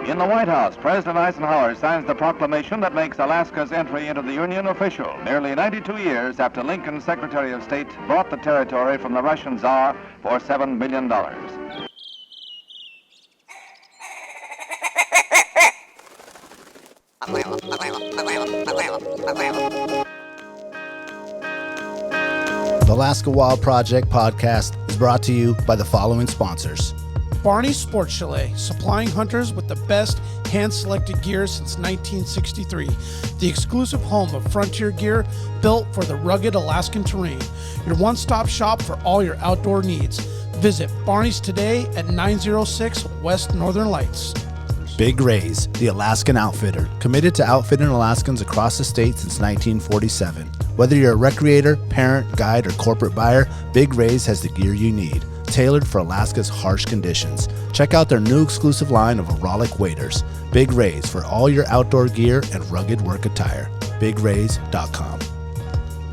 In the White House, President Eisenhower signs the proclamation that makes Alaska's entry into the Union official, nearly 92 years after Lincoln's Secretary of State bought the territory from the Russian Tsar for $7 million. The Alaska Wild Project podcast is brought to you by the following sponsors. Barney Sports Chalet, supplying hunters with the best hand-selected gear since 1963. The exclusive home of frontier gear built for the rugged Alaskan terrain. Your one-stop shop for all your outdoor needs. Visit Barney's today at 906 West Northern Lights. Big Rays, the Alaskan outfitter, committed to outfitting Alaskans across the state since 1947. Whether you're a recreator, parent, guide, or corporate buyer, Big Rays has the gear you need, tailored for Alaska's harsh conditions. Check out their new exclusive line of Auralic waders. Big Rays for all your outdoor gear and rugged work attire. BigRays.com.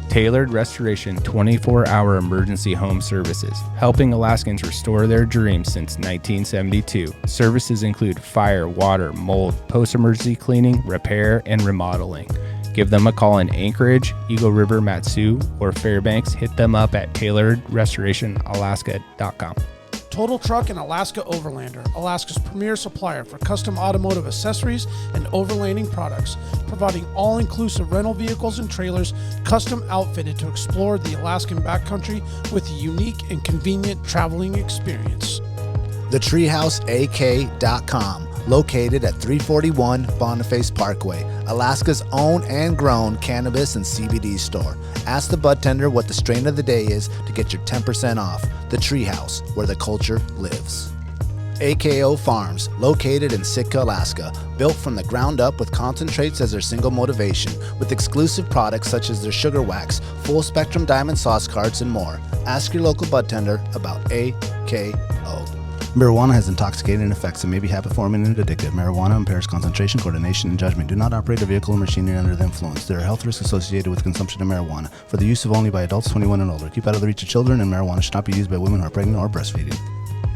Tailored Restoration 24-hour emergency home services, helping Alaskans restore their dreams since 1972. Services include fire, water, mold, post-emergency cleaning, repair, and remodeling. Give them a call in Anchorage, Eagle River, Matsu, or Fairbanks. Hit them up at tailoredrestorationalaska.com. Total Truck and Alaska Overlander, Alaska's premier supplier for custom automotive accessories and overlanding products, providing all-inclusive rental vehicles and trailers custom outfitted to explore the Alaskan backcountry with a unique and convenient traveling experience. The Treehouse AK.com, located at 341 Boniface Parkway, Alaska's own and grown cannabis and CBD store. Ask the bud tender what the strain of the day is to get your 10% off. The Treehouse, where the culture lives. AKO Farms, located in Sitka, Alaska, built from the ground up with concentrates as their single motivation, with exclusive products such as their sugar wax, full spectrum diamond sauce carts, and more. Ask your local bud tender about AKO. Marijuana has intoxicating effects and may be habit-forming and addictive. Marijuana impairs concentration, coordination, and judgment. Do not operate a vehicle or machinery under the influence. There are health risks associated with consumption of marijuana. For the use of only by adults 21 and older. Keep out of the reach of children, and marijuana should not be used by women who are pregnant or breastfeeding.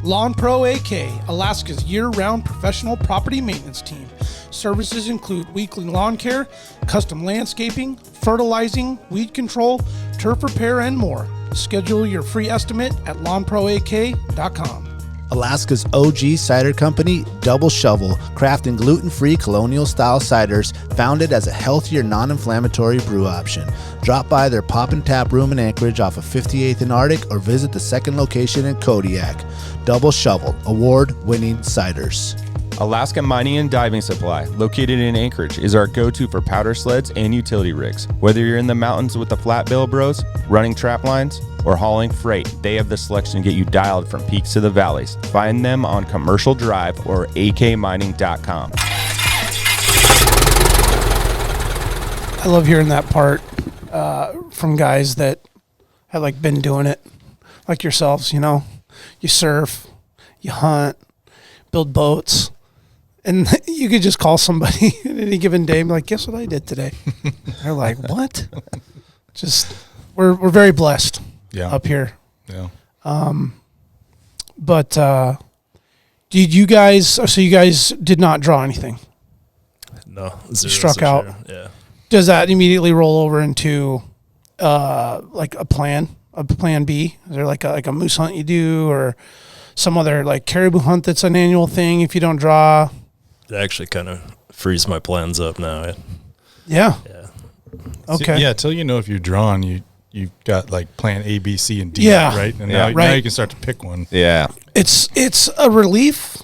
Lawn Pro AK, Alaska's year-round professional property maintenance team. Services include weekly lawn care, custom landscaping, fertilizing, weed control, turf repair, and more. Schedule your free estimate at lawnproak.com. Alaska's OG cider company, Double Shovel, crafting gluten-free colonial-style ciders founded as a healthier, non-inflammatory brew option. Drop by their Pop and Tap room in Anchorage off of 58th and Arctic or visit the second location in Kodiak. Double Shovel, award-winning ciders. Alaska Mining and Diving Supply, located in Anchorage, is our go-to for powder sleds and utility rigs. Whether you're in the mountains with the flat bill bros, running trap lines, or hauling freight, they have the selection to get you dialed from peaks to the valleys. Find them on Commercial Drive or akmining.com. I love hearing that part from guys that have like been doing it, like yourselves. You know, you surf, you hunt, build boats, and you could just call somebody at any given day and be like, guess what I did today? They're like, what? Just we're very blessed up here. Yeah. But did you guys? So you guys did not draw anything. No, struck out. Sure. Yeah. Does that immediately roll over into like a plan B? Is there like a moose hunt you do, or some other like caribou hunt that's an annual thing if you don't draw? It actually kind of frees my plans up now. Yeah. Yeah. Okay. So, Till you know if you're drawn, you've got like plan A, B, C, and D, Yeah. right? And Yeah. now you can start to pick one. Yeah. It's a relief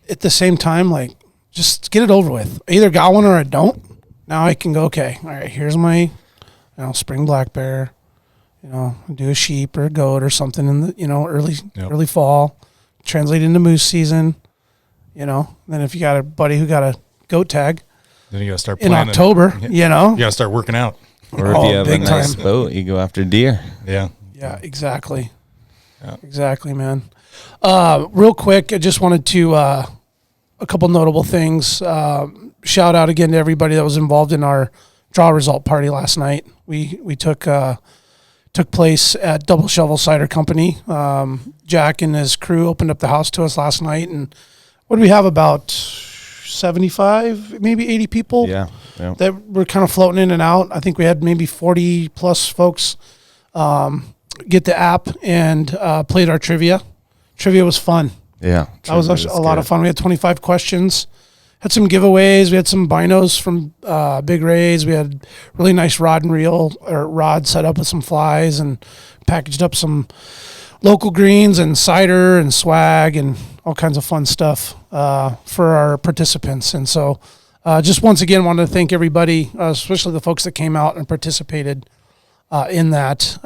at the same time, like just get it over with. I either got one or I don't. Now I can go, okay, all right, here's my spring black bear, do a sheep or a goat or something in the early fall, translate into moose season, then if you got a buddy who got a goat tag, Then you got to start in planning. October, You got to start working out. Or if you have a big nice time. boat, you go after deer. Yeah. Yeah, exactly. Yeah. Exactly, man. Real quick, I just wanted to, a couple notable things. Shout out again to everybody that was involved in our draw result party last night. We took took place at Double Shovel Cider Company. Jack and his crew opened up the house to us last night, and what do we have, about 75, maybe 80 people that were kind of floating in and out. I think we had maybe 40 plus folks get the app and played our trivia. Trivia was fun. Yeah. That was actually a lot of fun. We had 25 questions. Had some giveaways. We had some binos from Big Rays. We had really nice rod and reel, or rod set up with some flies, and packaged up some local greens and cider and swag and all kinds of fun stuff for our participants. And so just once again, wanted to thank everybody, especially the folks that came out and participated in that.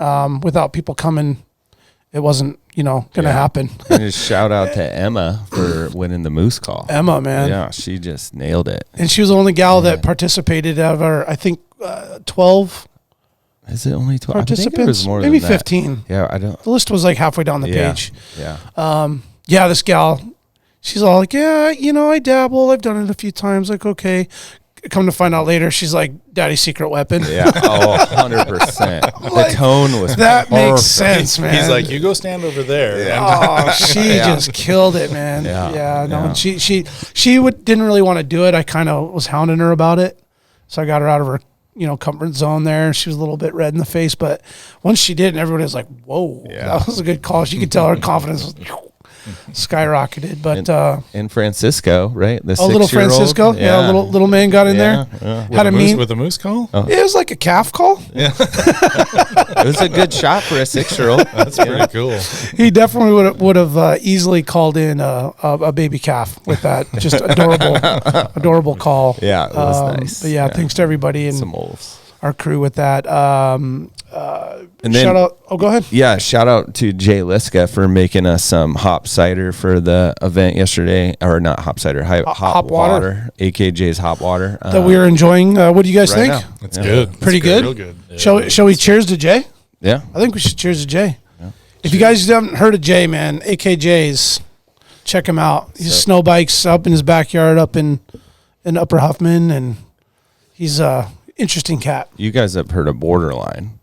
Without people coming, it wasn't, going to happen. And just shout out to Emma for winning the moose call. Emma, man. Yeah, she just nailed it. And she was the only gal that participated out of our, I think, 12 Is it only 12? participants. I think it was more maybe than that. 15. Yeah, I don't. The list was like halfway down the page. Yeah. This gal, she's all like, I dabble. I've done it a few times. Like, okay. Come to find out later, she's like Daddy's secret weapon. Yeah. Oh, 100%. The tone was that perfect. makes sense, man. He's like, you go stand over there. Oh, she just killed it, man. Yeah. And she didn't really want to do it. I kind of was hounding her about it, so I got her out of her comfort zone there. She was a little bit red in the face, but once she did, and everybody was like, "Whoa, that was a good call." She could tell her confidence was skyrocketed. But in Francisco, right? The little 6-year-old? Francisco, little man got in there. Had a mean With a moose call? It was like a calf call. It was a good shot for a 6-year-old. That's pretty cool. He definitely would have easily called in a baby calf with that just adorable call. Yeah, it was nice. But thanks to everybody and some wolves. Our crew with that. And then, shout out. Oh, go ahead. Yeah, shout out to Jay Liska for making us some hop cider for the event yesterday, or not hop cider, hop water, AKJ's hop water. That we are enjoying. What do you guys think? now. It's good. Pretty good. Real good. Yeah. Shall we cheers to Jay? Yeah. I think we should cheers to Jay. Yeah. If you guys haven't heard of Jay, man, AKJ's, check him out. He's snow bikes up in his backyard up in Upper Huffman, and he's interesting cat. You guys have heard of Borderline,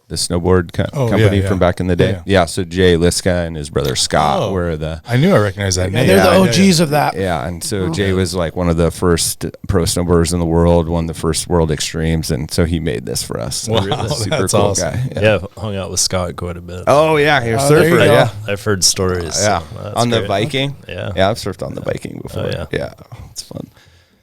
the snowboard company from back in the day? Yeah. So Jay Liska and his brother Scott were the... I knew I recognized that name. They're the OGs of that. Yeah, and so Jay was like one of the first pro snowboarders in the world, won the first World Extremes, and so he made this for us. Wow, Really super that's cool awesome. guy. Yeah, I've hung out with Scott quite a bit. Oh, yeah, you're a there you surfer, go. yeah. I've heard stories. Yeah, so on great. the Viking? Yeah. Yeah, I've surfed on the Viking before. Oh, yeah, it's fun.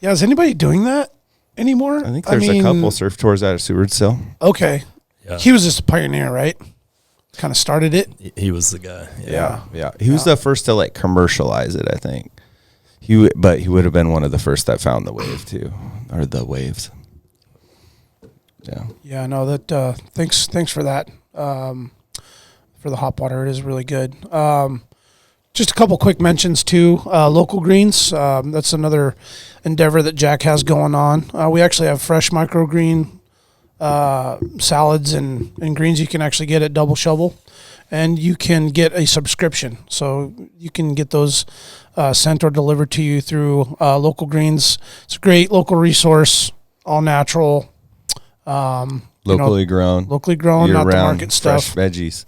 Yeah, is anybody doing that anymore? I think there's a couple surf tours out of Seward still. Okay. Yeah. He was just a pioneer, right? Kind of started it. He was the guy. Yeah. He was the first to like commercialize it, I think. But he would have been one of the first that found the wave too, or the waves. Yeah. Yeah. No. That. Thanks for that. For the hop water, it is really good. Just a couple quick mentions too. Local greens. That's another endeavor that Jack has going on. We actually have fresh microgreen salads and greens you can actually get at Double Shovel, and you can get a subscription, so you can get those sent or delivered to you through Local Greens. It's a great local resource, all natural, Locally grown, not the market stuff. Fresh veggies.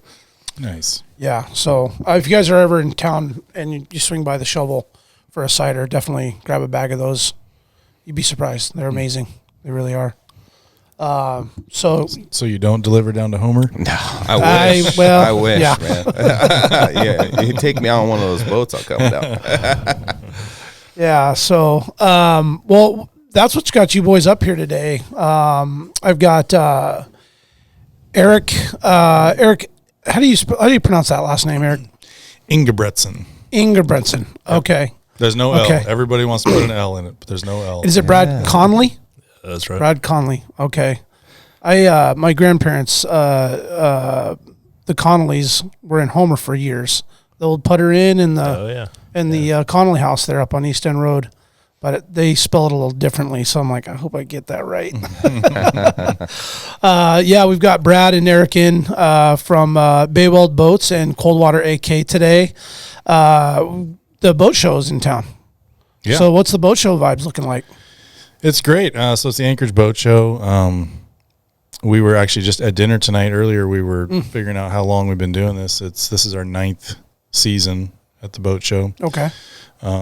Nice. Yeah, so if you guys are ever in town and you swing by the Shovel for a cider, definitely grab a bag of those. You'd be surprised. They're amazing. They really are. So you don't deliver down to Homer? No, I wish, yeah. man. Yeah, you take me on one of those boats, I'll come down. Yeah, so well, that's what's got you boys up here today. I've got Eric. Eric, how do you pronounce that last name, Eric? Engebretsen. Engebretsen. Okay. There's no Okay. L. Everybody wants to put an L in it, but there's no L. Is it Brad Conley? That's right. Brad Conley. Okay. My grandparents, the Conleys, were in Homer for years. The old Putter Inn and the Connolly House there up on East End Road, but they spell it a little differently. So I'm like, I hope I get that right. We've got Brad and Eric in from Bay Weld Boats and Coldwater AK today. The boat show is in town. Yeah. So what's the boat show vibes looking like? It's great. So it's the Anchorage Boat Show. we were actually just at dinner tonight. Earlier, we were figuring out how long we've been doing this. This is our 9th season at the boat show. Okay.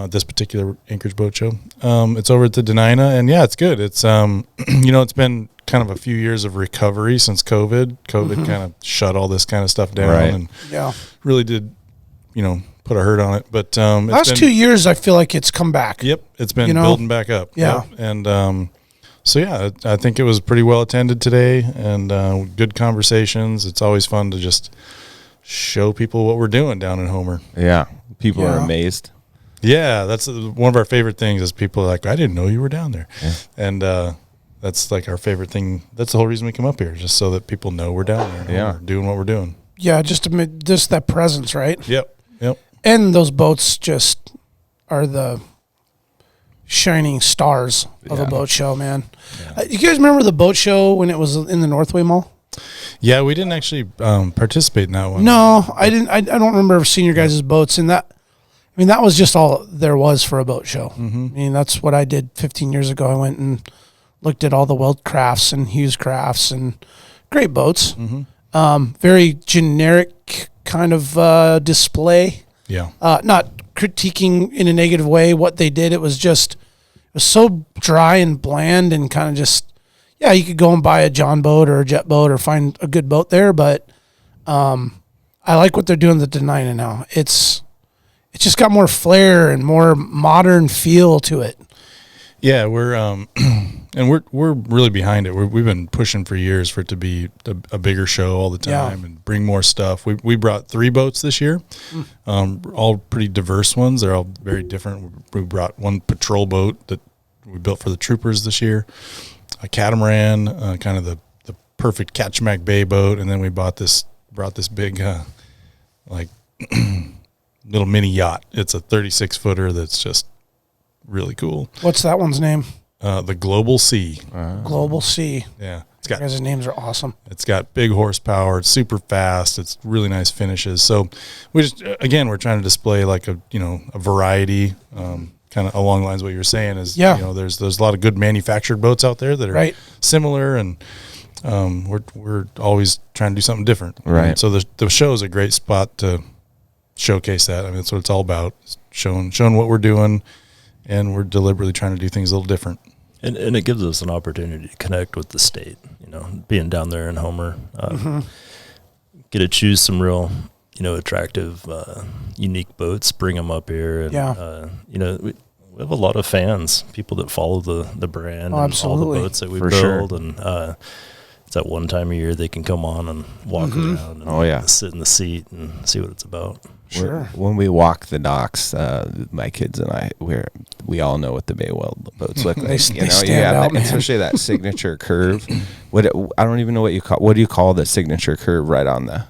This particular Anchorage Boat Show. It's over at the Denina, and yeah, it's good. It's it's been kind of a few years of recovery since COVID. COVID kind of shut all this kind of stuff down, and really did, put a hurt on it. But last 2 years, I feel like it's come back. Yep, it's been building back up. Yeah, yep. And so yeah, I think it was pretty well attended today, and good conversations. It's always fun to just show people what we're doing down in Homer. Yeah, people are amazed. Yeah, that's one of our favorite things is people are like, I didn't know you were down there. Yeah. And that's like our favorite thing. That's the whole reason we come up here, just so that people know we're down there. Yeah. We're doing what we're doing. Yeah, just that presence, right? Yep. And those boats just are the shining stars of a boat show, man. Yeah. You guys remember the boat show when it was in the Northway Mall? Yeah, we didn't actually participate in that one. No, I didn't. I don't remember seeing your guys' boats in that. I mean, that was just all there was for a boat show. Mm-hmm. I mean, that's what I did 15 years ago. I went and looked at all the Weld crafts and Hughes crafts and great boats. Mm-hmm. Very generic kind of display. Yeah. Not critiquing in a negative way what they did. It was so dry and bland and kind of just, you could go and buy a John boat or a jet boat or find a good boat there. But I like what they're doing the Denina now. It's just got more flair and more modern feel to it. Yeah, we're and we're really behind it. We've been pushing for years for it to be a bigger show all the time and bring more stuff. We brought 3 boats this year, all pretty diverse ones. They're all very different. We brought one patrol boat that we built for the troopers this year, a catamaran, kind of the perfect Katchimack Bay boat, and then we brought this big little mini yacht. It's a 36-footer that's just really cool. What's that one's name? The Global Sea. Global Sea. Yeah. You guys' names are awesome. It's got big horsepower. It's super fast. It's really nice finishes. So we're trying to display like a variety, kind of along the lines of what you were saying is, there's a lot of good manufactured boats out there that are similar, and we're always trying to do something different. Right. And so the show is a great spot to showcase that. I mean, that's what it's all about, showing what we're doing, and we're deliberately trying to do things a little different. And it gives us an opportunity to connect with the state, being down there in Homer, get to choose some real, attractive, unique boats, bring them up here. And, we have a lot of fans, people that follow the brand and all the boats that we build. And it's that one time a year they can come on and walk around and sit in the seat and see what it's about. Sure. When we walk the docks, my kids and I, we all know what the Bay Weld boats look like. They stand out, man. Especially that signature curve. I don't even know what do you call the signature curve right on the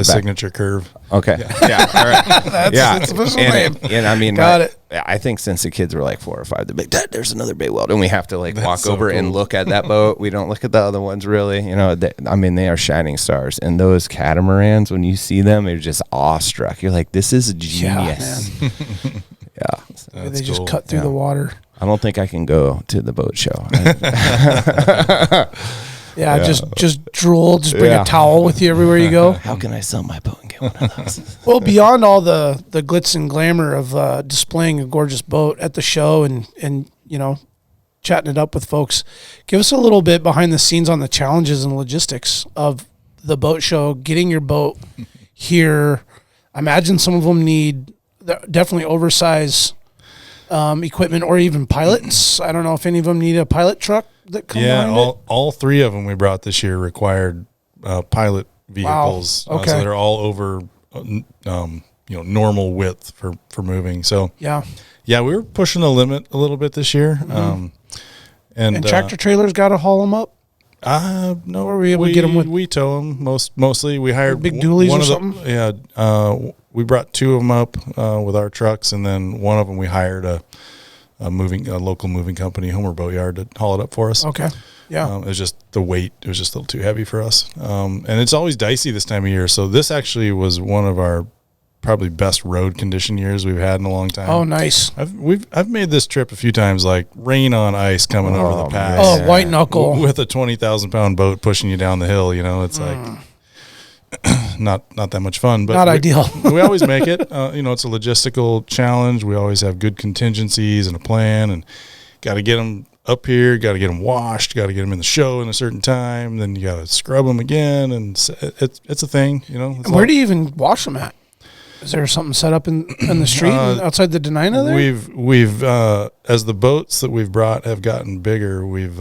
signature curve. Okay. Yeah. All right. That's official name. And I mean, got it. I think since the kids were like 4 or 5, they're like, Dad, there's another Bay Weld, and we have to walk over and look at that boat. We don't look at the other ones really. They are shining stars, and those catamarans, when you see them, you're just awestruck. You're like, this is genius. Yeah, they just cut through the water. I don't think I can go to the boat show. Just drool. Just bring a towel with you everywhere you go. How can I sell my boat and get one of those? Well, beyond all the glitz and glamour of displaying a gorgeous boat at the show and chatting it up with folks, give us a little bit behind the scenes on the challenges and logistics of the boat show, getting your boat here. I imagine some of them need definitely oversized equipment or even pilots. I don't know if any of them need a pilot truck that come all 3 of them we brought this year required pilot vehicles. Wow. Okay. So they're all over normal width for moving. So we were pushing the limit a little bit this year. And tractor trailers got to haul them up. No, or were we able to get them with? We tow them mostly. We hired big dualies or something. Yeah, we brought 2 of them up with our trucks, and then one of them we hired a local moving company, Homer Boat Yard, to haul it up for us. Okay. Yeah. It was just the weight; it was just a little too heavy for us. And it's always dicey this time of year. So this actually was one of our probably best road condition years we've had in a long time. Oh, nice. I've made this trip a few times, like rain on ice coming over the pass. Oh, white knuckle. With a 20,000 pound boat pushing you down the hill, it's like not that much fun, but not ideal. We always make it. It's a logistical challenge. We always have good contingencies and a plan, and got to get them up here, got to get them washed, got to get them in the show in a certain time. Then you got to scrub them again, and it's a thing. Where do you even wash them at? Is there something set up in the street outside the Denina there? We've as the boats that we've brought have gotten bigger, we've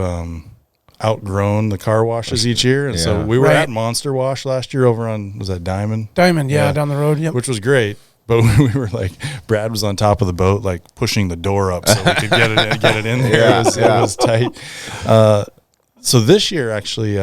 outgrown the car washes each year, and so we were at Monster Wash last year over on, was that Diamond? Diamond, yeah, down the road, yep. Which was great. But we were like, Brad was on top of the boat, like pushing the door up so we could get it in there. It was tight. So this year, actually,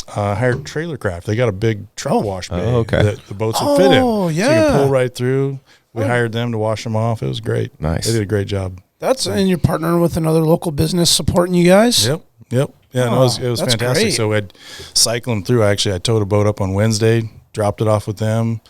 hired Trailer Craft. They got a big truck wash bay that the boats would fit in. Oh, yeah. So you can pull right through. We hired them to wash them off. It was great. Nice. They did a great job. And you're partnering with another local business supporting you guys? Yep. Yeah, it was fantastic. Great. So we'd cycle them through. Actually, I towed a boat up on Wednesday, dropped it off with them.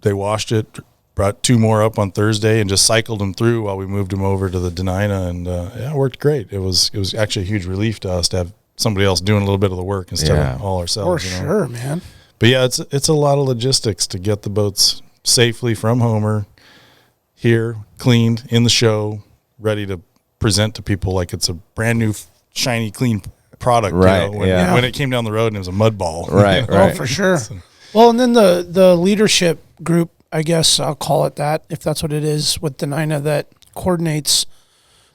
They washed it, brought 2 more up on Thursday, and just cycled them through while we moved them over to the Denina, and it worked great. It was actually a huge relief to us to have somebody else doing a little bit of the work instead of all ourselves. For sure, man. But yeah, it's a lot of logistics to get the boats safely from Homer here, cleaned in the show, ready to present to people like it's a brand new, shiny, clean product. Right. When it came down the road and it was a mud ball. Right. Oh, for sure. Well, and then the leadership group, I guess I'll call it that, if that's what it is, with Denina that coordinates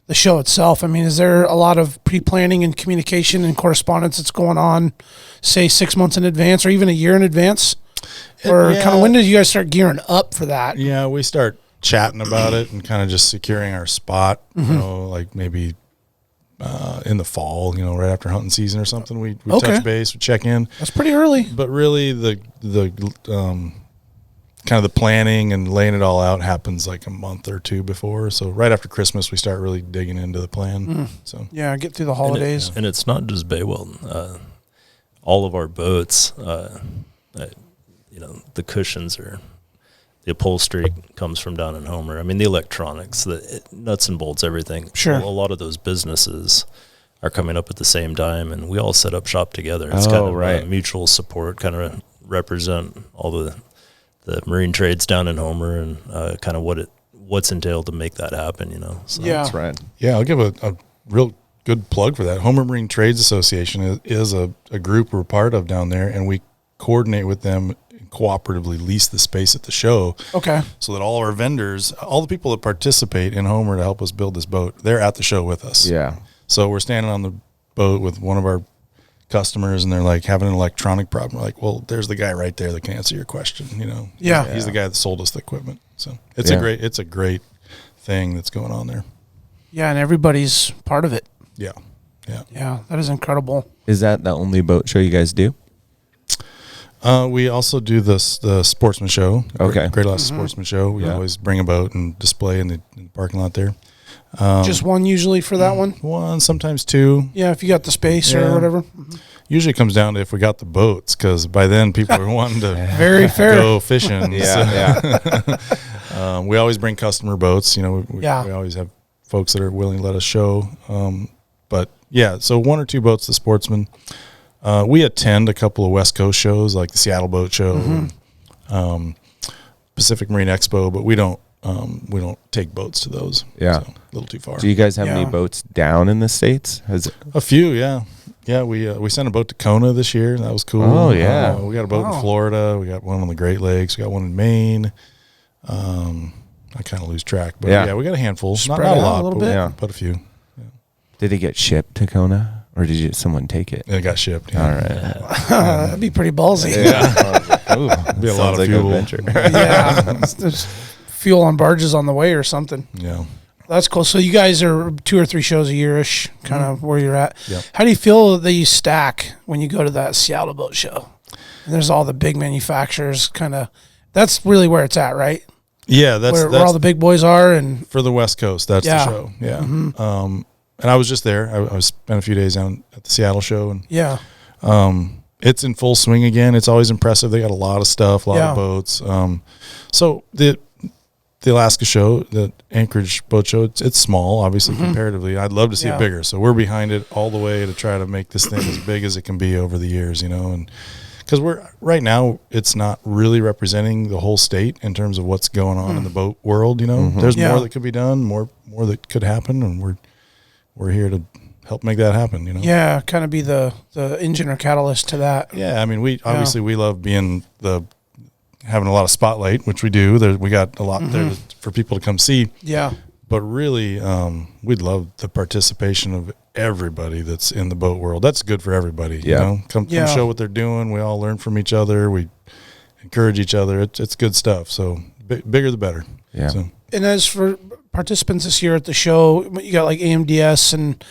the show itself. I mean, is there a lot of pre-planning and communication and correspondence that's going on, say 6 months in advance or even a year in advance? Or kind of when did you guys start gearing up for that? Yeah, we start chatting about it and kind of just securing our spot, like maybe in the fall, right after hunting season or something. We touch base, we check in. That's pretty early. But really the kind of the planning and laying it all out happens like a month or 2 before. So right after Christmas, we start really digging into the plan. So yeah, get through the holidays. And it's not just Bay Weld. All of our boats, the cushions are, the upholstery comes from down in Homer. I mean, the electronics, the nuts and bolts, everything. Sure. A lot of those businesses are coming up at the same time, and we all set up shop together. It's kind of a mutual support, kind of represent all the marine trades down in Homer and kind of what's entailed to make that happen, So. Yeah. That's right. yeah, I'll give a real good plug for that. Homer Marine Trades Association is a group we're part of down there, and we coordinate with them and cooperatively lease the space at the show. Okay. So that all our vendors, all the people that participate in Homer to help us build this boat, they're at the show with us. Yeah. So we're standing on the boat with one of our customers, and they're like having an electronic problem. We're like, well, there's the guy right there that can answer your question. Yeah. He's the guy that sold us the equipment. So it's a great thing that's going on there. Yeah, and everybody's part of it. Yeah. Yeah, that is incredible. Is that the only boat show you guys do? We also do the sportsman show. Okay. Great Alaska Sportsman Show. We always bring a boat and display in the parking lot there. Just one usually for that one? One, sometimes 2. Yeah, if you got the space or whatever. Usually it comes down to if we got the boats, because by then people are wanting to Very fair. go fishing. Yeah. We always bring customer boats. We Yeah. always have folks that are willing to let us show. But yeah, so 1 or 2 boats, the sportsman. We attend a couple of West Coast shows like the Seattle Boat Show, Pacific Marine Expo, but we don't take boats to those. Yeah. So, a little too far. Do you guys have any boats down in the States? A few, yeah. Yeah, we sent a boat to Kona this year. That was cool. Oh, yeah. We got a boat in Florida. We got one on the Great Lakes. We got one in Maine. I kind of lose track, but yeah, we got a handful. Not a lot, a little bit. but a few. Did it get shipped to Kona, or did someone take it? It got shipped. Yeah. All right. That'd be pretty ballsy. Be a lot of like fuel. adventure. Yeah. There's fuel on barges on the way or something. Yeah. That's cool. So you guys are 2 or 3 shows a year-ish, kind of where you're at. Yep. How do you feel that you stack when you go to that Seattle Boat Show? And there's all the big manufacturers kind of, that's really where it's at, right? Yeah, that's where all the big boys are. And for the West Coast, that's the show. Yeah. And I was just there. I spent a few days down at the Seattle show, and it's in full swing again. It's always impressive. They got a lot of stuff, a lot of boats. So the Alaska show, the Anchorage Boat Show, it's small, obviously, comparatively. I'd love to see it bigger. So we're behind it all the way to try to make this thing as big as it can be over the years, and because right now it's not really representing the whole state in terms of what's going on in the boat world. There's more that could be done, more that could happen, and we're here to help make that happen. Yeah, kind of be the engine or catalyst to that. Yeah, I mean, we love being having a lot of spotlight, which we do. We got a lot there for people to come see. Yeah. But really, we'd love the participation of everybody that's in the boat world. That's good for everybody. Come show what they're doing. We all learn from each other. We encourage each other. It's good stuff. So bigger the better. Yeah. So. And as for participants this year at the show, you got like AMDS and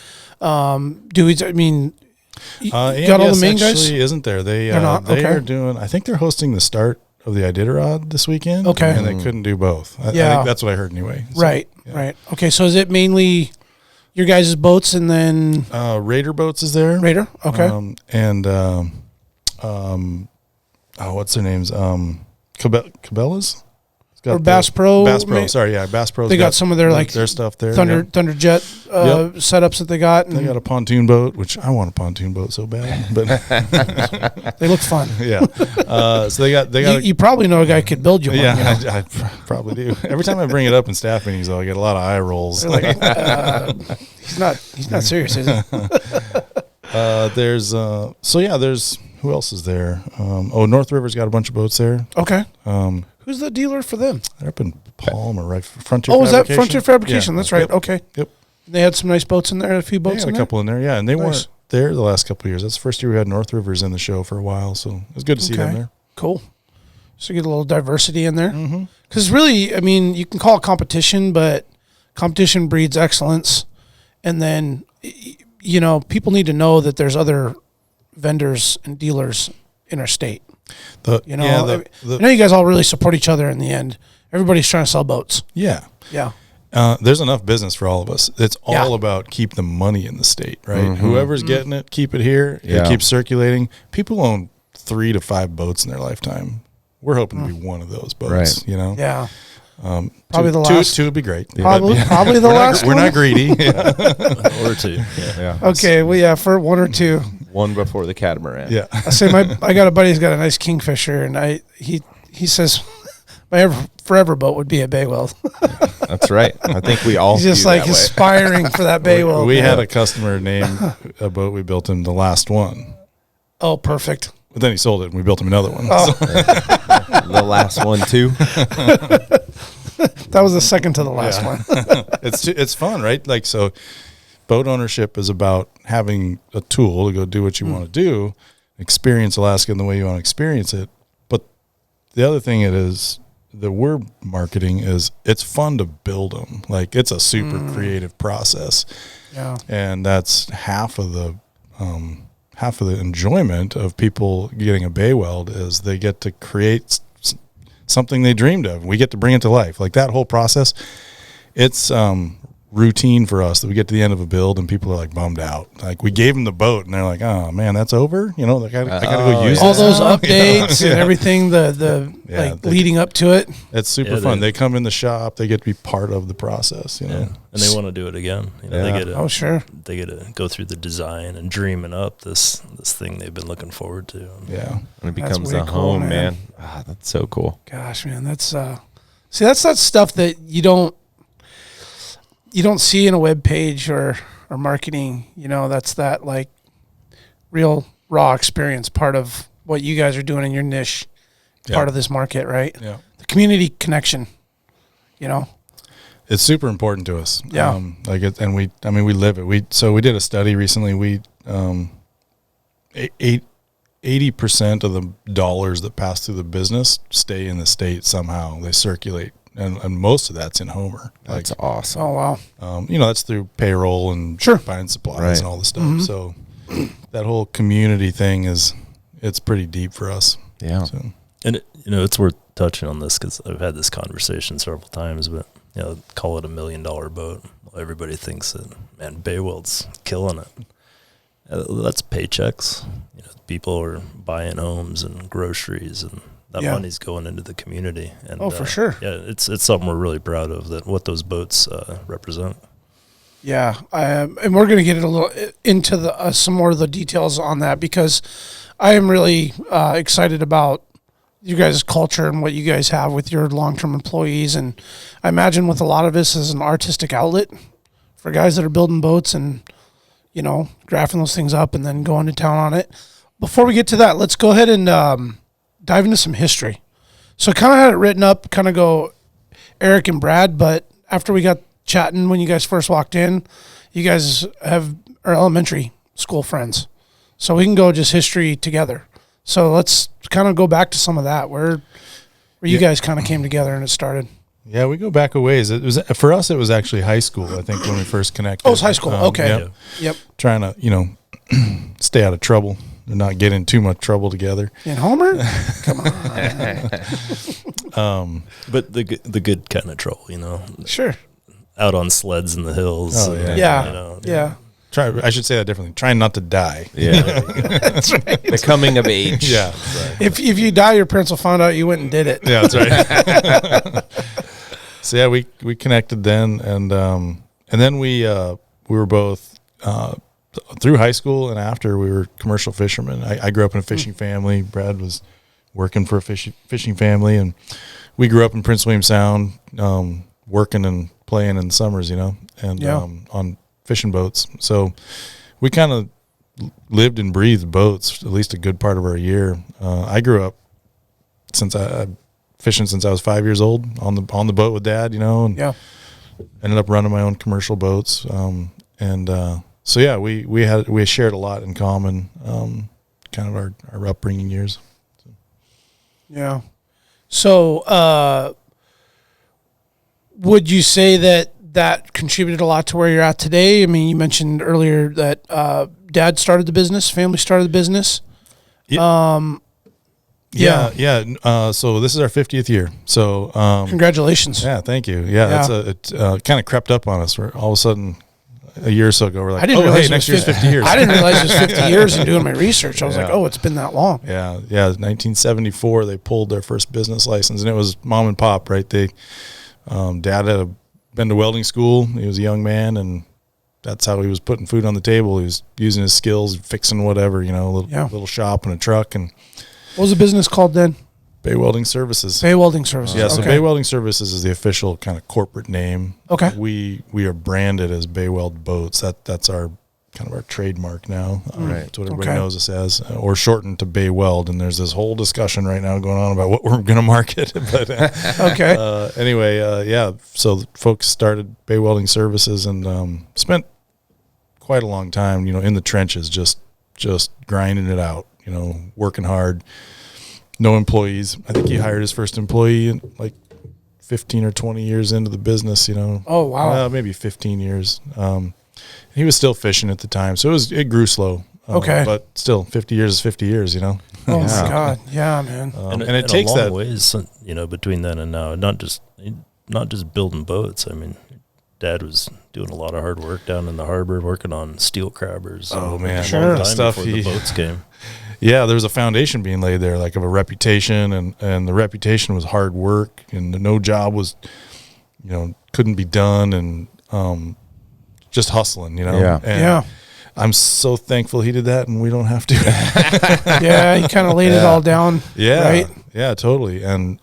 Dewey's. I mean, you got all the main guys. Actually isn't there? They're not? They Okay. are doing. I think they're hosting the start of the Iditarod this weekend. Okay. And they couldn't do both. I think that's what I heard anyway. So, Right. Okay, so is it mainly your guys' boats and then Raider Boats is there. Raider? Okay. What's their names? Cabela's? Or Bass Pro? Bass Pro, sorry, Bass Pro. They got some of their their stuff there. Thunderjet setups that they got. And they got a pontoon boat, which I want a pontoon boat so bad, but they look fun. Yeah. So they got. You probably know a guy could build you one. Yeah, I probably do. Every time I bring it up in staff meetings, though, I get a lot of eye rolls. They're like, he's not serious, is he? There's who else is there? North River's got a bunch of boats there. Okay. Who's the dealer for them? They're up in Palmer, right? Frontier. Oh, is that Fabrication? Frontier Fabrication? Yeah. That's right. Yep. Okay. Yep. They had some nice boats in there. A few boats. They had a couple in there, yeah, and they weren't there the last couple of years. That's the first year we had North Rivers in the show for a while, so it was good to see them there. Cool. So you get a little diversity in there. Because really, I mean, you can call it competition, but competition breeds excellence. And then, people need to know that there's other vendors and dealers in our state. I know you guys all really support each other in the end. Everybody's trying to sell boats. Yeah. Yeah. There's enough business for all of us. It's all about keep the money in the state, right? Whoever's getting it, keep it here. It keeps circulating. People own 3 to 5 boats in their lifetime. We're hoping to be one of those boats, Yeah. Probably the last. Two would be great. Probably the last We're not greedy. Or 2. Yeah. Okay. Well, yeah, for 1 or 2. One before the catamaran. Yeah. I say I got a buddy who's got a nice Kingfisher, and he says my forever boat would be a Bay Weld. That's right. I think we all. He's just like aspiring for that Bay Weld. We had a customer name a boat. We built him the last one. Oh, perfect. But then he sold it, and we built him another one. Oh. The last one too. That was the second to the last one. It's fun, right? Like, so boat ownership is about having a tool to go do what you want to do, experience Alaska in the way you want to experience it. But the other thing it is that we're marketing is it's fun to build them. Like, it's a super creative process. Yeah. And that's half of the enjoyment of people getting a Bay Weld is they get to create something they dreamed of. We get to bring it to life. Like, that whole process, it's routine for us that we get to the end of a build and people are like bummed out. Like, we gave them the boat and they're like, oh man, that's over. I gotta go use all this those updates and everything. Leading up to it. It's super fun. They come in the shop. They get to be part of the process. And they want to do it again. They get They get to go through the design and dreaming up this thing they've been looking forward to. Yeah, and it becomes a home, man. That's so cool. Gosh, man, that's that's that stuff that you don't see in a web page or marketing. That's that like real raw experience, part of what you guys are doing in your niche, part of this market, right? Yeah, the community connection. It's super important to us. Yeah. And we live it. We did a study recently. We 80% of the dollars that pass through the business stay in the state somehow. They circulate, and most of that's in Homer. That's awesome. Oh wow. That's through payroll and buying supplies and all this stuff. So that whole community thing it's pretty deep for us. Yeah. So. And it's worth touching on this because I've had this conversation several times, but call it $1 million boat. Everybody thinks that, man, Bay Weld's killing it. That's paychecks. You know, people are buying homes and groceries, and that money's going into the community. And for sure. Yeah, it's something we're really proud of, that what those boats represent. Yeah, and we're going to get a little into the some more of the details on that, because I am really excited about you guys' culture and what you guys have with your long-term employees. And I imagine with a lot of this as an artistic outlet for guys that are building boats and, you know, graphing those things up and then going to town on it. Before we get to that, let's go ahead and dive into some history. So I kind of had it written up, kind of go Eric and Brad, but after we got chatting when you guys first walked in, you guys are elementary school friends. So we can go just history together. So let's kind of go back to some of that, where you guys kind of came together and it started. Yeah, we go back a ways. It was, for us, it was actually high school, I think, when we first connected. Oh, it's high school. Okay. Yep. Trying to, you know, stay out of trouble and not get in too much trouble together. And Homer? Come on. But the good kind of trouble, you know. Sure. Out on sleds in the hills. Oh, yeah. Yeah. You know, yeah. I should say that differently. Trying not to die. Yeah. That's right. The coming of age. Yeah. If you die, your parents will find out you went and did it. Yeah, that's right. So yeah, we connected then, and then we were both through high school and after, we were commercial fishermen. I grew up in a fishing family. Brad was working for a fishing family, and we grew up in Prince William Sound, working and playing in the summers, you know, and on fishing boats. So we kind of lived and breathed boats at least a good part of our year. I grew up fishing since I was 5 years old on the boat with Dad, you know, and ended up running my own commercial boats. So yeah, we shared a lot in common, kind of our upbringing years. Yeah. So would you say that contributed a lot to where you're at today? I mean, you mentioned earlier that Dad started the business, family started the business. Yeah. So this is our 50th year. So congratulations. Yeah, thank you. Yeah, it kind of crept up on us. We're all of a sudden a year or so ago, we're like, next year's 50 years. I didn't realize it was 50 years in doing my research. I was like, it's been that long. Yeah. 1974, they pulled their first business license, and it was mom and pop, right? Dad had been to welding school. He was a young man, and that's how he was putting food on the table. He was using his skills, fixing whatever, you know, little shop and a truck. And what was the business called then? Bay Welding Services. Bay Welding Services. Yeah, so Bay Welding Services is the official kind of corporate name. Okay. We are branded as Bay Weld Boats. That's our kind of our trademark now. Right. That's what everybody knows us as, or shortened to Bay Weld. And there's this whole discussion right now going on about what we're going to market. But anyway, so folks started Bay Welding Services and spent quite a long time, you know, in the trenches, just grinding it out, you know, working hard. No employees. I think he hired his first employee in like 15 or 20 years into the business, you know. Oh, wow. Maybe 15 years. He was still fishing at the time, so it grew slow. But still, 50 years is 50 years, you know. Oh, my God. Yeah, man. And it takes a long ways, you know, between then and now. Not just building boats. I mean, Dad was doing a lot of hard work down in the harbor, working on steel crabbers. Oh, man. Sure. Stuff before the boats came. Yeah, there was a foundation being laid there, like of a reputation, and the reputation was hard work, and no job was, you know, couldn't be done, and just hustling, you know. Yeah. And I'm so thankful he did that, and we don't have to. He kind of laid it all down. Yeah, right? Yeah, totally, and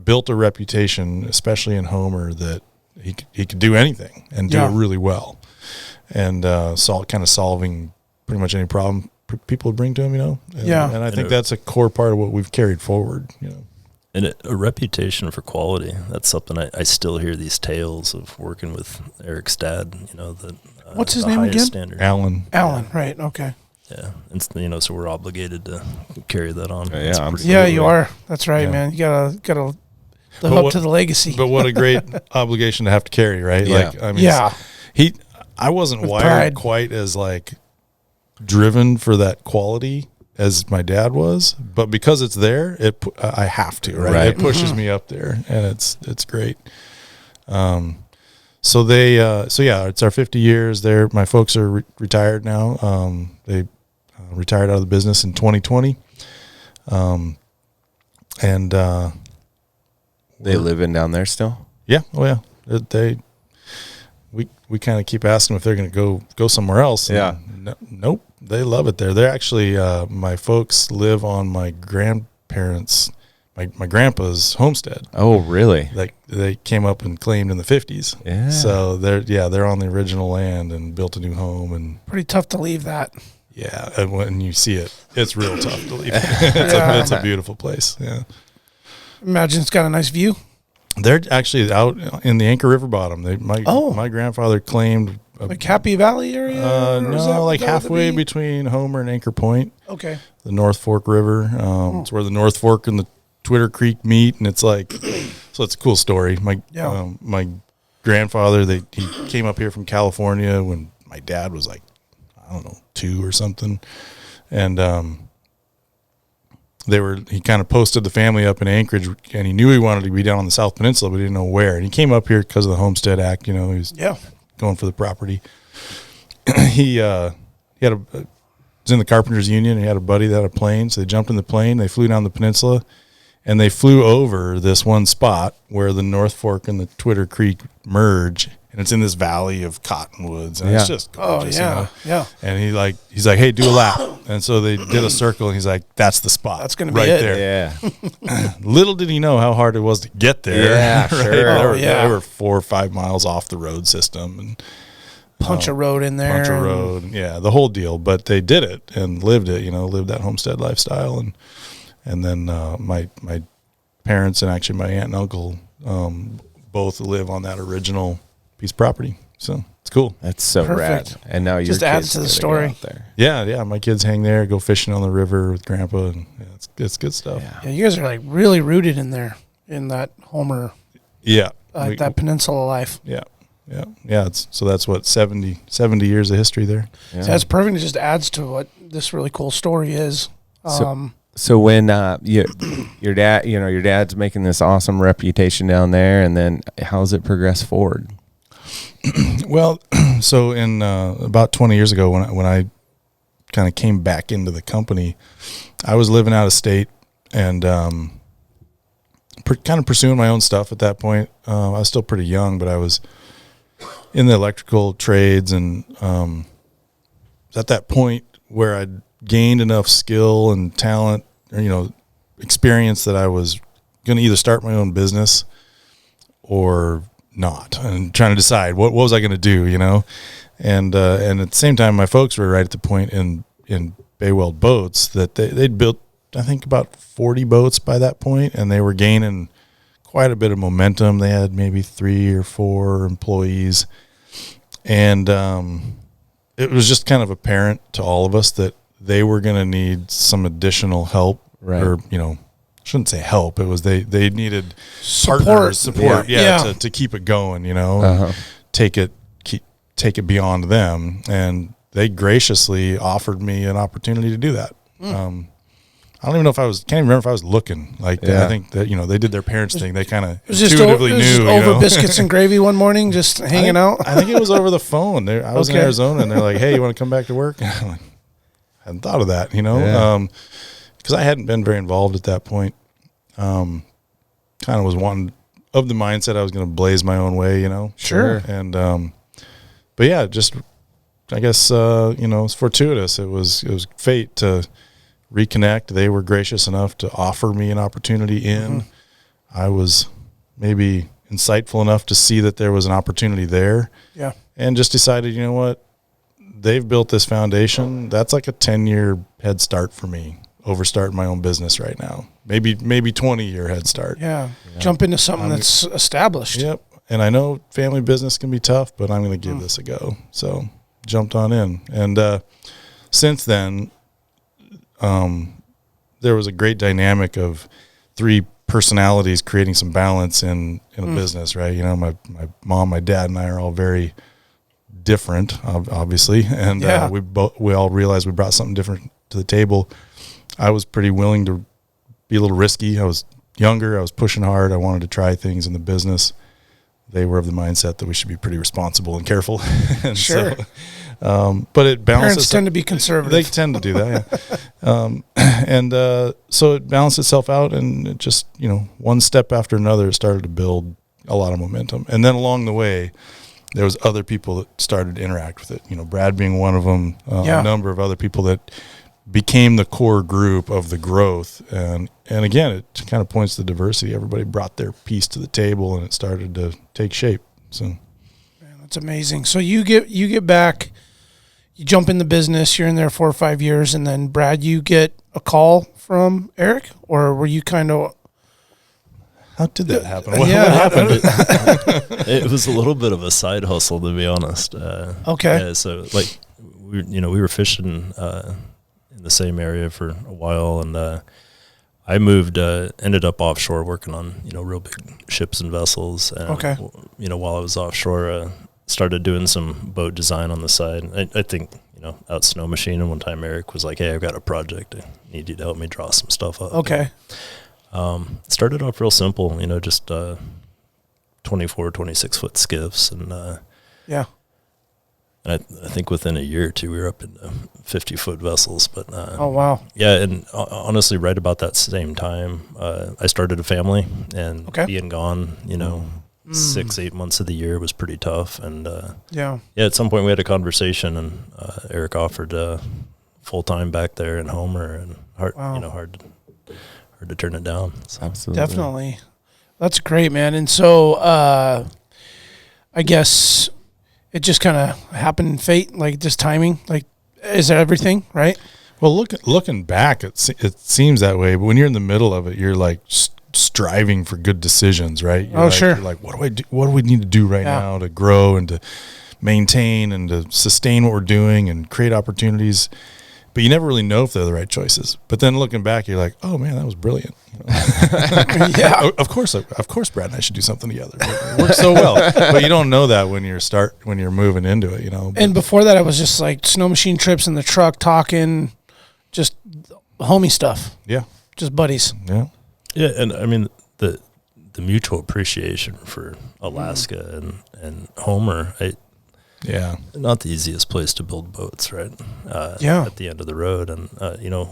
built a reputation, especially in Homer, that he could do anything and do it really well, and kind of solving pretty much any problem people would bring to him, you know. And I think that's a core part of what we've carried forward, you know. And a reputation for quality. That's something I still hear these tales of working with Eric's dad, you know. What's his name again? Standard. Alan, right, okay. Yeah, and you know, so we're obligated to carry that on. You are. That's right, man. You gotta live up to the legacy. But what a great obligation to have to carry, right? Yeah. Like, I mean, I wasn't with wired pride. quite as like driven for that quality as my dad was, but because it's there, I have to, right? It pushes me up there, and it's great. So it's our 50 years there. My folks are retired now. They retired out of the business in 2020. And They living down there still? yeah, oh yeah. We kind of keep asking if they're going to go somewhere else. Yeah. Nope. They love it there. They're actually, my folks live on my grandparents' my grandpa's homestead. Oh, really? Like they came up and claimed in the 50s. Yeah. So they're on the original land and built a new home. And Pretty tough to leave that. yeah, and when you see it, it's real tough to leave. It's a beautiful place. Yeah. Imagine it's got a nice view. They're actually out in the Anchor River bottom. My grandfather claimed Like Happy Valley area? like halfway between Homer and Anchor Point. Okay. The North Fork River. It's where the North Fork and the Twitter Creek meet, and it's like, so it's a cool story. My grandfather, he came up here from California when my dad was like, I don't know, 2 or something, and he kind of posted the family up in Anchorage, and he knew he wanted to be down on the South Peninsula, but he didn't know where. And he came up here because of the Homestead Act. He was going for the property. He was in the Carpenters Union. He had a buddy that had a plane, so they jumped in the plane. They flew down the peninsula, and they flew over this one spot where the North Fork and the Twitter Creek merge, and it's in this valley of cottonwoods, and it's just gorgeous. Yeah. And he's like, hey, do a lap. And so they did a circle, and he's like, that's the spot. That's going to be right it. there. Yeah. Little did he know how hard it was to get there. Yeah, right? sure. They were 4 or 5 miles off the road system, and Punch a road in there. Punch a road, the whole deal. But they did it and lived it. Lived that homestead lifestyle, and then my parents and actually my aunt and uncle both live on that original piece of property. So it's cool. That's so Perfect. rad. And now Just your adds kids to the get to go story. out there. Yeah. My kids hang there, go fishing on the river with Grandpa, and it's good stuff. Yeah, you guys are like really rooted in there, in that Homer, Yeah. that peninsula life. Yeah. So that's what 70 years of history there. Yeah. So that's perfect. It just adds to what this really cool story is. So when your dad's making this awesome reputation down there, and then how's it progress forward? Well, so in about 20 years ago, when I kind of came back into the company, I was living out of state and kind of pursuing my own stuff at that point. I was still pretty young, but I was in the electrical trades, and at that point where I'd gained enough skill and talent, or, experience, that I was going to either start my own business or not, and trying to decide what was I going to do, and at the same time, my folks were right at the point in Bay Weld boats that they'd built, I think, about 40 boats by that point, and they were gaining quite a bit of momentum. They had maybe 3 or 4 employees, and it was just kind of apparent to all of us that they were going to need some additional help, right? Or shouldn't say help. It was they needed Support. partners, support, to keep it going, and take it beyond them, and they graciously offered me an opportunity to do that. I don't even know if can't even remember if I was looking. I think that, they did their parents thing. They kind of intuitively knew. Just over biscuits and gravy one morning, just hanging out. I think it was over the phone. I was in Arizona, and they're like, hey, you want to come back to work? I'm like, I hadn't thought of that, because I hadn't been very involved at that point. Kind of was of the mindset I was going to blaze my own way, Sure. And, but yeah, just, I guess, it's fortuitous. It was fate to reconnect. They were gracious enough to offer me an opportunity in. I was maybe insightful enough to see that there was an opportunity there. Yeah. And just decided, you know what? They've built this foundation. That's like a 10-year head start for me over starting my own business right now. Maybe 20-year head start. Yeah. Jump into something that's established. Yep. And I know family business can be tough, but I'm going to give this a go. So jumped on in. And since then, there was a great dynamic of 3 personalities creating some balance in a business, right? My mom, my dad, and I are all very different, obviously, and we all realized we brought something different to the table. I was pretty willing to be a little risky. I was younger. I was pushing hard. I wanted to try things in the business. they were of the mindset that we should be pretty responsible and careful. And Sure. But it balances. Parents tend to be conservative. They tend to do that, yeah. So it balanced itself out, and it just, one step after another, it started to build a lot of momentum. And then along the way, there was other people that started to interact with it. Brad being one of them, a number of other people that became the core group of the growth. And again, it kind of points to diversity. Everybody brought their piece to the table, and it started to take shape. So, man, that's amazing. So you get back, you jump in the business, you're in there 4 or 5 years, and then Brad, you get a call from Eric, or were you kind of? How did that happen? Yeah. What happened? It was a little bit of a side hustle, to be honest. Okay. Yeah, so we were fishing in the same area for a while, and I moved, ended up offshore working on real big ships and vessels. And, okay. While I was offshore, started doing some boat design on the side. I think out snow machining one time. Eric was like, "Hey, I've got a project. I need you to help me draw some stuff up." Okay. Started off real simple, just 24, 26 foot skiffs, and yeah. And I think within a year or two, we were up in 50-foot vessels. But oh wow, yeah, and honestly, right about that same time, I started a family, and being gone, 6-8 months of the year was pretty tough. And yeah, at some point we had a conversation, and Eric offered full time back there in Homer, and hard to turn it down. So. Absolutely, definitely, that's great, man. And so I guess it just kind of happened in fate, like just timing, like is that everything, right? Well, looking back, it seems that way, but when you're in the middle of it, you're like striving for good decisions, right? Sure. You're like, what do we need to do right now to grow and to maintain and to sustain what we're doing and create opportunities? But you never really know if they're the right choices. But then looking back, you're like, oh man, that was brilliant. Yeah. Of course, Brad and I should do something together. It works so well. But you don't know that when you're moving into it, But and before that, I was just like snow machine trips in the truck, talking, just homie stuff. Yeah. Just buddies. Yeah. Yeah, and I mean the mutual appreciation for Alaska and Homer. Not the easiest place to build boats, right? At the end of the road, and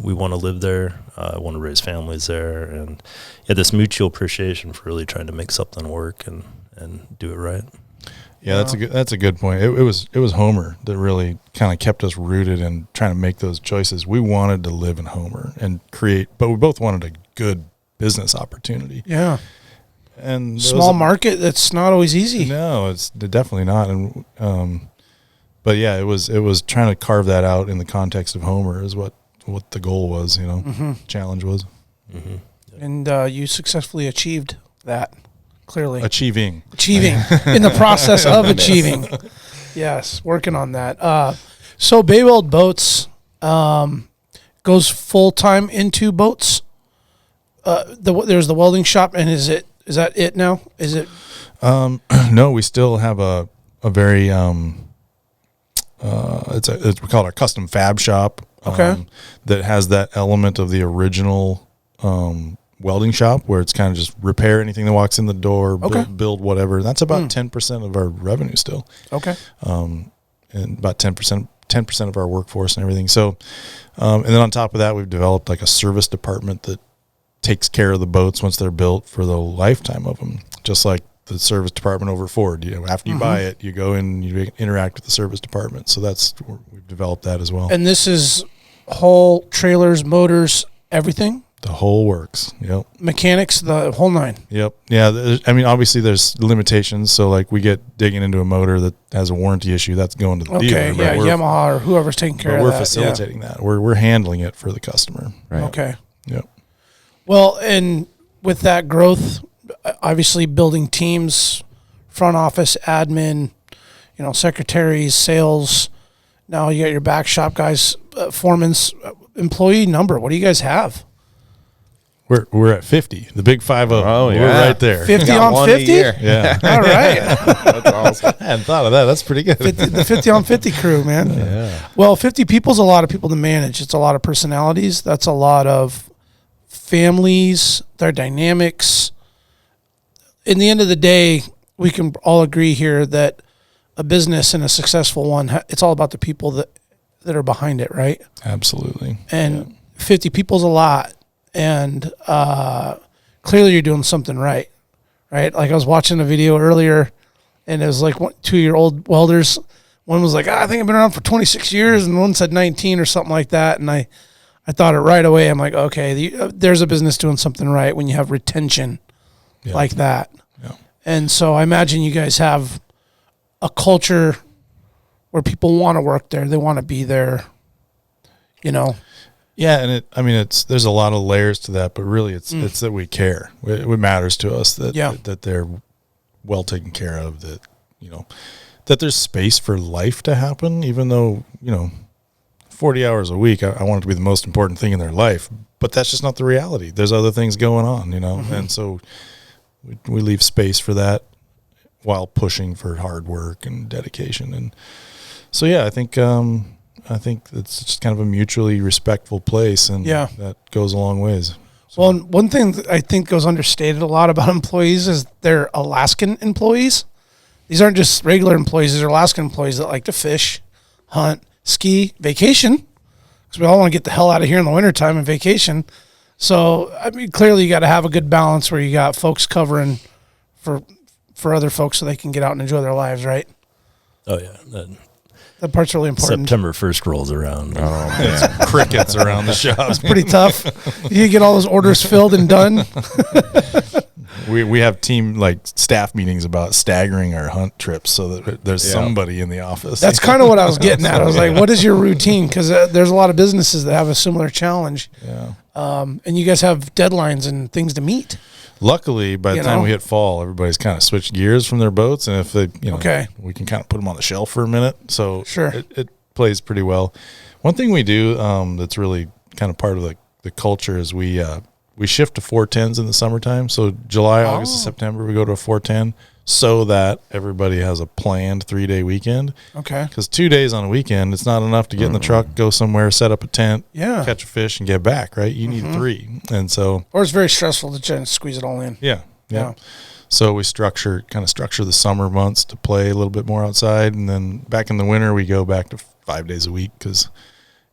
we want to live there. I want to raise families there, and this mutual appreciation for really trying to make something work and do it right. Yeah, that's a good point. It was Homer that really kind of kept us rooted in trying to make those choices. We wanted to live in Homer and create, but we both wanted a good business opportunity. Yeah. And small market, that's not always easy. No, it's definitely not. And but yeah, it was trying to carve that out in the context of Homer is what the goal was, challenge was. Mm-hmm. And you successfully achieved that, clearly. Achieving in the process of achieving. Yes, working on that. So Bay Weld Boats goes full time into boats. There's the welding shop, and is that it now? Is it? No, we still have a very we call it our custom fab shop. That has that element of the original welding shop where it's kind of just repair anything that walks in the door, build whatever. That's about 10% of our revenue still. Okay. And about 10% of our workforce and everything. So, and then on top of that, we've developed like a service department that takes care of the boats once they're built for the lifetime of them. Just like the service department over Ford, after you buy it, you go in, you interact with the service department. So we've developed that as well. And this is whole trailers, motors, everything? The whole works. Yep. Mechanics, the whole nine. Yep. Yeah. I mean, obviously there's limitations. So like we get digging into a motor that has a warranty issue, that's going to the dealer. Okay. Yeah. Yamaha or whoever's taking care of that. We're facilitating that. We're handling it for the customer. Right. Okay. Yep. Well, and with that growth, obviously building teams, front office, admin, secretaries, sales. Now you got your back shop guys, foreman's employee number. What do you guys have? We're at 50, the big 50. Oh, yeah. We're right there. 50 on 50? Yeah. All right. That's awesome. I hadn't thought of that. That's pretty good. The 50 on 50 crew, man. Yeah. Well, 50 people's a lot of people to manage. It's a lot of personalities. That's a lot of families, their dynamics. In the end of the day, we can all agree here that a business and a successful one, it's all about the people that are behind it, right? Absolutely. And 50 people's a lot. And clearly you're doing something right? Like I was watching a video earlier, and it was like 2-year-old welders. One was like, I think I've been around for 26 years, and one said 19 or something like that. And I thought it right away. I'm like, okay, there's a business doing something right when you have retention like that. Yeah. And so I imagine you guys have a culture where people want to work there. They want to be there, Yeah, and there's a lot of layers to that, but really it's that we care. It matters to us that they're well taken care of, that that there's space for life to happen, even though 40 hours a week, I want it to be the most important thing in their life, but that's just not the reality. There's other things going on, and so we leave space for that while pushing for hard work and dedication. And so I think it's just kind of a mutually respectful place, and that goes a long ways. So. Well, one thing that I think goes understated a lot about employees is they're Alaskan employees. These aren't just regular employees. These are Alaskan employees that like to fish, hunt, ski, vacation, because we all want to get the hell out of here in the wintertime and vacation. So, clearly you got to have a good balance where you got folks covering for other folks so they can get out and enjoy their lives, right? Oh, yeah. That part's really important. September 1st rolls around. Oh, it's crickets around the shop. It's pretty tough. You get all those orders filled and done. We have staff meetings about staggering our hunt trips so that there's somebody in the office. That's kind of what I was getting at. I was like, what is your routine? Because there's a lot of businesses that have a similar challenge. Yeah. And you guys have deadlines and things to meet. Luckily, by the time we hit fall, everybody's kind of switched gears from their boats, and if they, we can kind of put them on the shelf for a minute. So it plays pretty well. One thing we do that's really kind of part of the culture is we shift to 410s in the summertime. So July, August, and September, we go to a 410 so that everybody has a planned 3-day weekend. Okay. Because 2 days on a weekend, it's not enough to get in the truck, go somewhere, set up a tent, catch a fish, and get back, right? You need 3. And so... Or it's very stressful to try and squeeze it all in. Yeah. So we structure the summer months to play a little bit more outside. And then back in the winter, we go back to 5 days a week, because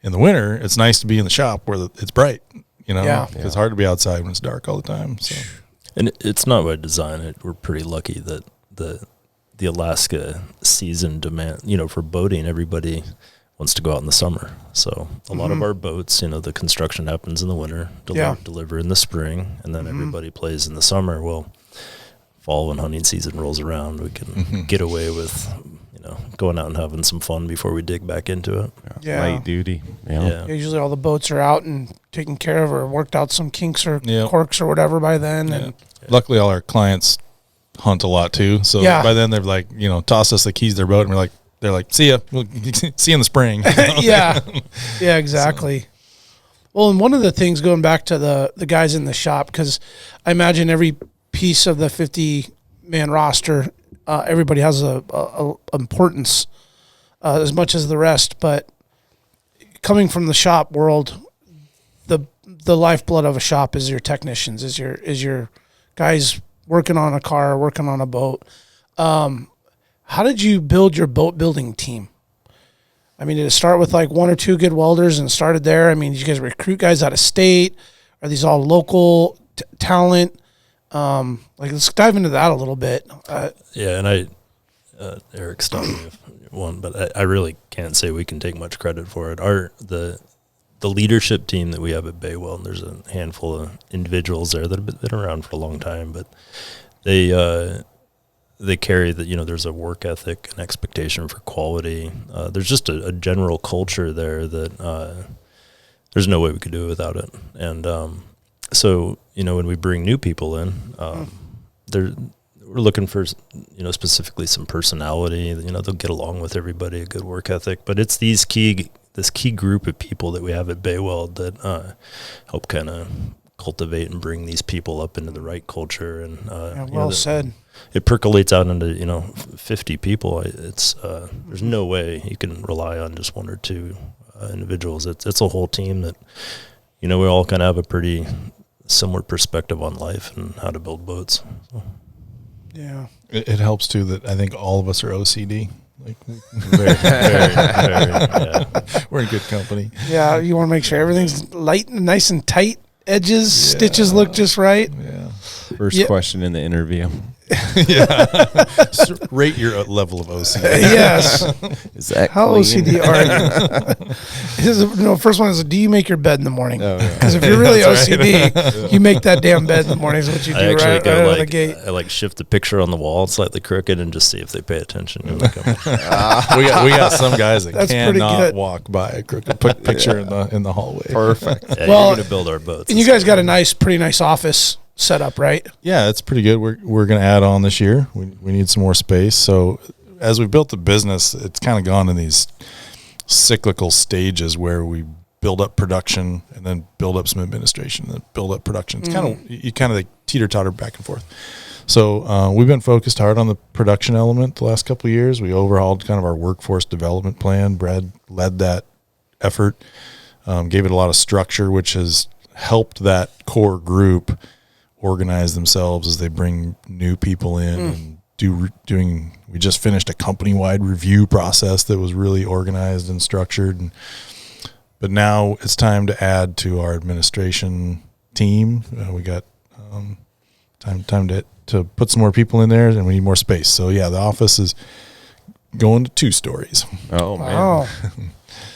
in the winter, it's nice to be in the shop where it's bright. It's hard to be outside when it's dark all the time. So, and it's not by design. We're pretty lucky that the Alaska season demand, for boating, everybody wants to go out in the summer. So a lot of our boats, the construction happens in the winter, deliver in the spring, and then everybody plays in the summer. Well, fall when hunting season rolls around, we can get away with going out and having some fun before we dig back into it. Light duty. Usually all the boats are out and taken care of or worked out some kinks or corks or whatever by then. And luckily all our clients hunt a lot too. So by then they're like, toss us the keys to their boat, and they're like, see ya. We'll see you in the spring. Yeah, exactly. So. Well, and one of the things, going back to the guys in the shop, because I imagine every piece of the 50-man roster, everybody has a importance as much as the rest. But coming from the shop world, the lifeblood of a shop is your technicians, is your guys working on a car, working on a boat. How did you build your boat building team? Did it start with like 1 or 2 good welders and started there? Did you guys recruit guys out of state? Are these all local talent? Let's dive into that a little bit. And Eric stopped me if one, but I really can't say we can take much credit for it. The leadership team that we have at Bay Weld, there's a handful of individuals there that have been around for a long time, but they carry that, there's a work ethic and expectation for quality. There's just a general culture there that there's no way we could do it without it. And so, when we bring new people in, we're looking for, specifically some personality. They'll get along with everybody, a good work ethic. But it's this key group of people that we have at Bay Weld that help kind of cultivate and bring these people up into the right culture. And said. It percolates out into 50 people. It's there's no way you can rely on just 1 or 2 individuals. It's a whole team that we all kind of have a pretty similar perspective on life and how to build boats. So. Yeah. It helps too that I think all of us are OCD. Like, we're in good company. Yeah, you want to make sure everything's light and nice and tight. Edges, stitches look just right. Yeah. First question in the interview. So rate your level of OCD. Yes. Is that How clean? OCD are you? First one is, do you make your bed in the morning? Oh, yeah. Because if you're really OCD, you make that damn bed in the morning is what you do I actually right go out of the gate. I shift the picture on the wall slightly crooked and just see if they pay attention. we got some guys that That's pretty cannot good. walk by a crooked picture in the hallway. Perfect. Yeah, Well, you're going to build our boats. And you guys got a pretty nice office set up, right? Yeah, it's pretty good. We're going to add on this year. We need some more space. So as we built the business, it's kind of gone in these cyclical stages where we build up production and then build up some administration and then build up production. It's kind of like teeter-totter back and forth. So we've been focused hard on the production element the last couple of years. We overhauled kind of our workforce development plan. Brad led that effort, gave it a lot of structure, which has helped that core group organize themselves as they bring new people in and we just finished a company-wide review process that was really organized and structured. But now it's time to add to our administration team. We got time to put some more people in there, and we need more space. So yeah, the office is going to 2 stories. Oh, man. Wow.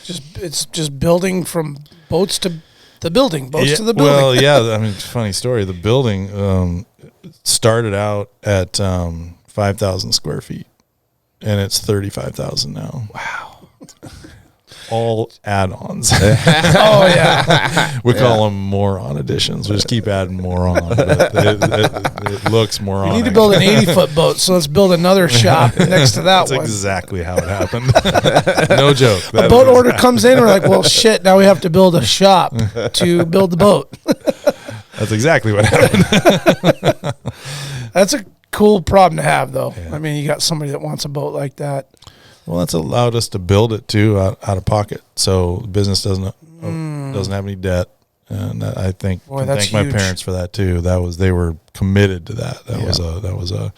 It's just building from boats to the building, boats to the building. Well, yeah, I mean, funny story. The building started out at 5,000 square feet, and it's 35,000 now. Wow. All add-ons. Oh, yeah. We call them moron additions. We just keep adding more on. It looks moron. We need to build an 80-foot boat, so let's build another shop next to that That's one. exactly how it happened. No joke. A boat order comes in, we're like, well, shit, now we have to build a shop to build the boat. That's exactly what happened. That's a cool problem to have, though. Yeah. I mean, you got somebody that wants a boat like that. Well, that's allowed us to build it too out of pocket, so the business doesn't have any debt, and I think Boy, I that's thank my huge. parents for that too. They were committed to that. That was a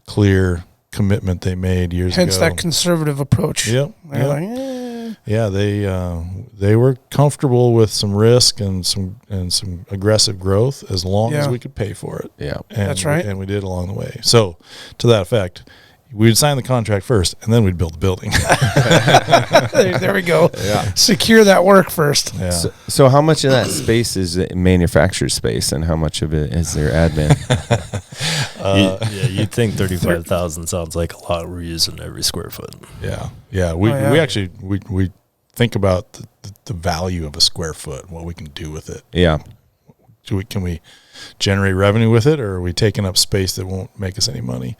clear commitment they made years Hence ago. that conservative approach. Yep. They're Yep. like, eh. Yeah, they were comfortable with some risk and some aggressive growth as long as Yeah. we could pay for it. Yeah. And That's right. And we did along the way. So to that effect, we'd sign the contract first, and then we'd build the building. There we go. Yeah. Secure that work first. Yeah. So how much of that space is manufactured space, and how much of it is their admin? You'd think 35,000 sounds like a lot. We're using every square foot. Yeah. We actually we think about the value of a square foot, what we can do with it. Yeah. Can we generate revenue with it, or are we taking up space that won't make us any money?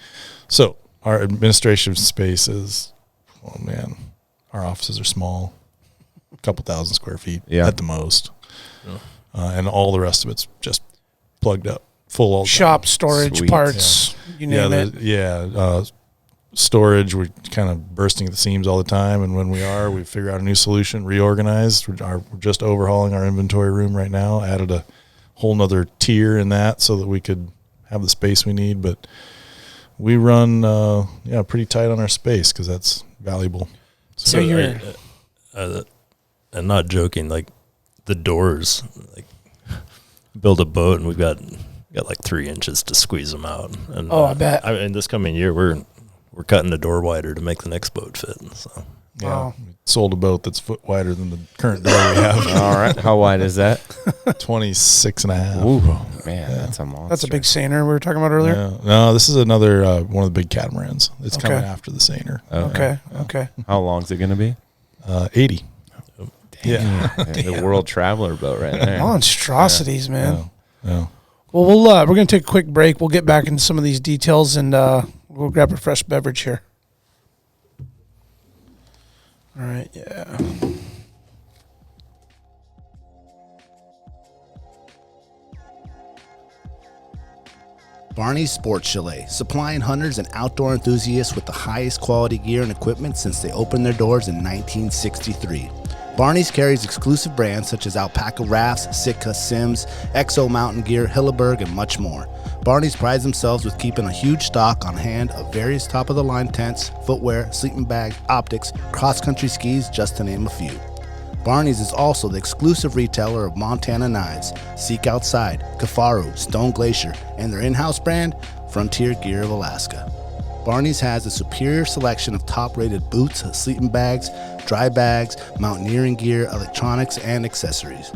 So our administration space is, oh man, our offices are small, a couple thousand square feet at the most. Yeah. And all the rest of it's just plugged up, full all the time. Shop, storage, Sweet. parts, you name it. Storage, we're kind of bursting at the seams all the time, and when we figure out a new solution, reorganize. We're just overhauling our inventory room right now, added a whole nother tier in that so that we could have the space we need, but we run pretty tight on our space because that's valuable. So you're I'm not joking, like the doors, like build a boat and we've got like 3 inches to squeeze them out. And I bet. In this coming year, we're cutting the door wider to make the next boat fit. So Wow. We sold a boat that's foot wider than the current door we have. All right. How wide is that? 26 and a half. Ooh, man, that's a monster. That's a big seiner we were talking about earlier. Yeah. No, this is another one of the big catamarans. It's coming Okay. after the seiner. Okay. How long is it going to be? 80. Yeah. The world traveler boat right there. Monstrosities, man. Yeah. Well, we're going to take a quick break. We'll get back into some of these details, and we'll grab a fresh beverage here. All right, yeah. Barney's Sports Chalet, supplying hunters and outdoor enthusiasts with the highest quality gear and equipment since they opened their doors in 1963. Barney's carries exclusive brands such as Alpaca Rafts, Sitka, Sims, Exo Mountain Gear, Hilleberg, and much more. Barney's prides themselves with keeping a huge stock on hand of various top-of-the-line tents, footwear, sleeping bags, optics, cross-country skis, just to name a few. Barney's is also the exclusive retailer of Montana Knives, Seek Outside, Kafaru, Stone Glacier, and their in-house brand, Frontier Gear of Alaska. Barney's has a superior selection of top-rated boots, sleeping bags, dry bags, mountaineering gear, electronics, and accessories.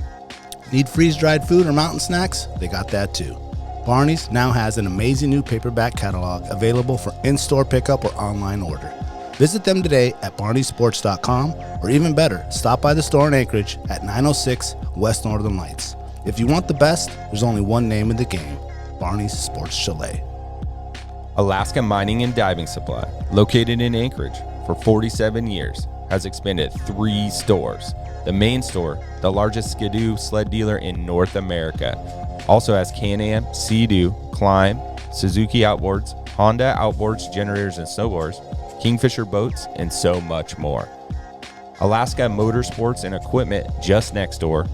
Need freeze-dried food or mountain snacks? They got that too. Barney's now has an amazing new paperback catalog available for in-store pickup or online order. Visit them today at barneysports.com, or even better, stop by the store in Anchorage at 906 West Northern Lights. If you want the best, there's only one name in the game, Barney's Sports Chalet. Alaska Mining and Diving Supply, located in Anchorage for 47 years, has expanded 3 stores. The main store, the largest Skidoo sled dealer in North America, also has Can-Am, Sea-Doo, Climb, Suzuki Outboards, Honda Outboards, generators and snowboards, Kingfisher boats, and so much more. Alaska Motorsports and Equipment just next door,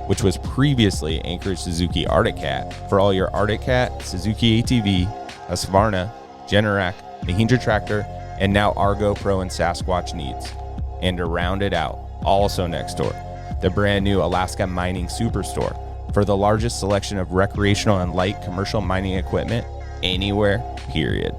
which was previously Anchorage Suzuki Arctic Cat, for all your Arctic Cat, Suzuki ATV, Husqvarna, Generac, Mahindra Tractor, and now Argo Pro and Sasquatch needs. And to round it out, also next door, the brand new Alaska Mining Superstore, for the largest selection of recreational and light commercial mining equipment anywhere, period.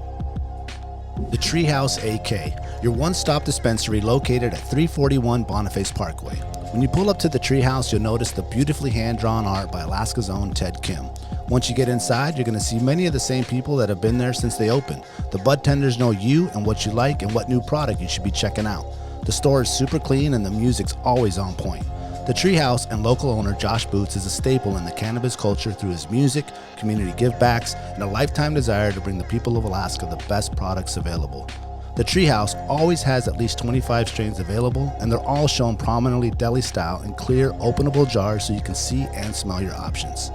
The Treehouse AK, your one-stop dispensary located at 341 Boniface Parkway. When you pull up to the Treehouse, you'll notice the beautifully hand-drawn art by Alaska's own Ted Kim. Once you get inside, you're going to see many of the same people that have been there since they opened. The bud tenders know you and what you like and what new product you should be checking out. The store is super clean and the music's always on point. The Treehouse and local owner Josh Boots is a staple in the cannabis culture through his music, community givebacks, and a lifetime desire to bring the people of Alaska the best products available. The Treehouse always has at least 25 strains available, and they're all shown prominently deli style in clear, openable jars so you can see and smell your options.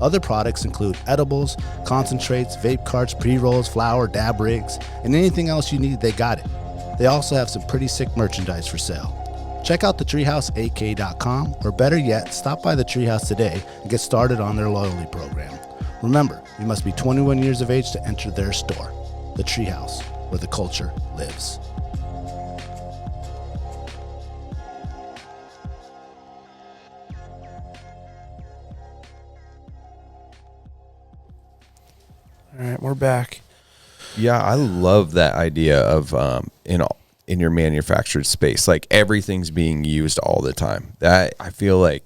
Other products include edibles, concentrates, vape carts, pre-rolls, flour, dab rigs, and anything else you need, they got it. They also have some pretty sick merchandise for sale. Check out thetreehouseak.com, or better yet, stop by the Treehouse today and get started on their loyalty program. Remember, you must be 21 years of age to enter their store. The Treehouse, where the culture lives. All right, we're back. Yeah, I love that idea of in your manufactured space, like everything's being used all the time. That I feel like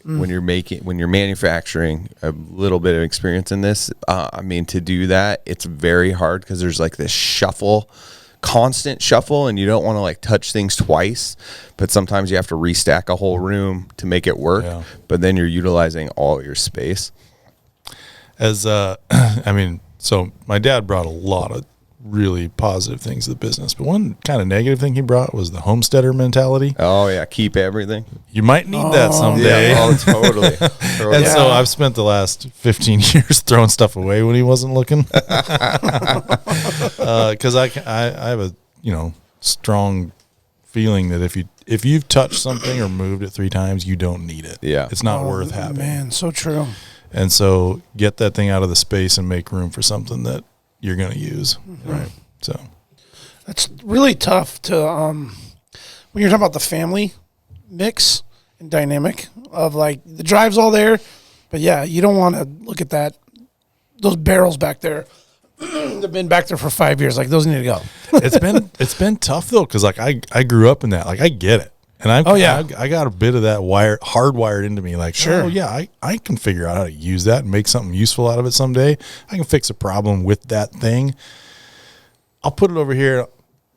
when you're manufacturing, a little bit of experience in this, to do that, it's very hard because there's like this constant shuffle, and you don't want to like touch things twice, but sometimes you have to restack a whole room to make it work. Yeah. But then you're utilizing all your space. So my dad brought a lot of really positive things to the business, but one kind of negative thing he brought was the homesteader mentality. Oh yeah, keep everything. You might need that someday. Yeah, totally. And so I've spent the last 15 years throwing stuff away when he wasn't looking, because I have a strong feeling that if you've touched something or moved it 3 times, you don't need it. Yeah, it's not worth having. Man, so true. And so get that thing out of the space and make room for something that you're going to use. Mm-hmm. Right. So that's really tough to, when you're talking about the family mix and dynamic of like the drive's all there, but yeah, you don't want to look at those barrels back there. They've been back there for 5 years. Like those need to go. It's been tough though. Cause like I grew up in that, like I get it. And I got a bit of that hardwired into me. Like, sure, I can figure out how to use that and make something useful out of it someday. I can fix a problem with that thing. I'll put it over here.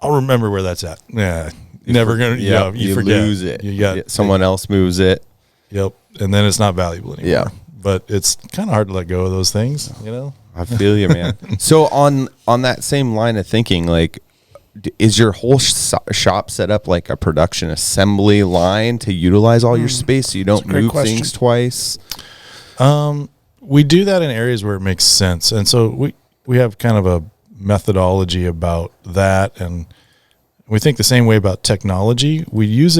I'll remember where that's at. Yeah, never gonna. Yeah, you forget. Lose it. Someone else moves it. Yep, and then it's not valuable anymore. Yeah, but it's kind of hard to let go of those things. I feel you, man. So on that same line of thinking, like, is your whole shop set up like a production assembly line to utilize all your space so you don't move things twice? We do that in areas where it makes sense. And so we have kind of a methodology about that. And we think the same way about technology. We use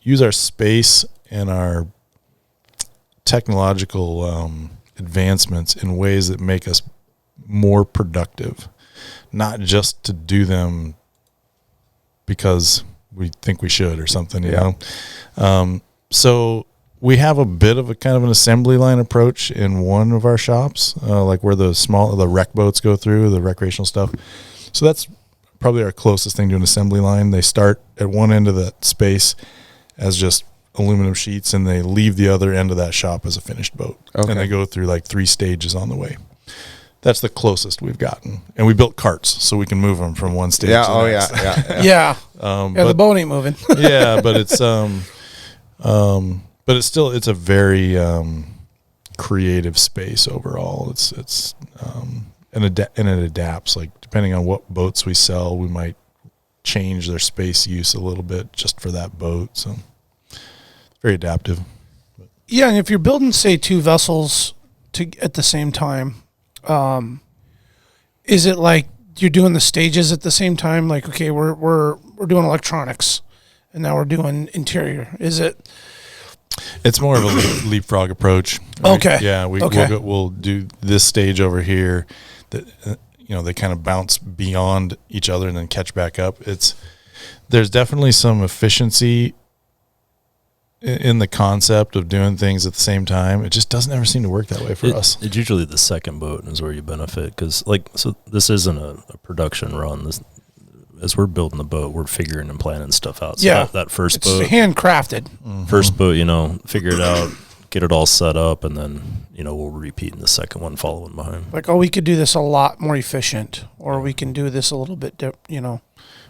use our space and our technological advancements in ways that make us more productive, not just to do them because we think we should or something, you know? So we have a bit of a kind of an assembly line approach in one of our shops, like where the rec boats go through, the recreational stuff. So that's probably our closest thing to an assembly line. They start at one end of that space as just aluminum sheets, and they leave the other end of that shop as a finished boat. Okay. And they go through like 3 stages on the way. That's the closest we've gotten. And we built carts so we can move them from one stage to the next. Yeah. The boat ain't moving. Yeah, but it's it's a very creative space overall. And it adapts, like depending on what boats we sell, we might change their space use a little bit just for that boat. So very adaptive. Yeah, and if you're building, say, 2 vessels at the same time, is it like you're doing the stages at the same time? Like, okay, we're doing electronics, and now we're doing interior. Is it? It's more of a leapfrog approach. Right? Okay. Yeah, we'll do this stage over here. That they kind of bounce beyond each other and then catch back up. There's definitely some efficiency in the concept of doing things at the same time. It just doesn't ever seem to work that way for us. It's usually the second boat is where you benefit, because this isn't a production run. As we're building the boat, we're figuring and planning stuff out. So that first boat, it's handcrafted. Mm-hmm. First boat, figure it out, get it all set up, and then we'll repeat in the second one following behind. Like, we could do this a lot more efficient, or we can do this a little bit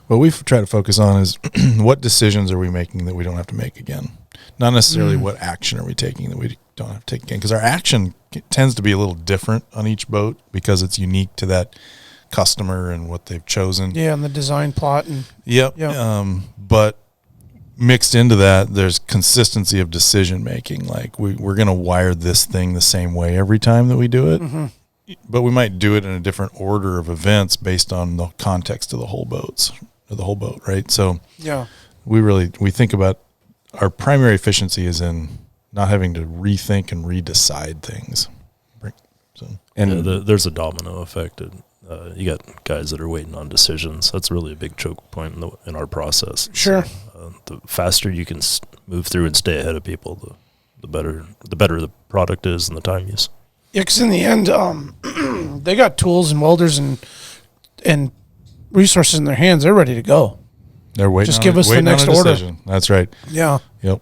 What we try to focus on is what decisions are we making that we don't have to make again. Not necessarily what action are we taking that we don't have to take again, because our action tends to be a little different on each boat because it's unique to that customer and what they've chosen. Yeah, and the design plot. Yep. But mixed into that, there's consistency of decision making. Like we're going to wire this thing the same way every time that we do it, but we might do it in a different order of events based on the context of the whole boat, right? So we think about our primary efficiency is in not having to rethink and redecide things. And there's a domino effect. You got guys that are waiting on decisions. That's really a big choke point in our process. Sure. So, the faster you can move through and stay ahead of people, the better the product is and the time use. Yeah, because in the end, they got tools and welders and resources in their hands. They're ready to go. They're waiting. Just give us the next order. That's right. Yeah. Yep.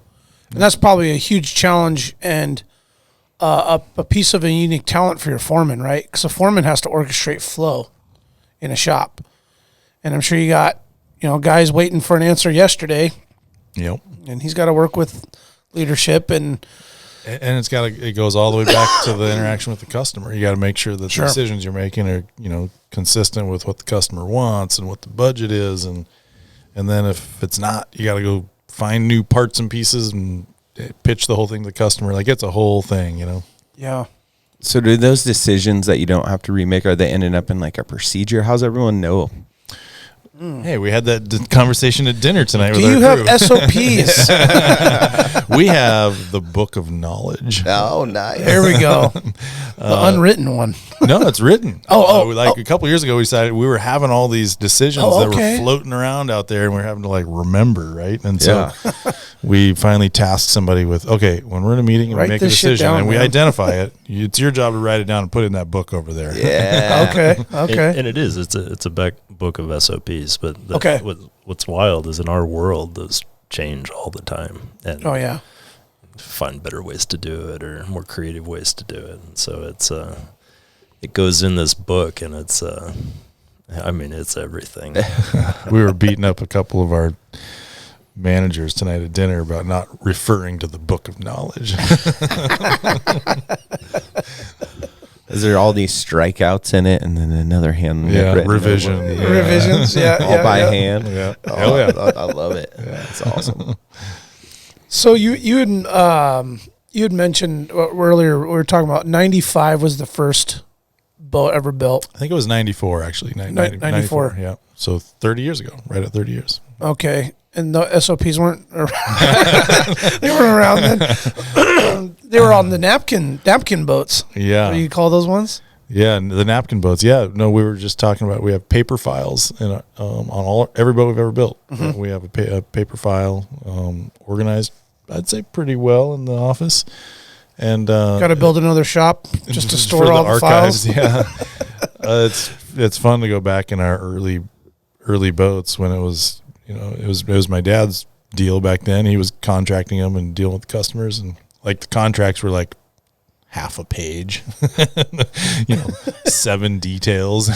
And that's probably a huge challenge and a piece of a unique talent for your foreman, right? Because a foreman has to orchestrate flow in a shop, and I'm sure you got guys waiting for an answer yesterday. Yep. And he's got to work with leadership and it goes all the way back to the interaction with the customer. You got to make sure that the decisions you're making are consistent with what the customer wants and what the budget is, and then if it's not, you got to go find new parts and pieces and pitch the whole thing to the customer. Like, it's a whole thing, Yeah. So do those decisions that you don't have to remake, are they ending up in like a procedure? How's everyone know? Hey, we had that conversation at dinner tonight. Do you have SOPs? We have the book of knowledge. Oh, nice. There we go. The unwritten one. No, it's written. A couple of years ago, we decided we were having all these decisions that were floating around out there, and we were having to remember, right? And so we finally tasked somebody with, okay, when we're in a meeting and we make a decision and we identify it, it's your job to write it down and put it in that book over there. Yeah. Okay. And it is. It's a book of SOPs. But what's wild is in our world, those change all the time. And find better ways to do it or more creative ways to do it. And so it goes in this book, and it's everything. We were beating up a couple of our managers tonight at dinner about not referring to the book of knowledge. Is there all these strikeouts in it, and then another hand? Revision. Revisions, all by hand. Yeah. Oh, I love it. Yeah, it's awesome. So you had mentioned earlier, we were talking about 95 was the first boat ever built? I think it was 94, actually. 94. Yeah. So 30 years ago, right at 30 years. Okay. And the SOPs weren't around. They weren't around then. They were on the napkin boats. Yeah. What do you call those ones? Yeah, and the napkin boats. Yeah, no, we were just talking about, we have paper files on every boat we've ever built. We have a paper file organized, I'd say, pretty well in the office. And got to build another shop just to store all the archives. files. Yeah, it's fun to go back in our early boats when it was it was my dad's deal back then. He was contracting them and dealing with the customers, and like the contracts were like half a page, 7 details.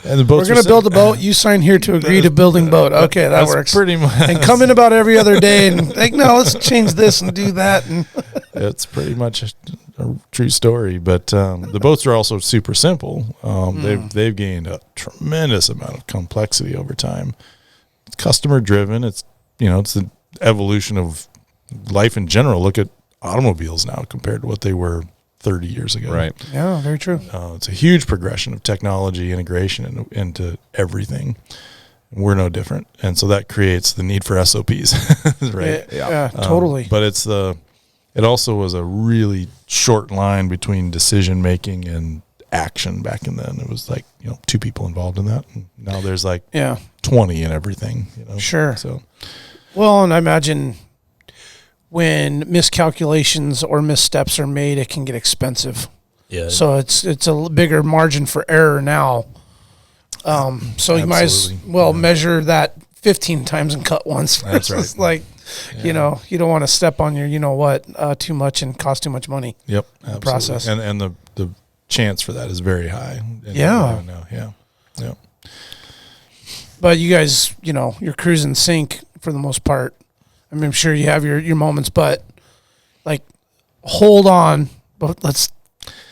And the boats We're going to build a boat. You sign here to agree to building boat. Okay, that works. Pretty much. And come in about every other day and like, no, let's change this and do that. And it's pretty much a true story. But the boats are also super simple. They've gained a tremendous amount of complexity over time. It's customer driven. It's it's the evolution of life in general. Look at automobiles now compared to what they were 30 years ago. Right. yeah, very true. It's a huge progression of technology integration into everything. We're no different. And so that creates the need for SOPs, right? Yeah, totally. But it also was a really short line between decision making and action back in then. It was like, 2 people involved in that. And now there's like 20 in everything, Sure. So, Well, and I imagine when miscalculations or missteps are made, it can get expensive. Yeah. So it's a bigger margin for error now. So you might as well measure that 15 times and cut once. That's right. It's like, you don't want to step on your, too much and cost too much money. Yep. The process. And the chance for that is very high. Yeah. Yeah. But you guys, you're cruising sync for the most part. I mean, I'm sure you have your moments, but like, hold on, but let's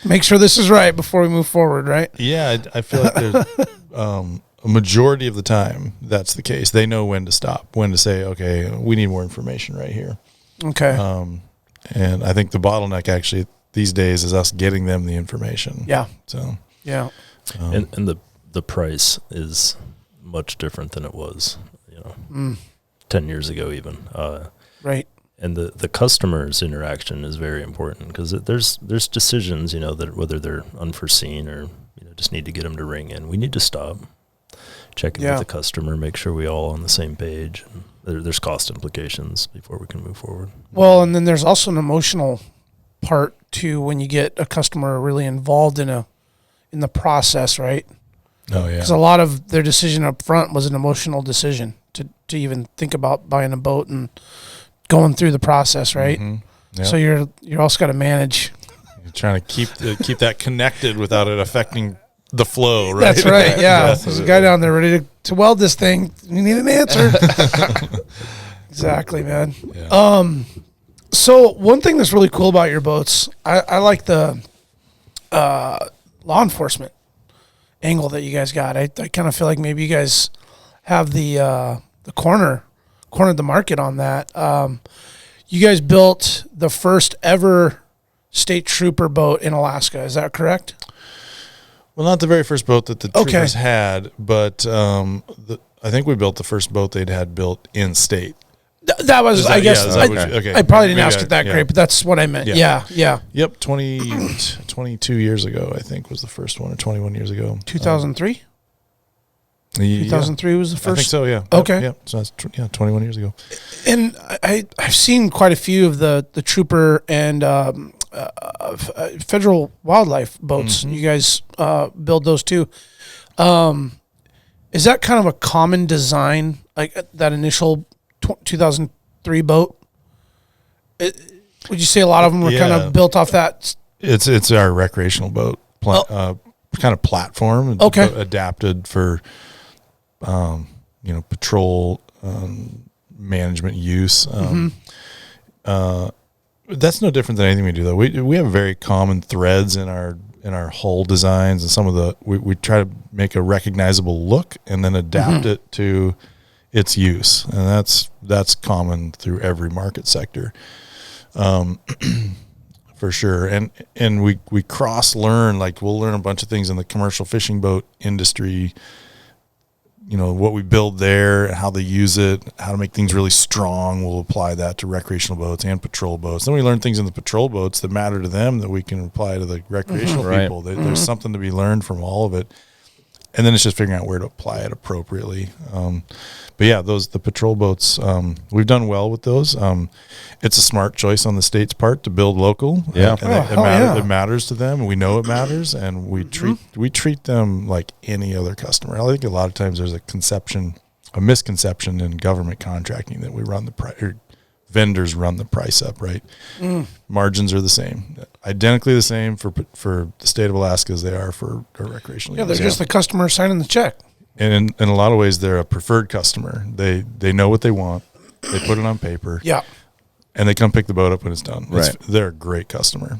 make sure this is right before we move forward, right? Yeah, I feel like there's a majority of the time that's the case. They know when to stop, when to say, okay, we need more information right here. Okay. And I think the bottleneck actually these days is us getting them the information. Yeah. So yeah. And the price is much different than it was, 10 years ago even. Right. And the customer's interaction is very important because there's decisions, that whether they're unforeseen or just need to get them to ring in. We need to stop, check in with the customer, make sure we all on the same page. And there's cost implications before we can move forward. Well, and then there's also an emotional part too when you get a customer really involved in the process, right? Oh yeah. Because a lot of their decision up front was an emotional decision to even think about buying a boat and going through the process, right? Mm-hmm. Yep. So you're also got to manage. You're trying to keep that connected without it affecting the flow, right? That's right. Yeah. There's a guy down there ready to weld this thing. We need an answer. Exactly, man. Yeah. So one thing that's really cool about your boats, I like the law enforcement angle that you guys got. I kind of feel like maybe you guys have the cornered the market on that. You guys built the first ever state trooper boat in Alaska. Is that correct? Well, not the very first boat that the troopers had, but I think we built the first boat they'd had built in state. That was, I guess, okay. I probably didn't ask it that great, but that's what I meant. Yeah. Yep, 22 years ago, I think, was the first one, or 21 years ago. 2003? 2003 was the first? I think so, yeah. Okay. Yep. So that's 21 years ago. And I've seen quite a few of the trooper and federal wildlife boats. Mm-hmm. You guys build those too. Is that kind of a common design, like that initial 2003 boat? Would you say a lot of them were kind of built off that? It's our recreational boat, kind of platform. Adapted for, patrol management use. That's no different than anything we do, though. We have very common threads in our hull designs, and some of the we try to make a recognizable look and then adapt it to its use, and that's common through every market sector. for sure. And we cross learn, like we'll learn a bunch of things in the commercial fishing boat industry, you know, what we build there, how they use it, how to make things really strong. We'll apply that to recreational boats and patrol boats. Then we learn things in the patrol boats that matter to them that we can apply to the recreational people. There's something to be learned from all of it. And then it's just figuring out where to apply it appropriately. But yeah, the patrol boats, we've done well with those. It's a smart choice on the state's part to build local. Yeah. And it matters to them, and we know it matters, and we treat them like any other customer. I think a lot of times there's a misconception in government contracting that we run the price, or vendors run the price up, right? Margins are the same, identically the same for the state of Alaska as they are for recreational. Yeah, they're just the customer signing the check. And in a lot of ways, they're a preferred customer. They know what they want. They put it on paper. Yeah. And they come pick the boat up when it's done. Right. They're a great customer.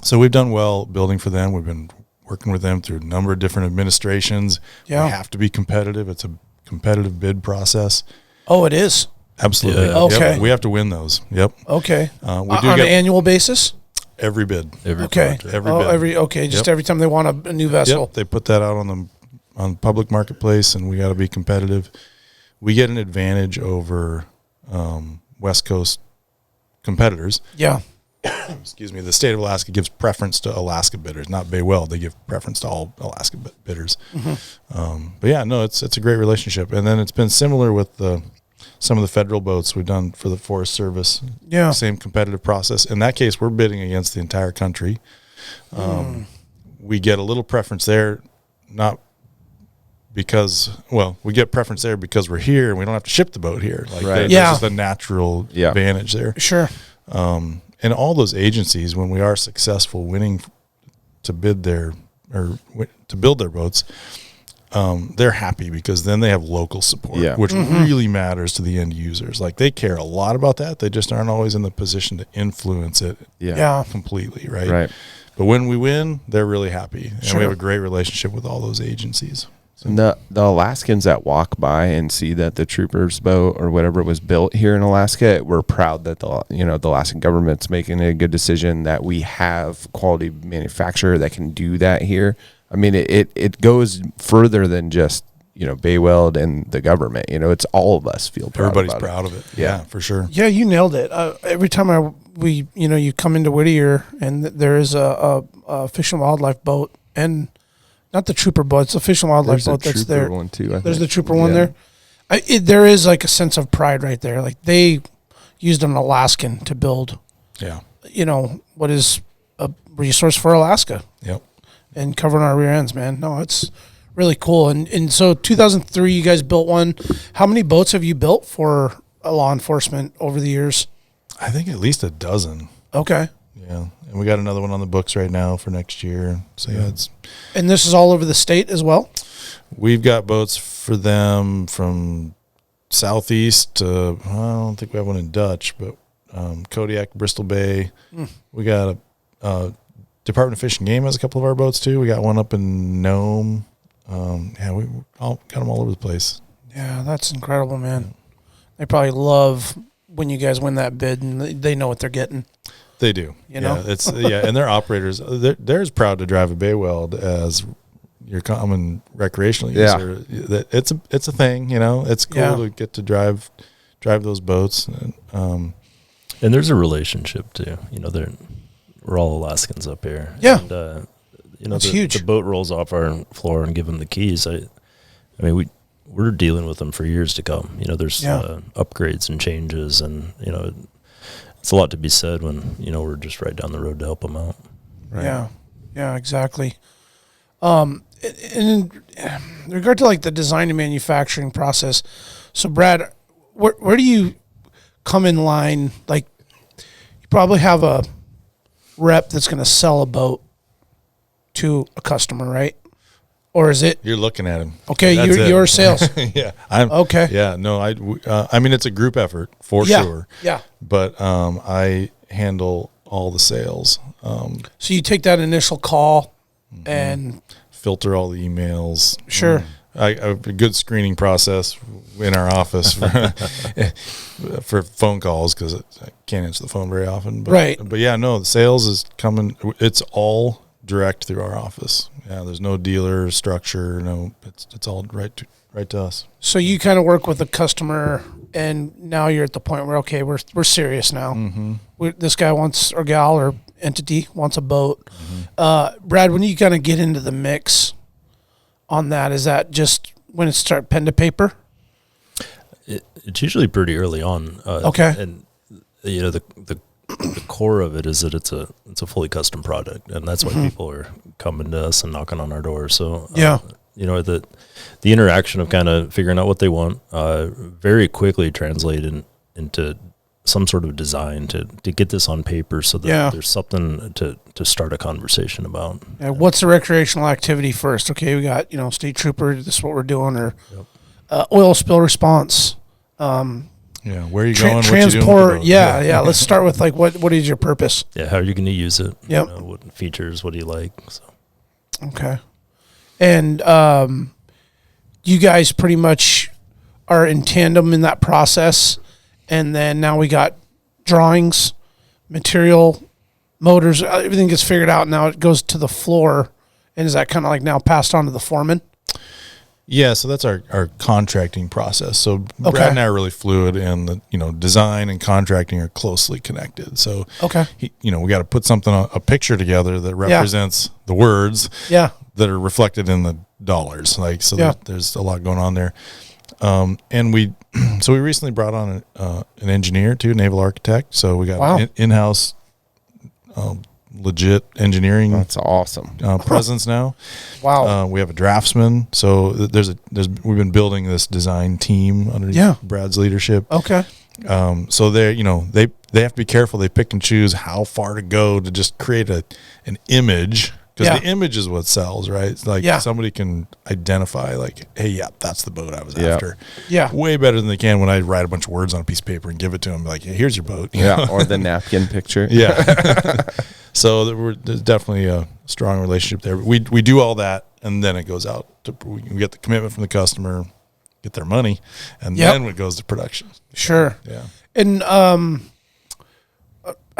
So we've done well building for them. We've been working with them through a number of different administrations. Yeah. We have to be competitive. It's a competitive bid process. Oh, it is? Absolutely. Yeah. Okay. Yep. We have to win those. Yep. Okay. We do on an annual basis? every bid. Okay. Every bid. Just every time they want a new vessel. Yep. They put that out on the public marketplace, and we got to be competitive. We get an advantage over West Coast competitors. Yeah. Excuse me. The state of Alaska gives preference to Alaska bidders, not Bay Weld. They give preference to all Alaska bidders. But yeah, no, it's a great relationship. And then it's been similar with some of the federal boats we've done for the Forest Service. Yeah. Same competitive process. In that case, we're bidding against the entire country. We get a little preference there, not because, we get preference there because we're here and we don't have to ship the boat here. Like right. There's just a natural advantage there. Sure. And all those agencies, when we are successful winning to build their boats, they're happy because then they have local support, which really matters to the end users. Like they care a lot about that. They just aren't always in the position to influence it completely, right? Right. But when we win, they're really happy. And Sure. we have a great relationship with all those agencies. So. And the Alaskans that walk by and see that the Trooper's boat or whatever was built here in Alaska, we're proud that the Alaskan government's making a good decision that we have quality manufacturer that can do that here. I mean, it goes further than just, Bay Weld and the government. It's all of us feel proud. Everybody's proud of it. Yeah, for sure. Yeah, you nailed it. Every time you come into Whittier and there is a fish and wildlife boat, and not the Trooper boat, it's the fish and wildlife boat that's there. One too, There's the Trooper one there. There is like a sense of pride right there. Like they used an Alaskan to build, what is a resource for Alaska. Yep. And covering our rear ends, man. No, it's really cool. And so 2003, you guys built one. How many boats have you built for law enforcement over the years? I think at least a dozen. Okay. Yeah. And we got another one on the books right now for next year. So and this is all over the state as well? We've got boats for them from southeast to, I don't think we have one in Dutch, but Kodiak, Bristol Bay. We got a Department of Fish and Game has a couple of our boats too. We got one up in Nome. We got them all over the place. Yeah, that's incredible, man. They probably love when you guys win that bid and they know what they're getting. They do. It's and their operators, they're as proud to drive a Bay Weld as your common recreational user. It's a thing, It's cool to get to drive those boats. And there's a relationship too. We're all Alaskans up here. Yeah. And it's huge. The boat rolls off our floor and give them the keys. We're dealing with them for years to come. There's upgrades and changes, and it's a lot to be said when we're just right down the road to help them out. Right. Yeah, exactly. And in regard to like the design and manufacturing process, so Brad, where do you come in line? Like, you probably have a rep that's going to sell a to a customer, right? Or is it? You're looking at him. Okay, your sales. Yeah. Okay. Yeah, no, I mean, it's a group effort for sure. Yeah. But I handle all the sales. So you take that initial call and filter all the emails. Sure. a good screening process in our office for phone calls because I can't answer the phone very often. But, Right. But yeah, no, the sales is coming. It's all direct through our office. Yeah, there's no dealer structure. No, it's all right to us. So you kind of work with the customer, and now you're at the point where, okay, we're serious now. Mm-hmm. This guy wants, or gal or entity wants a boat. Mm-hmm. Brad, when you kind of get into the mix on that, is that just when it start pen to paper? It's usually pretty early on. Okay. And the core of it is that it's a fully custom product, and that's why people are coming to us and knocking on our door. So the interaction of kind of figuring out what they want very quickly translated into some sort of design to get this on paper so that there's something to start a conversation about. Yeah, what's the recreational activity first? Okay, we got, state trooper, this is what we're doing, or oil spill response. Yeah, where are you going? Transport. What you doing with the boat? Yeah. Let's start with what is your purpose? Yeah, how are you going to use it? Yep. What features? What do you like? So. Okay. And you guys pretty much are in tandem in that process, and then now we got drawings, material, motors, everything gets figured out. Now it goes to the floor, and is that kind of like now passed on to the foreman? Yeah, so that's our contracting process. So Brad and I are really fluid, and the design and contracting are closely connected. So we got to put a picture together that represents the words that are reflected in the dollars. There's a lot going on there. And we recently brought on an engineer too, naval architect. So we got in-house legit engineering. That's awesome. Presence now. Wow. We have a draftsman. So we've been building this design team under Brad's leadership. Okay. So they have to be careful. They pick and choose how far to go to just create an image, because the image is what sells, right? It's like somebody can identify hey, that's the boat I was after. Yeah. Way better than they can when I write a bunch of words on a piece of paper and give it to them. Like, hey, here's your boat. Yeah. Or the napkin picture. Yeah. So there's definitely a strong relationship there. We do all that, and then it goes out. We get the commitment from the customer, get their money, and then it goes to production. Sure. Yeah. And I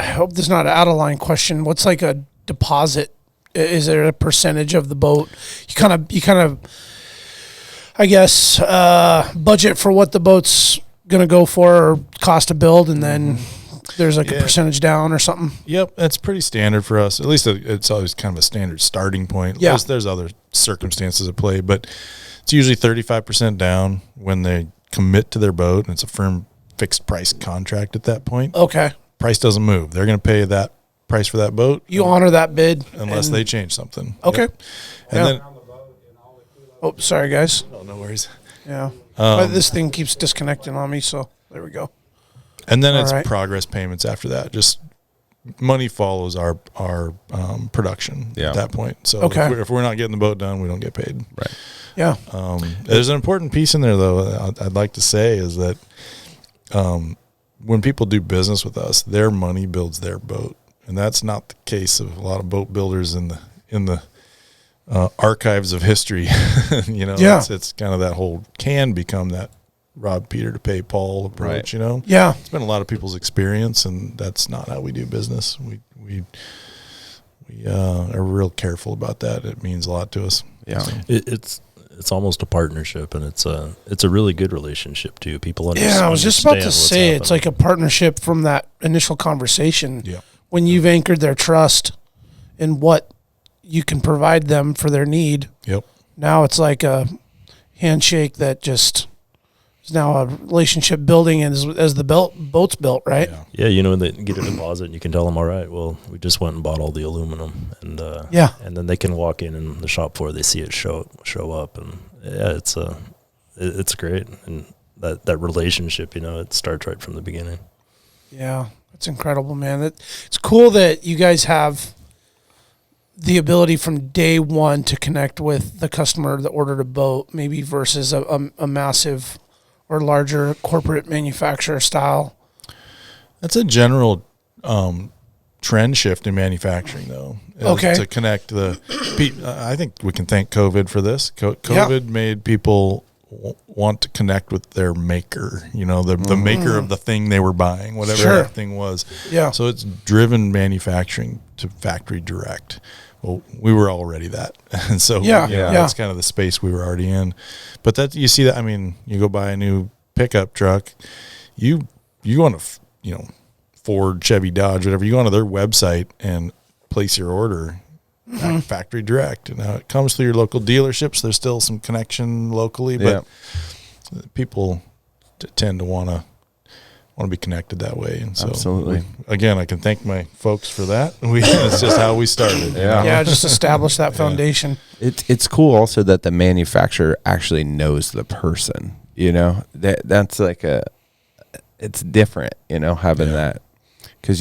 hope this is not an out-of-line question. What's like a deposit? Is there a percentage of the boat? You kind of, I guess, budget for what the boat's going to go for or cost to build, and then there's like a percentage down or something. Yep, that's pretty standard for us. At least it's always kind of a standard starting point. Yeah. There's other circumstances at play, but it's usually 35% down when they commit to their boat, and it's a firm fixed price contract at that point. Okay. Price doesn't move. They're going to pay that price for that boat. You honor that bid. Unless they change something. Okay. Yep. And then... Oh, sorry, guys. No worries. Yeah. But this thing keeps disconnecting on me, so there we go. And then it's progress payments after that. Just money follows our production at that point. So if we're not getting the boat done, we don't get paid. Right. Yeah. There's an important piece in there, though, I'd like to say, is that when people do business with us, their money builds their boat. And that's not the case of a lot of boat builders in the archives of history. It's kind of that whole can become that rob Peter to pay Paul approach. Yeah, it's been a lot of people's experience, and that's not how we do business. We are real careful about that. It means a lot to us. Yeah, it's almost a partnership, and it's a really good relationship too. People understand. Yeah, I was just about to say it's like a partnership from that initial conversation. Yeah. When you've anchored their trust in what you can provide them for their need. Yep. Now it's like a handshake that just is now a relationship building as the boat's built, right? Yeah, when they get a deposit, you can tell them, all right, well, we just went and bought all the aluminum, and and then they can walk in the shop floor, they see it show up, and it's great, and that relationship, it starts right from the beginning. Yeah. That's incredible, man. It's cool that you guys have the ability from day one to connect with the customer that ordered a boat, maybe versus a massive or larger corporate manufacturer style. That's a general trend shift in manufacturing, though. Okay. To connect I think we can thank COVID for this. COVID made people want to connect with their maker, the maker of the thing they were buying, whatever that thing was. Yeah. So it's driven manufacturing to factory direct. Well, we were already that. And so that's kind of the space we were already in. But that, you see that, I mean, you go buy a new pickup truck, you go on a, Ford, Chevy, Dodge, whatever, you go onto their website and place your order factory direct. Now it comes through your local dealerships. There's still some connection locally, but people tend to want to be connected that way. And so absolutely. Again, I can thank my folks for that. It's just how we started. Just establish that foundation. It's cool also that the manufacturer actually knows the person, that's like it's different, having that. Because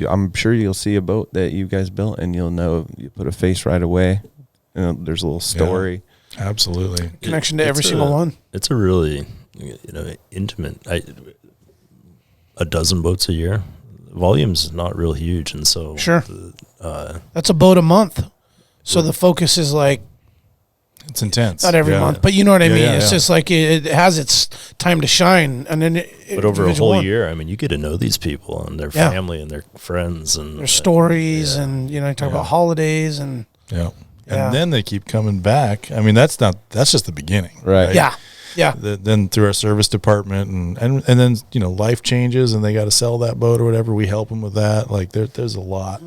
I'm sure you'll see a boat that you guys built and you'll know, you put a face right away. There's a little story. Yeah, absolutely. Connection to every single one. It's a really, intimate, a dozen boats a year. Volume's not real huge. And so that's a boat a month. So the focus is like, it's intense. Not every month, but you know what I mean? It's just like it has its time to shine. And then but over a whole year, I mean, you get to know these people and their family and their friends and their stories and, talk about holidays and. Yeah. And then they keep coming back. I mean, that's just the beginning. Right. Yeah. Yeah. Then through our service department and then, life changes and they got to sell that boat or whatever. We help them with that. Like there's a lot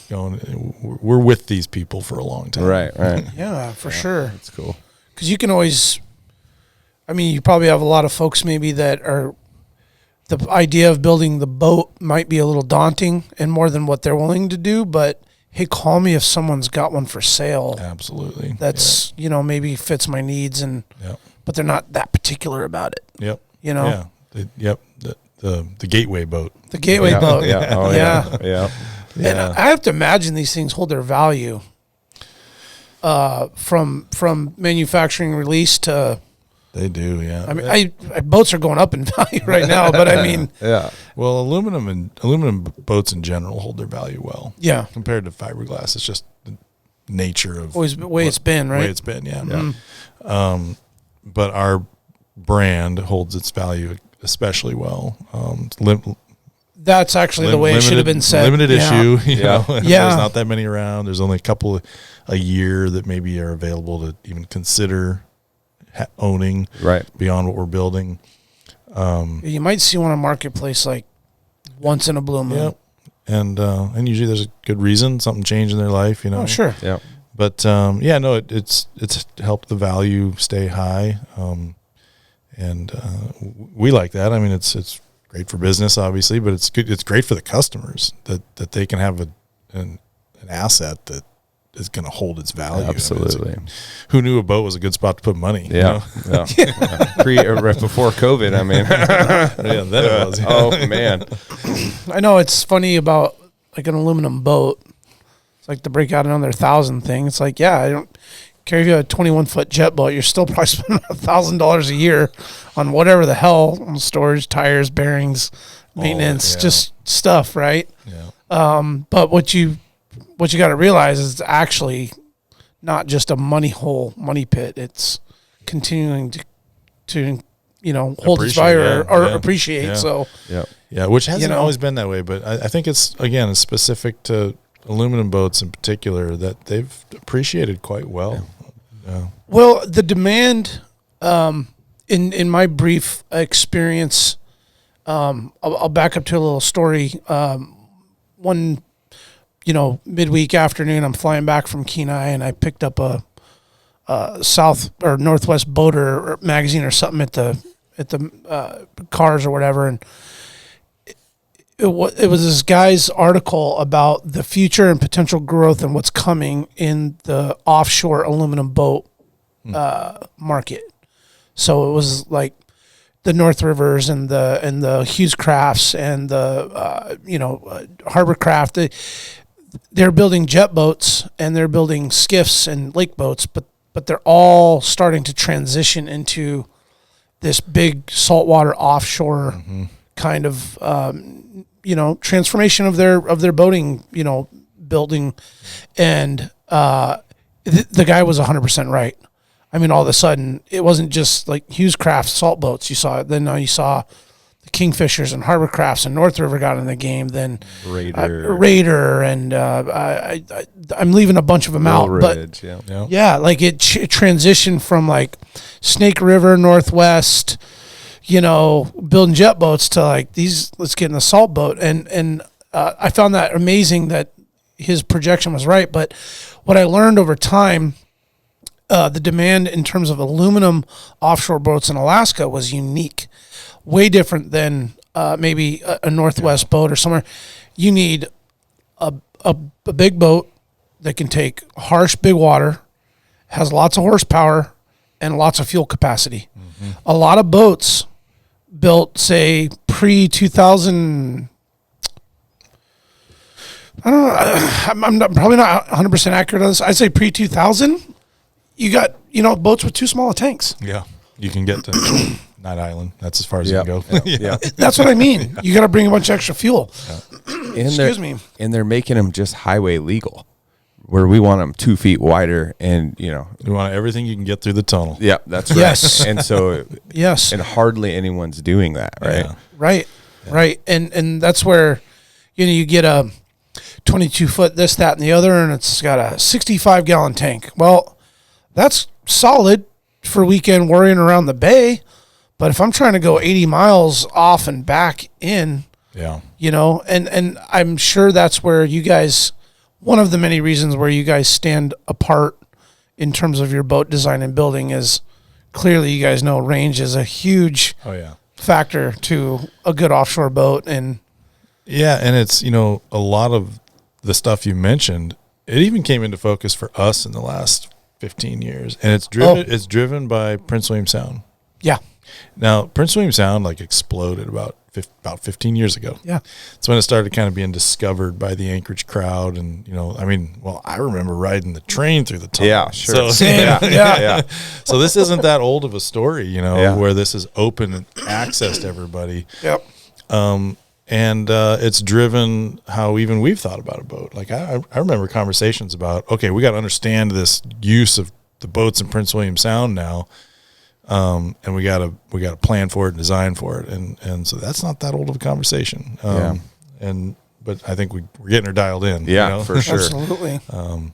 going. We're with these people for a long time. Right. Yeah, for sure. That's cool. Because you can always, you probably have a lot of folks maybe that are, the idea of building the boat might be a little daunting and more than what they're willing to do, but hey, call me if someone's got one for sale. Absolutely. That's, maybe fits my needs but they're not that particular about it. Yep. Yeah. The gateway boat. The gateway boat. Yeah. Oh, yeah. And I have to imagine these things hold their value from manufacturing release to. They do, yeah. I mean, boats are going up in value right now, but I mean, Well, aluminum boats in general hold their value well. Yeah. Compared to fiberglass, it's just the nature of always the way it's been, right? The way it's been, yeah. But our brand holds its value especially well. That's actually the way it should have been said. Limited issue, There's not that many around. There's only a couple a year that maybe are available to even consider owning beyond what we're building. You might see one on Marketplace like once in a blue moon. Yeah. And usually there's a good reason, something changed in their life, Oh, sure. Yeah. But it's helped the value stay high, and we like that. I mean, it's great for business, obviously, but it's good. It's great for the customers that they can have an asset that is going to hold its value. Absolutely. I mean, who knew a boat was a good spot to put money? Yeah. Right before COVID, I mean. Then it was. Oh man. I know it's funny about like an aluminum boat. It's like to break out another 1,000 thing. It's like, I don't care if you have a 21-foot jet boat, you're still probably spending $1,000 a year on whatever the hell, on storage, tires, bearings, maintenance, just stuff, right? Yeah. But what you got to realize is it's actually not just a money pit. It's continuing to hold its value or appreciate. Yeah. So which hasn't always been that way, but I think it's specific to aluminum boats in particular that they've appreciated quite well. Yeah. Well, the demand in my brief experience, I'll back up to a little story. One midweek afternoon, I'm flying back from Kenai, and I picked up a South or Northwest Boater magazine or something at the cars or whatever, and it was this guy's article about the future and potential growth and what's coming in the offshore aluminum boat market. So it was like the North Rivers and the Hughes Crafts and the Harbor Craft. They're building jet boats and they're building skiffs and lake boats, but they're all starting to transition into this big saltwater offshore kind of transformation of their boating, building, and the guy was 100% right. I mean, all of a sudden, it wasn't just like Hughes Craft salt boats. You saw it. Then now you saw the Kingfishers and Harbor Crafts and North River got in the game. Then Raider, and I'm leaving a bunch of them out. Ridge, but like it transitioned from like Snake River, Northwest, building jet boats to like these. Let's get in the salt boat, and I found that amazing that his projection was right. But what I learned over time, the demand in terms of aluminum offshore boats in Alaska was unique, way different than maybe a Northwest boat or somewhere. You need a big boat that can take harsh, big water, has lots of horsepower, and lots of fuel capacity. Mm-hmm. A lot of boats built, say, pre-2000, I don't know, I'm probably not 100% accurate on this. I'd say pre-2000, you got, boats with too small of tanks. Yeah. You can get to Night Island. That's as far as you can go. Yeah. That's what I mean. You got to bring a bunch of extra fuel. Yeah. Excuse me. And they're making them just highway legal, where we want them 2 feet wider, and you want everything you can get through the tunnel. Yeah, that's right. Yes. And so and hardly anyone's doing that, right? Yeah. Right. Yeah. Right. And that's where you get a 22-foot this, that, and the other, and it's got a 65-gallon tank. Well, that's solid for weekend worrying around the bay, but if I'm trying to go 80 miles off and back in, and I'm sure that's where you guys, one of the many reasons where you guys stand apart in terms of your boat design and building is clearly you guys know range is a huge factor to a good offshore boat. And it's, a lot of the stuff you mentioned, it even came into focus for us in the last 15 years, and it's driven by Prince William Sound. Yeah. Now, Prince William Sound exploded about 15 years ago. Yeah. That's when it started kind of being discovered by the Anchorage crowd, and I remember riding the train through the tunnel. Yeah, sure. So, yeah. So this isn't that old of a story, where this is open access to everybody. Yep. And it's driven how even we've thought about a boat. Like I remember conversations about, okay, we got to understand this use of the boats in Prince William Sound now, and we got to plan for it and design for it, and so that's not that old of a conversation. But I think we're getting her dialed in. Yeah, for sure. Absolutely. And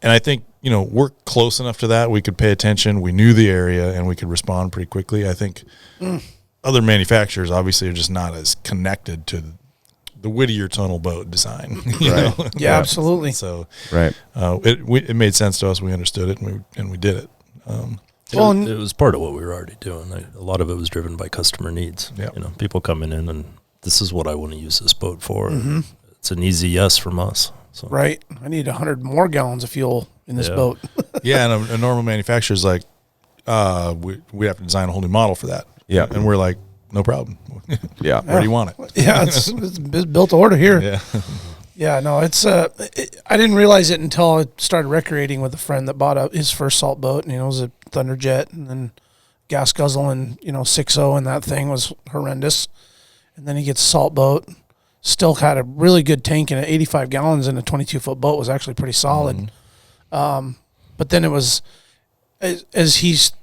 I think we're close enough to that we could pay attention. We knew the area and we could respond pretty quickly. I think. Other manufacturers obviously are just not as connected to the Whittier tunnel boat design. Yeah, absolutely. So it made sense to us. We understood it, and we did it. It was part of what we were already doing. A lot of it was driven by customer needs. Yeah. People coming in and this is what I want to use this boat for. Mm-hmm. It's an easy yes from us. So. Right. I need 100 more gallons of fuel in this boat. And a normal manufacturer's we have to design a whole new model for that. Yeah. And we're like, no problem. Yeah. Where do you want it? Yeah, it's built to order here. Yeah. Yeah, no, it's I didn't realize it until I started recreating with a friend that bought his first salt boat, and it was a Thunderjet, and then gas guzzling, 6.0, and that thing was horrendous. And then he gets a salt boat, still had a really good tank in it, 85 gallons in a 22-foot boat was actually pretty solid. Mm-hmm. But then it was as he's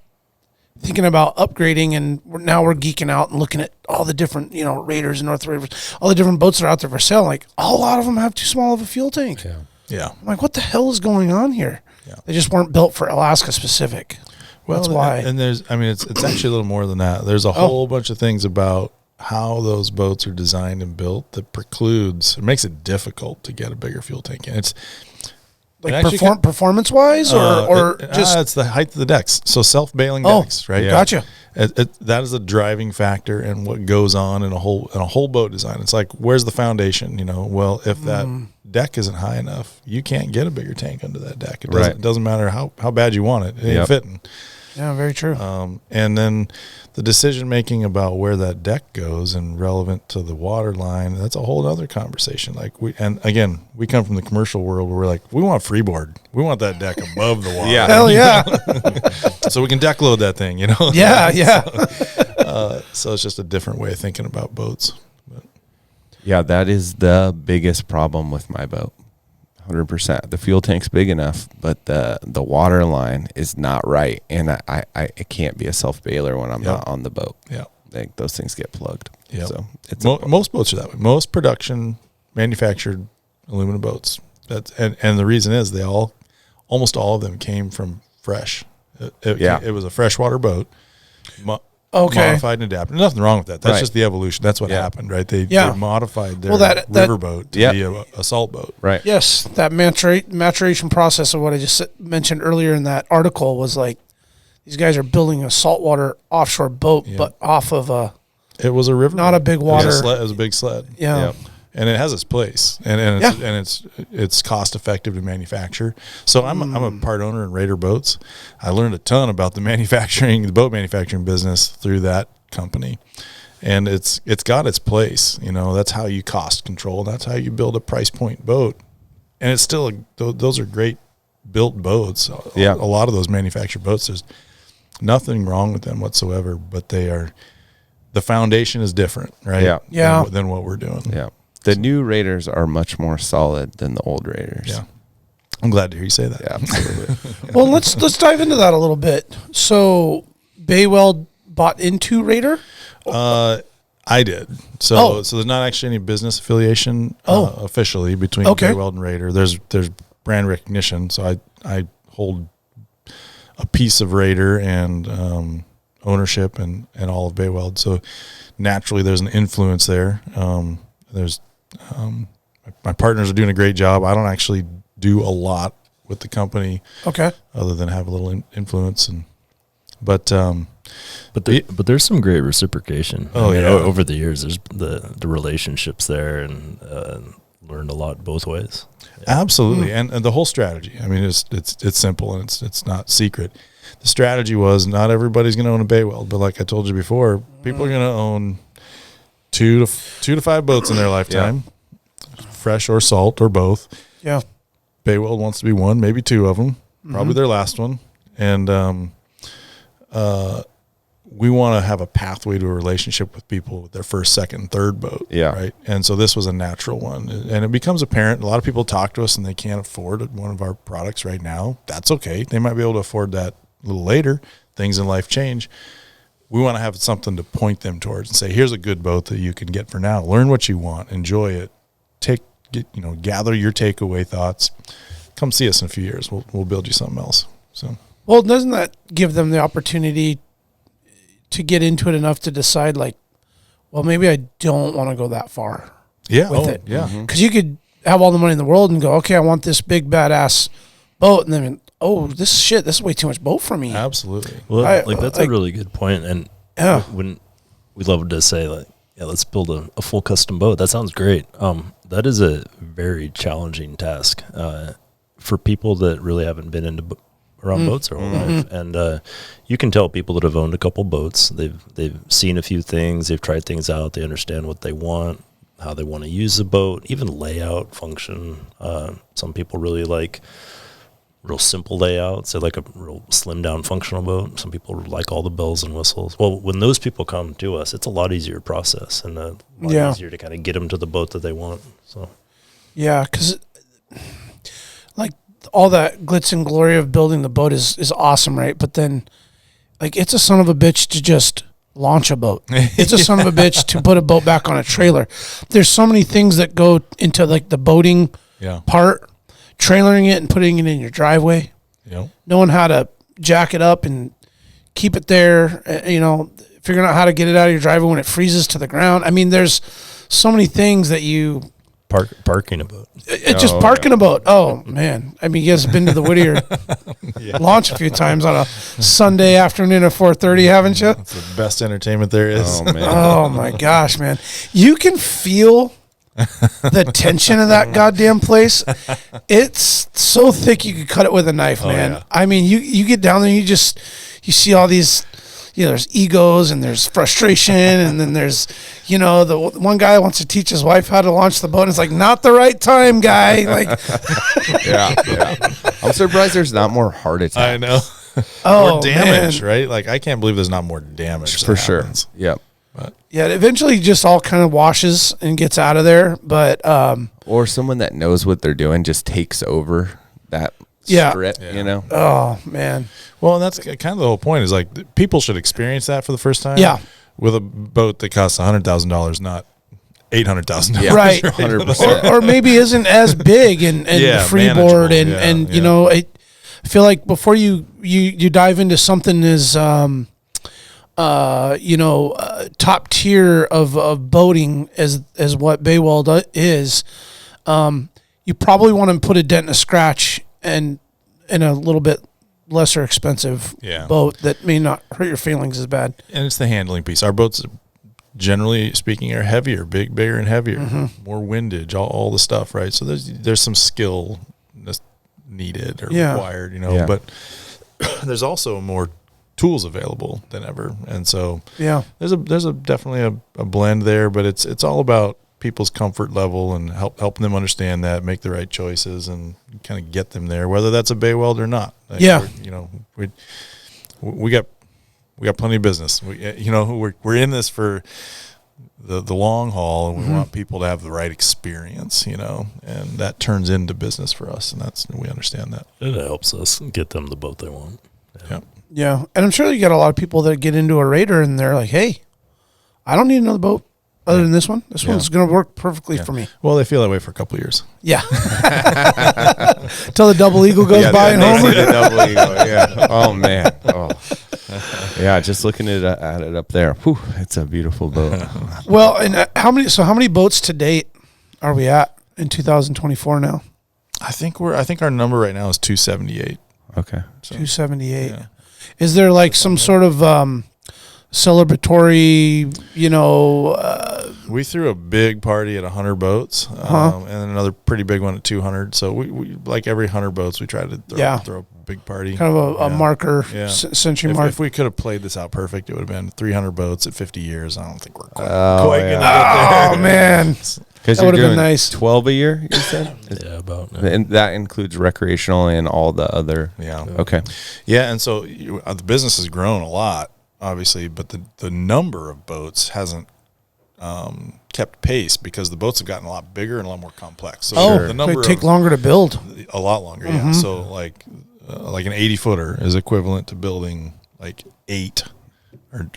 thinking about upgrading, and now we're geeking out and looking at all the different, Raiders and North Rivers, all the different boats that are out there for sale. Like, a lot of them have too small of a fuel tank. Yeah. I'm like, what the hell is going on here? Yeah. They just weren't built for Alaska specific. Well, that's why. And it's actually a little more than that. There's a whole bunch of things about how those boats are designed and built that it makes it difficult to get a bigger fuel tank in. It's like performance wise, or just it's the height of the decks. So self-bailing decks, right? Yeah. Gotcha. That is a driving factor in what goes on in a whole boat design. It's like, where's the foundation? Well, if that deck isn't high enough, you can't get a bigger tank under that deck. It doesn't matter how bad you want it. It ain't fitting. Yeah, very true. And then the decision making about where that deck goes and relevant to the water line, that's a whole other conversation. We come from the commercial world where we're like, we want freeboard. We want that deck above the water. Yeah. Hell yeah. So we can deck load that thing, Yeah, yeah. So it's just a different way of thinking about boats. Yeah, that is the biggest problem with my boat. 100%. The fuel tank's big enough, but the water line is not right, and I can't be a self bailer when I'm not on the boat. Yeah, like those things get plugged. Yeah, so it's most boats are that way. Most production manufactured aluminum boats. And the reason is almost all of them came from fresh. It was a freshwater boat. Modified and adapted. Nothing wrong with that. That's just the evolution. That's what happened, right? They modified their riverboat to be a salt boat. Right. Yes, that maturation process of what I just mentioned earlier in that article was like these guys are building a saltwater offshore boat, but off of it was a river, not a big water. It was a big sled. Yeah. And it has its place, and it's cost effective to manufacture. So I'm a part owner in Raider Boats. I learned a ton about the boat manufacturing business through that company, and it's got its place. That's how you cost control. That's how you build a price point boat, and it's still those are great built boats. A lot of those manufactured boats, there's nothing wrong with them whatsoever, but the foundation is different, right? Yeah. Than what we're doing. Yeah. The new Raiders are much more solid than the old Raiders. Yeah, I'm glad to hear you say that. Yeah, absolutely. Well, let's dive into that a little bit. So, Bay Weld bought into Raider? I did. So there's not actually any business affiliation officially between Bay Weld and Raider. There's brand recognition. So I hold a piece of Raider and ownership and all of Bay Weld. So naturally, there's an influence there. My partners are doing a great job. I don't actually do a lot with the company, other than have a little influence. But there's some great reciprocation. Over the years, there's the relationships there, and learned a lot both ways. Absolutely, and the whole strategy. I mean, it's simple and it's not secret. The strategy was not everybody's going to own a Bay Weld, but like I told you before, people are going to own 2 to 5 boats in their lifetime, fresh or salt or both. Yeah. Bay Weld wants to be one, maybe 2 of them, probably their last one. And we want to have a pathway to a relationship with people with their first, second, third boat. Yeah. Right. And so this was a natural one. And it becomes apparent. A lot of people talk to us and they can't afford one of our products right now. That's okay. They might be able to afford that a little later. Things in life change. We want to have something to point them towards and say, here's a good boat that you can get for now. Learn what you want, enjoy it, gather your takeaway thoughts. Come see us in a few years. We'll build you something else. So, well, doesn't that give them the opportunity to get into it enough to decide, like, well, maybe I don't want to go that far. Yeah. With it. Yeah. Because you could have all the money in the world and go, okay, I want this big badass boat, and then this is way too much boat for me. Absolutely. Well, that's a really good point. And when we love to say, like, let's build a full custom boat. That sounds great. That is a very challenging task for people that really haven't been around boats their whole life. And you can tell people that have owned a couple boats, they've seen a few things, they've tried things out, they understand what they want, how they want to use the boat, even layout, function. Some people really like real simple layouts. They like a real slim down functional boat. Some people like all the bells and whistles. Well, when those people come to us, it's a lot easier process and a lot easier to kind of get them to the boat that they want. So, yeah, because like all that glitz and glory of building the boat is awesome, right? But then, like, it's a son of a bitch to just launch a boat. It's a son of a bitch to put a boat back on a trailer. There's so many things that go into like the boating part. Trailering it and putting it in your driveway, knowing how to jack it up and keep it there, figuring out how to get it out of your driveway when it freezes to the ground. I mean, there's so many things that you... Parking a boat. It's just parking a boat. Oh, man. I mean, you guys have been to the Whittier launch a few times on a Sunday afternoon at 4:30, haven't you? It's the best entertainment there is. Oh, man. Oh, my gosh, man. You can feel... the tension of that goddamn place, it's so thick you could cut it with a knife, man. Yeah. I mean, you get down there and you see all these, there's egos and there's frustration and then there's, the one guy wants to teach his wife how to launch the boat and it's like, not the right time, guy. Like, yeah. I'm surprised there's not more heart attacks. I know. More damage, right? Like, I can't believe there's not more damage. For sure. Yep. But Yeah, it eventually just all kind of washes and gets out of there. But Or someone that knows what they're doing just takes over that strip, you know? Oh, man. well, and that's kind of the whole point is like people should experience that for the first time. Yeah. With a boat that costs $100,000, not $800,000. Right. 100%. Or maybe isn't as big and freeboard manageable. and Yeah. you know, I feel like before you dive into something as top tier of boating as what Bay Weld is, you probably want to put a dent and a scratch and in a little bit lesser expensive boat that may not hurt your feelings as bad. And it's the handling piece. Our boats, generally speaking, are heavier, bigger and heavier, more windage, all the stuff, right? So there's some skill that's needed or required, you know. But there's also more tools available than ever, and so there's a definitely a blend there. But it's all about people's comfort level and helping them understand that, make the right choices, and kind of get them there, whether that's a Bay Weld or not. Like we got plenty of business. We're in this for the long haul, and we want people to have the right experience, you know, and that turns into business for us, and we understand that. It helps us get them the boat they want. Yeah, and I'm sure you got a lot of people that get into a Raider and they're like, "Hey, I don't need another boat other than this one. This one's going to work perfectly for me." Well, they feel that way for a couple of years. Yeah, till the double eagle goes by and Homer. The double eagle, yeah. Oh man. Oh. Yeah, just looking at it up there. Whew, it's a beautiful boat. Well, and how many boats to date are we at in 2024 now? I think our number right now is 278. Okay. So, 278. yeah. Is there like some sort of celebratory, we threw a big party at 100 boats, and another pretty big one at 200. So we like every 100 boats, we try to throw a big party. Kind of a marker, century mark. If we could have played this out perfect, it would have been 300 boats at 50 years. I don't think we're quite Oh, going to get there. Oh, man. Because That you're would have doing been nice. 12 a year, you said? Yeah, about. And that includes recreational and all the other. Yeah. Okay. Yeah, and so the business has grown a lot, obviously, but the number of boats hasn't kept pace because the boats have gotten a lot bigger and a lot more complex. So the number they take longer to build. A lot longer, yeah. So like an 80-footer is equivalent to building like 8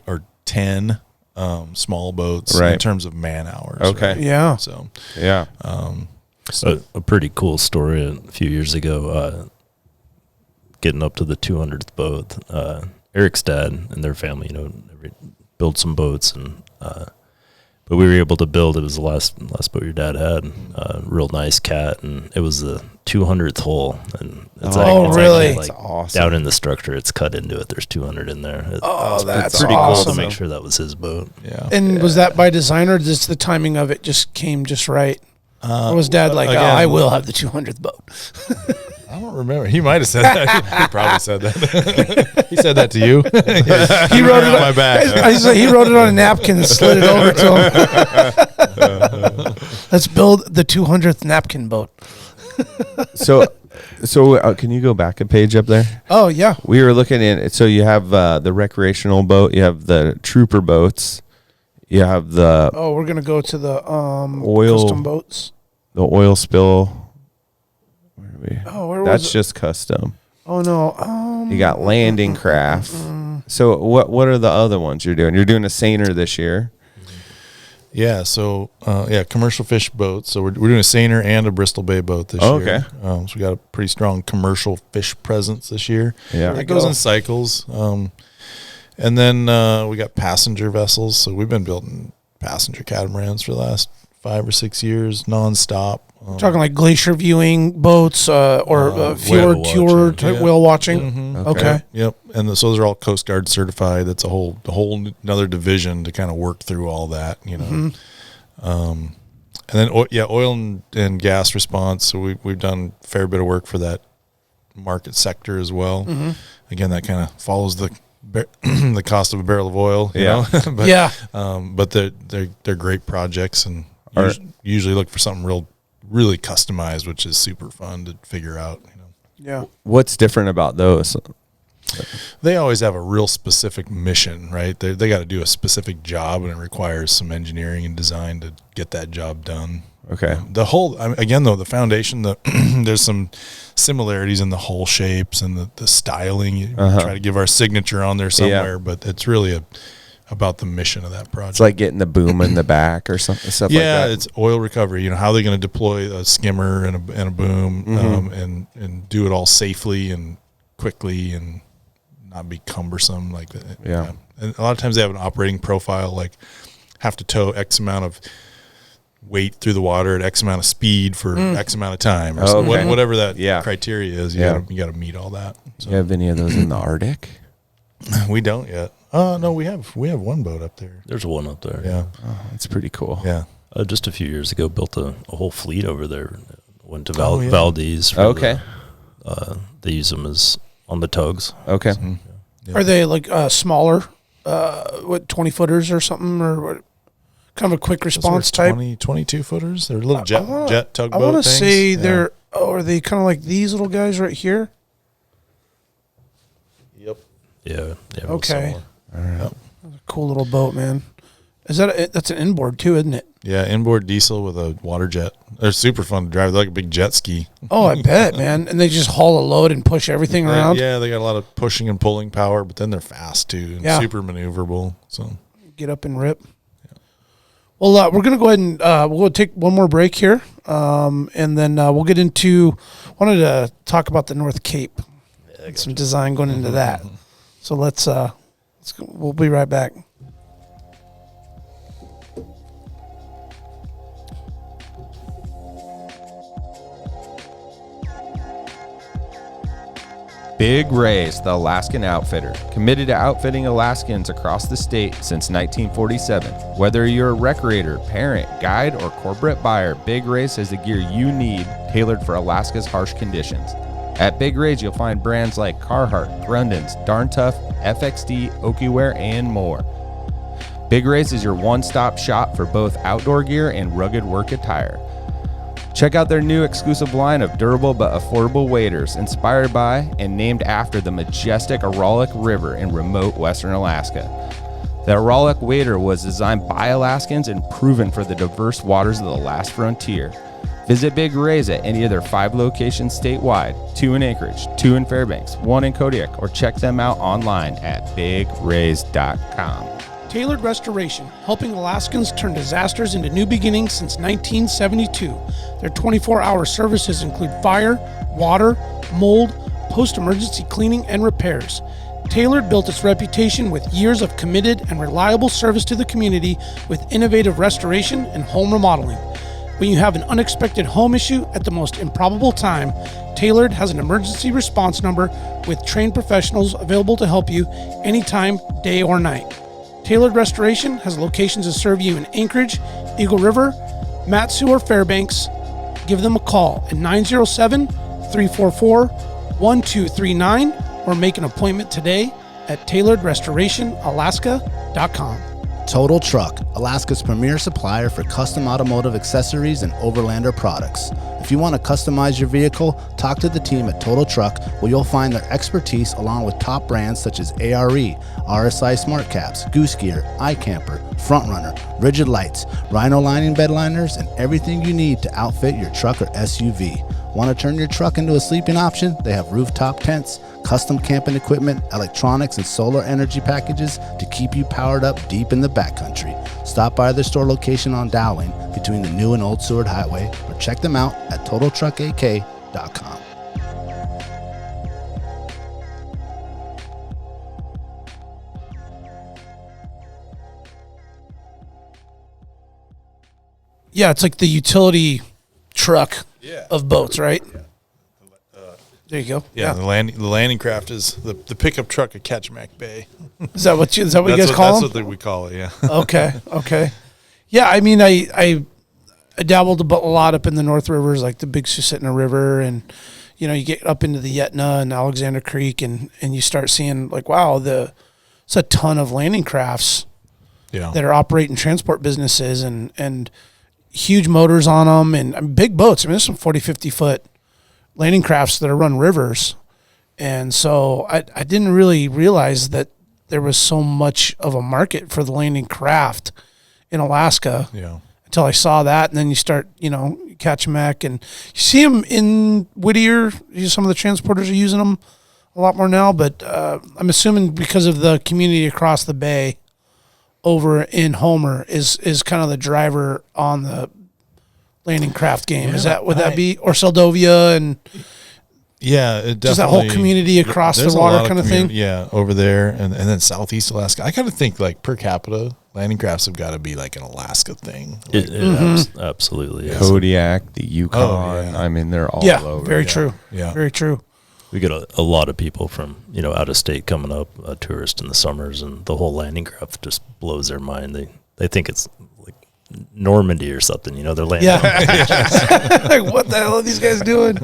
or 10 small boats in terms of man hours. Okay. Right? Yeah. So Yeah. A pretty cool story a few years ago, getting up to the 200th boat. Eric's dad and their family, build some boats, and but we were able to build. It was the last boat your dad had. Real nice cat, and it was the 200th hole. And it's really? Actually, That's awesome. down in the structure, it's cut into it. There's 200 in there. That's pretty awesome. cool to make sure that was his boat. yeah. And was that by design, or just the timing of it just came just right? Or was Dad like, again, I will have the 200th boat? I don't remember. He might have said that. He probably said that. He said that to you. He wrote it on my back. He wrote it on a napkin and slid it over to him. Let's build the 200th napkin boat. So can you go back a page up there? Oh, yeah. We were looking in. So you have the recreational boat. You have the trooper boats. You have the Oh, we're going to go to the Oil. custom boats. the oil spill. Where are we? Oh, where That's was it? just custom. Oh, no. You got landing craft. So what are the other ones you're doing? You're doing a seiner this year. Yeah, so commercial fish boats. So we're doing a seiner and a Bristol Bay boat this year. Okay. So we got a pretty strong commercial fish presence this year. Yeah. It goes in cycles. And then we got passenger vessels. So we've been building passenger catamarans for the last 5 or 6 years, nonstop. Talking like glacier viewing boats or fjord whale tour watching. type whale watching. Mm-hmm. Okay. Yep. And so those are all Coast Guard certified. That's a whole another division to kind of work through all that, you know. And then oil and gas response. So we've done a fair bit of work for that market sector as well. Again, that kind of follows the cost of a barrel of oil. You know? But they're great projects, and usually look for something really customized, which is super fun to figure out. You know. Yeah. What's different about those? they always have a real specific mission, right? They got to do a specific job, and it requires some engineering and design to get that job done. Okay. The whole, again, though, the foundation, there's some similarities in the hole shapes and the styling. You try to give our signature on there somewhere, but it's really about the mission of that project. It's like getting the boom in the back or something. Stuff like that. Yeah, it's oil recovery. You know, how are they going to deploy a skimmer and a boom and do it all safely and quickly and not be cumbersome like that. Yeah. And a lot of times they have an operating profile, like have to tow X amount of weight through the water at X amount of speed for X amount of time, or whatever that criteria is. You got to meet all that. So. You have any of those in the Arctic? We don't yet. No, we have one boat up there. There's one up there. Yeah. Oh, that's pretty cool. Yeah. Just a few years ago, built a whole fleet over there. Went to Valdez. Okay. They use them as on the tugs. Okay. Are they like smaller, 20-footers or something, or what? Kind of a quick response type? 22 footers. They're little jet tugboat. I want to things. say they're. Oh, are they kind of like these little guys right here? Yep. Yeah. Okay. All right. Yep. That's a cool little boat, man. Is that's an inboard too, isn't it? Yeah, inboard diesel with a water jet. They're super fun to drive. They're like a big jet ski. Oh, I bet, man. And they just haul a load and push everything around. Yeah, they got a lot of pushing and pulling power, but then they're fast too and super maneuverable. So get up and rip. Well, we're going to go ahead and we'll take one more break here, and then we'll get into. Wanted to talk about the North Cape, some design going into that. So let's go, we'll be right back. Big Ray's, the Alaskan Outfitter, committed to outfitting Alaskans across the state since 1947. Whether you're a recreator, parent, guide, or corporate buyer, Big Ray's has the gear you need tailored for Alaska's harsh conditions. At Big Ray's, you'll find brands like Carhartt, Grundens, Darn Tough, FXD, Okiwear, and more. Big Ray's is your one-stop shop for both outdoor gear and rugged work attire. Check out their new exclusive line of durable but affordable waders, inspired by and named after the majestic Aralak River in remote western Alaska. The Aralak wader was designed by Alaskans and proven for the diverse waters of the last frontier. Visit Big Ray's at any of their 5 locations statewide, 2 in Anchorage, 2 in Fairbanks, 1 in Kodiak, or check them out online at bigrays.com. Tailored Restoration, helping Alaskans turn disasters into new beginnings since 1972. Their 24-hour services include fire, water, mold, post-emergency cleaning, and repairs. Tailored built its reputation with years of committed and reliable service to the community with innovative restoration and home remodeling. When you have an unexpected home issue at the most improbable time, Tailored has an emergency response number with trained professionals available to help you anytime, day or night. Tailored Restoration has locations to serve you in Anchorage, Eagle River, Matsu, or Fairbanks. Give them a call at 907-344-1239 or make an appointment today at tailoredrestorationalaska.com. Total Truck, Alaska's premier supplier for custom automotive accessories and overlander products. If you want to customize your vehicle, talk to the team at Total Truck, where you'll find their expertise along with top brands such as ARE, RSI Smart Caps, Goose Gear, iCamper, Frontrunner, Rigid Lights, Rhino Lining bed liners, and everything you need to outfit your truck or SUV. Want to turn your truck into a sleeping option? They have rooftop tents, custom camping equipment, electronics, and solar energy packages to keep you powered up deep in the backcountry. Stop by their store location on Dowling between the New and Old Seward Highway, or check them out at TotalTruckAK.com. Yeah, it's like the utility truck of boats, right? Yeah. There you go. Yeah, the landing craft is the pickup truck at Ketchimack Bay. Is that what you guys call them? That's what we call it. Yeah. Okay. Yeah, I mean, I dabbled a lot up in the North Rivers, like the Big Susitna River, and you get up into the Yetna and Alexander Creek, and you start seeing like, wow, it's a ton of landing crafts that are operating transport businesses and huge motors on them and big boats. I mean, there's some 40, 50 foot landing crafts that are run rivers, And so I didn't really realize that there was so much of a market for the landing craft in Alaska. Yeah. Until I saw that, and then you start, you catch them and you see them in Whittier. Some of the transporters are using them a lot more now, but I'm assuming because of the community across the bay over in Homer is kind of the driver on the landing craft game. Yeah, Would that be, or Seldovia and yeah, it definitely, just that whole community across the water kind of thing? Yeah, over there, and then Southeast Alaska. I kind of think like per capita, landing crafts have got to be like an Alaska thing. Absolutely is. Kodiak, the Yukon. Oh, yeah. I mean, they're all over. Very true. Yeah. Very true. We get a lot of people from, out of state coming up, tourists in the summers, and the whole landing craft just blows their mind. They think it's like Normandy or something, they're landing. Yeah. Like, what the hell are these guys doing?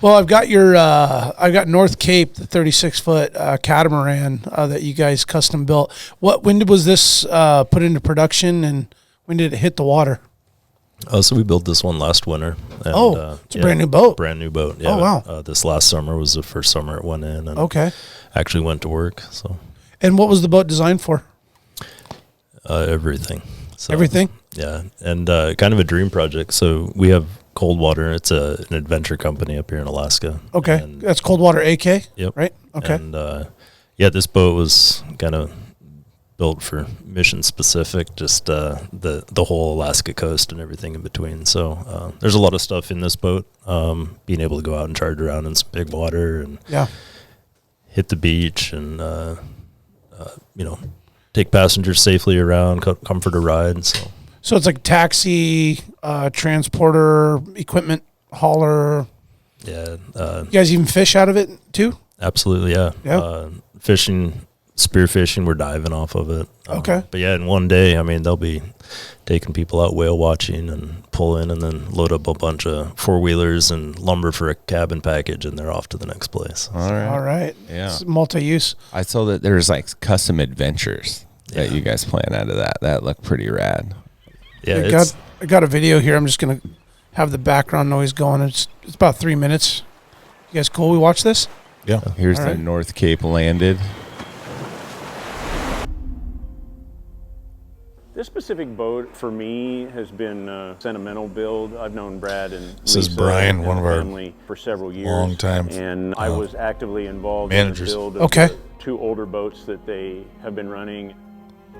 Well, I've got North Cape, the 36-foot catamaran that you guys custom built. When was this put into production, and when did it hit the water? Oh, so we built this one last winter. And, it's a brand new boat. Brand new boat. Yeah. Oh, wow. This last summer was the first summer it went in. And okay. Actually went to work. So. And what was the boat designed for? Everything. So, everything? Yeah, and kind of a dream project. So we have Coldwater. It's an adventure company up here in Alaska. Okay, and that's Coldwater AK. Yep. Right. Okay. And this boat was kind of built for mission specific, just the whole Alaska coast and everything in between. So there's a lot of stuff in this boat. Being able to go out and charge around in some big water and hit the beach and take passengers safely around, comfort a ride. So it's like taxi, transporter, equipment hauler. Yeah. You guys even fish out of it too? Absolutely, yeah. Yeah. Fishing, spearfishing, we're diving off of it. Okay. But yeah, in one day, they'll be taking people out whale watching and pull in and then load up a bunch of four-wheelers and lumber for a cabin package, and they're off to the next place. All right. Yeah. It's multi-use. I saw that there's like custom adventures that you guys plan out of that. That looked pretty rad. Yeah, I got a video here. I'm just going to have the background noise going. It's about 3 minutes. You guys cool? We watch this? Yeah. Here's All the right. North Cape landed. This specific boat for me has been a sentimental build. I've known Brad and This is Lisa Brian, and one of our family for several years. long time, and I was actively involved managers. in the build of Okay. the two older boats that they have been running.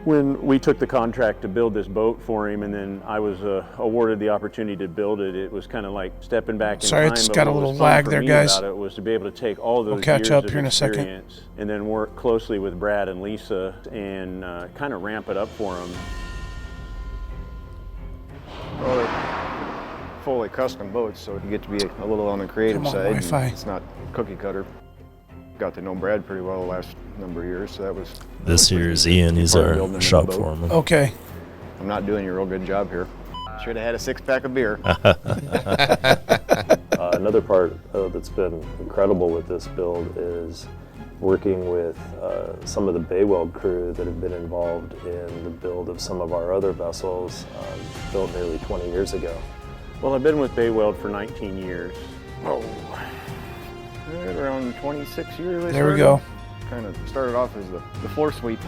When we took the contract to build this boat for him, and then I was awarded the opportunity to build it, it was kind of like stepping back in Sorry, time. it's but got a what little was fun lag for there, me guys. about it was to be able to take all those We'll catch years up of here in a second. experience and then work closely with Brad and Lisa and kind of ramp it up for them. Well, they're fully custom boats, so you get to be a little on the creative Come on, side. and Wi-Fi. It's not cookie cutter. Got to know Brad pretty well the last number of years, so that was. This here is Ian. He's part of our building a new shop boat. foreman. Okay. I'm not doing a real good job here. Should have had a 6-pack of beer. Another part that's been incredible with this build is working with some of the Bay Weld crew that have been involved in the build of some of our other vessels built nearly 20 years ago. Well, I've been with Bay Weld for 19 years. Oh, around 26 years. There we go. Kind of started off as the floor sweep.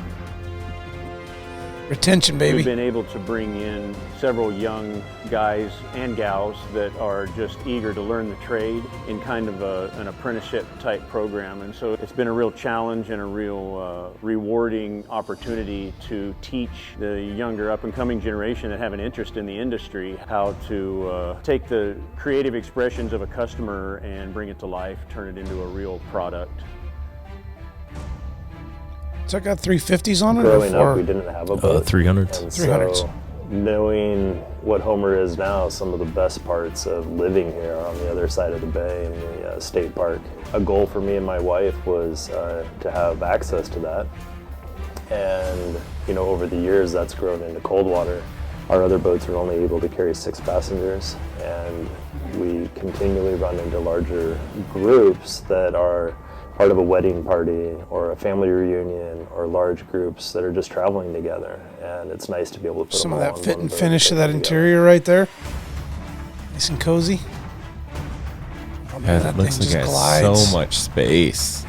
Retention, baby. We've been able to bring in several young guys and gals that are just eager to learn the trade in kind of an apprenticeship type program. And so it's been a real challenge and a real rewarding opportunity to teach the younger up and coming generation that have an interest in the industry how to take the creative expressions of a customer and bring it to life, turn it into a real product. So I got 350s on it? Growing up, we didn't have a boat. 300s. And 300s. so knowing what Homer is now, some of the best parts of living here are on the other side of the bay in the state park. A goal for me and my wife was to have access to that. And, over the years, that's grown into Coldwater. Our other boats are only able to carry 6 passengers, and we continually run into larger groups that are part of a wedding party or a family reunion or large groups that are just traveling together, and it's nice to be able to put Some them of all that on fit one and boat finish of and that get together. interior right there. Nice and cozy. Oh, Yeah, man, that it looks thing like it just has glides. so much space.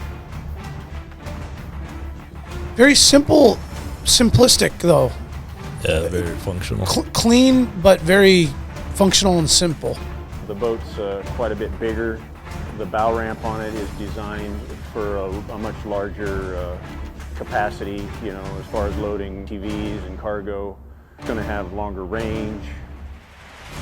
Very simple, simplistic though. Yeah, very functional. Clean, but very functional and simple. The boat's quite a bit bigger. The bow ramp on it is designed for a much larger capacity, you know, as far as loading TVs and cargo. It's going to have longer range.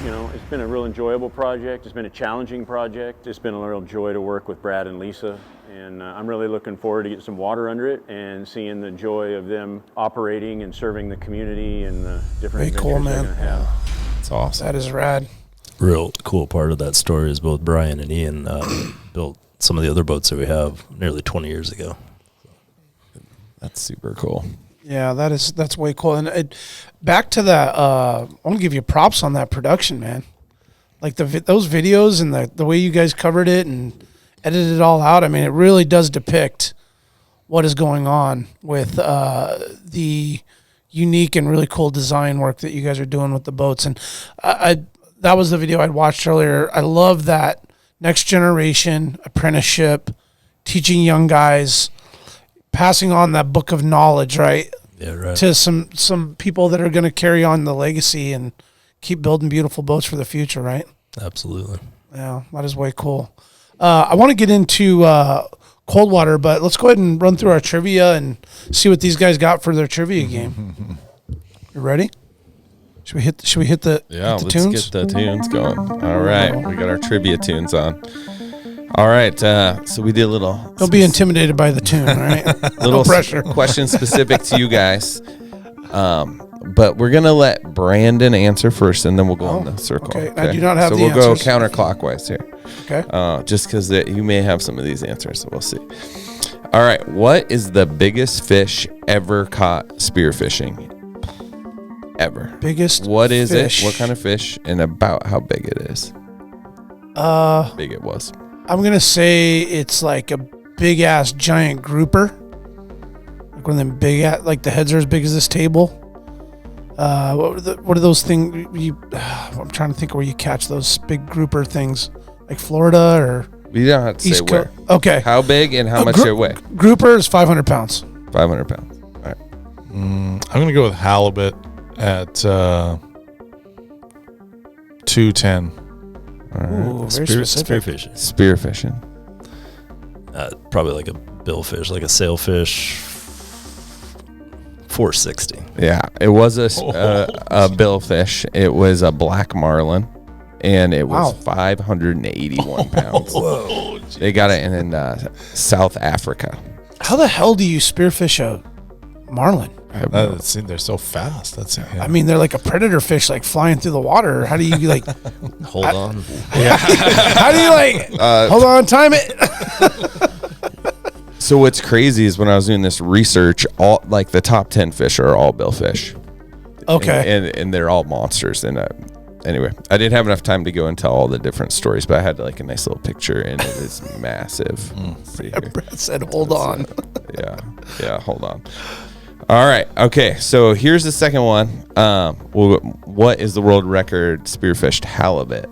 You know, it's been a real enjoyable project. It's been a challenging project. It's been a real joy to work with Brad and Lisa. And I'm really looking forward to getting some water under it and seeing the joy of them operating and serving the community and the different Very cool, adventures man. they're going to have. It's awesome. That is rad. Real cool part of that story is both Brian and Ian built some of the other boats that we have nearly 20 years ago. That's super cool. Yeah, that's way cool. And back to that, I want to give you props on that production, man. Like those videos and the way you guys covered it and edited it all out. I mean, it really does depict what is going on with the unique and really cool design work that you guys are doing with the boats. And that was the video I'd watched earlier. I love that next generation apprenticeship, teaching young guys, passing on that book of knowledge, right? Yeah, right. To some people that are going to carry on the legacy and keep building beautiful boats for the future, right? Absolutely. Yeah, that is way cool. I want to get into cold water, but let's go ahead and run through our trivia and see what these guys got for their trivia game. You ready? Should we hit the let's tunes? get the tunes going. All right, we got our trivia tunes on. All right, so we did a little. Don't be intimidated by the tune, all right? Little No pressure. question specific to you guys. But we're gonna let Brandon answer first, and then we'll go in the circle. Okay. I do not have so the we'll answers. go counterclockwise here. Okay. Just because you may have some of these answers, so we'll see. All right, what is the biggest fish ever caught spearfishing? Ever. Biggest What is fish. it? What kind of fish? And about how big it is? Big it was. I'm going to say it's like a big ass giant grouper. Like one of them big, like the heads are as big as this table. What are those things? I'm trying to think where you catch those big grouper things. Like Florida or You don't have to say East where. Coast. Okay. How big and how much it weigh? Grouper is 500 pounds. 500 pounds. All right. I'm going to go with halibut at 210. All right. Ooh, very specific. Spearfishing. Spearfishing. Probably like a billfish, like a sailfish. 460. Yeah, it was a billfish. It was a black marlin, and it was 581 pounds. Whoa. They got it in South Africa. How the hell do you spearfish a marlin? They're so fast. I mean, they're like a predator fish, like flying through the water. How do you like? Hold on. How do you like? Hold on, time it. So what's crazy is when I was doing this research, all like the top 10 fish are all billfish. Okay. And they're all monsters. And anyway, I didn't have enough time to go and tell all the different stories, but I had like a nice little picture, and it is massive. See here. Brad said, "Hold on." Yeah. Hold on. All right. Okay. So here's the second one. What is the world record spearfished halibut?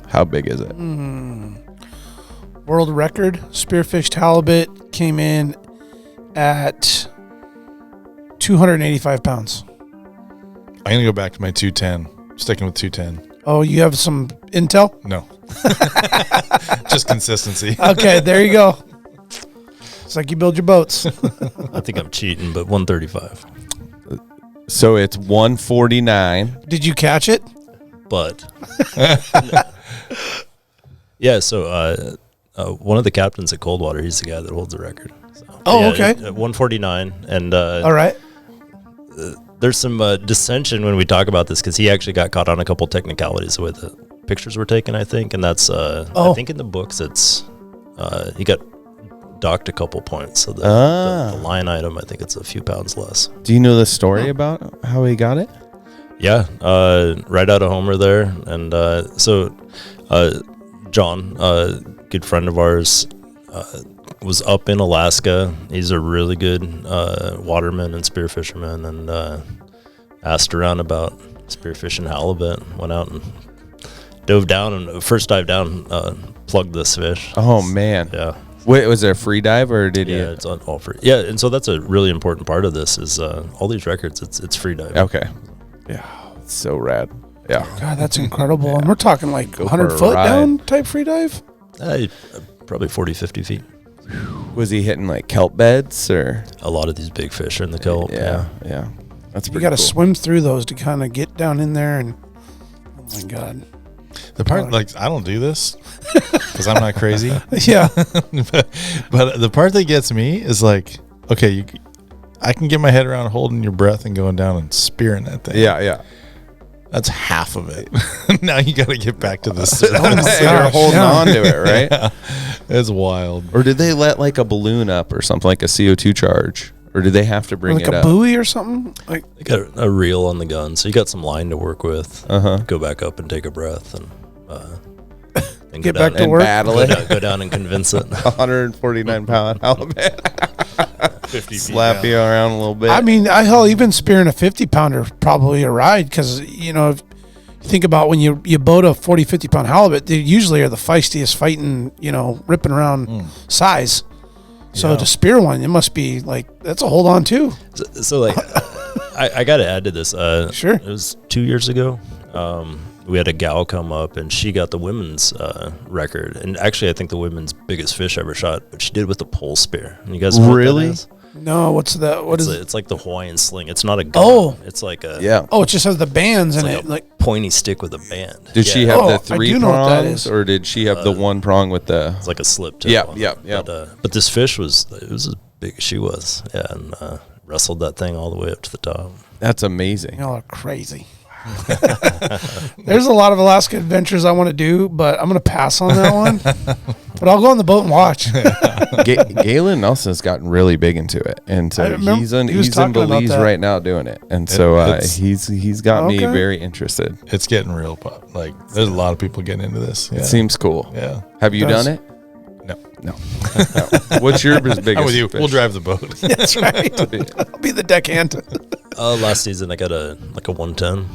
How big is it? World record spearfished halibut came in at 285 pounds. I'm going to go back to my 210. Sticking with 210. Oh, you have some intel? No. Just consistency. Okay, there you go. It's like you build your boats. I think I'm cheating, but 135. So it's 149. Did you catch it? But yeah, so one of the captains at Coldwater, he's the guy that holds the record. So, okay. At 149, and all right. There's some dissension when we talk about this because he actually got caught on a couple technicalities the way the pictures were taken, I think, and that's I think in the books it's he got docked a couple points, so the line item, I think it's a few pounds less. Do you know the story about how he got it? Yeah, right out of Homer there, and so John, a good friend of ours, was up in Alaska. He's a really good waterman and spear fisherman, and asked around about spearfishing halibut. Went out and dove down and first dive down, plugged this fish. Oh man. Yeah. Wait, was it a free dive or did you? Yeah, it's on all free. Yeah, and so that's a really important part of this is all these records. It's free dive. Okay. Yeah, it's so rad. Yeah. God, that's incredible. And we're talking like Go 100 for a foot ride. down type free dive? Probably 40, 50 feet. Was he hitting like kelp beds or? A lot of these big fish are in the kelp. Yeah. That's You pretty got to cool. swim through those to kind of get down in there. And oh my God. The part, like, I don't do this because I'm not crazy. Yeah. but the part that gets me is like, okay, I can get my head around holding your breath and going down and spearing that thing. Yeah. That's half of it. Now you got to get back to the surface. Oh my You're gosh, holding yeah. on to it, right? Yeah. It's wild. Or did they let like a balloon up or something, like a CO2 charge? Or did they have to bring Like it a up? buoy or something? Like, You got a reel on the gun, so you got some line to work with. Go back up and take a breath and Get go down back to and work. Battle Go it. go down and convince it. 149 pound halibut. 50 feet Slap you around a little bit. I mean, hell, even spearing a 50 pounder probably a ride because, you know, if you think about when you boat a 40, 50 pound halibut, they usually are the feistiest fighting, you know, ripping around size. So to spear one, it must be like, that's a hold on too. So like, I got to add to this. Sure. It was 2 years ago. We had a gal come up and she got the women's record. And actually, I think the women's biggest fish ever shot, but she did with a pole spear. And you guys know Really? what that is? No, what's that? What is it? It's like the Hawaiian sling. It's not a gun. Oh. It's like a yeah. Oh, it just has the bands in like it. a Like, pointy stick with a band. Did she have Oh, the I 3 do know what that prongs is. or did she have the 1 prong with the? It's like a slip tip. Yeah, on yeah, it. yeah. But this fish was as big as she was. Yeah, and wrestled that thing all the way up to the top. That's amazing. y'all are crazy. There's a lot of Alaska adventures I want to do, but I'm going to pass on that one. But I'll go on the boat and watch. Galen Nelson's gotten really big into it, and I so remember he's in he was talking about Belize that. right now doing it, and so he's got me Okay. very interested. It's getting real. Like, there's a lot of people getting into this. Yeah. It seems cool. Yeah. Have you Does. done it? No. No. What's your biggest? I'm with you. fish? We'll drive the boat. That's right. I'll be the deckhand. Last season I got a 110.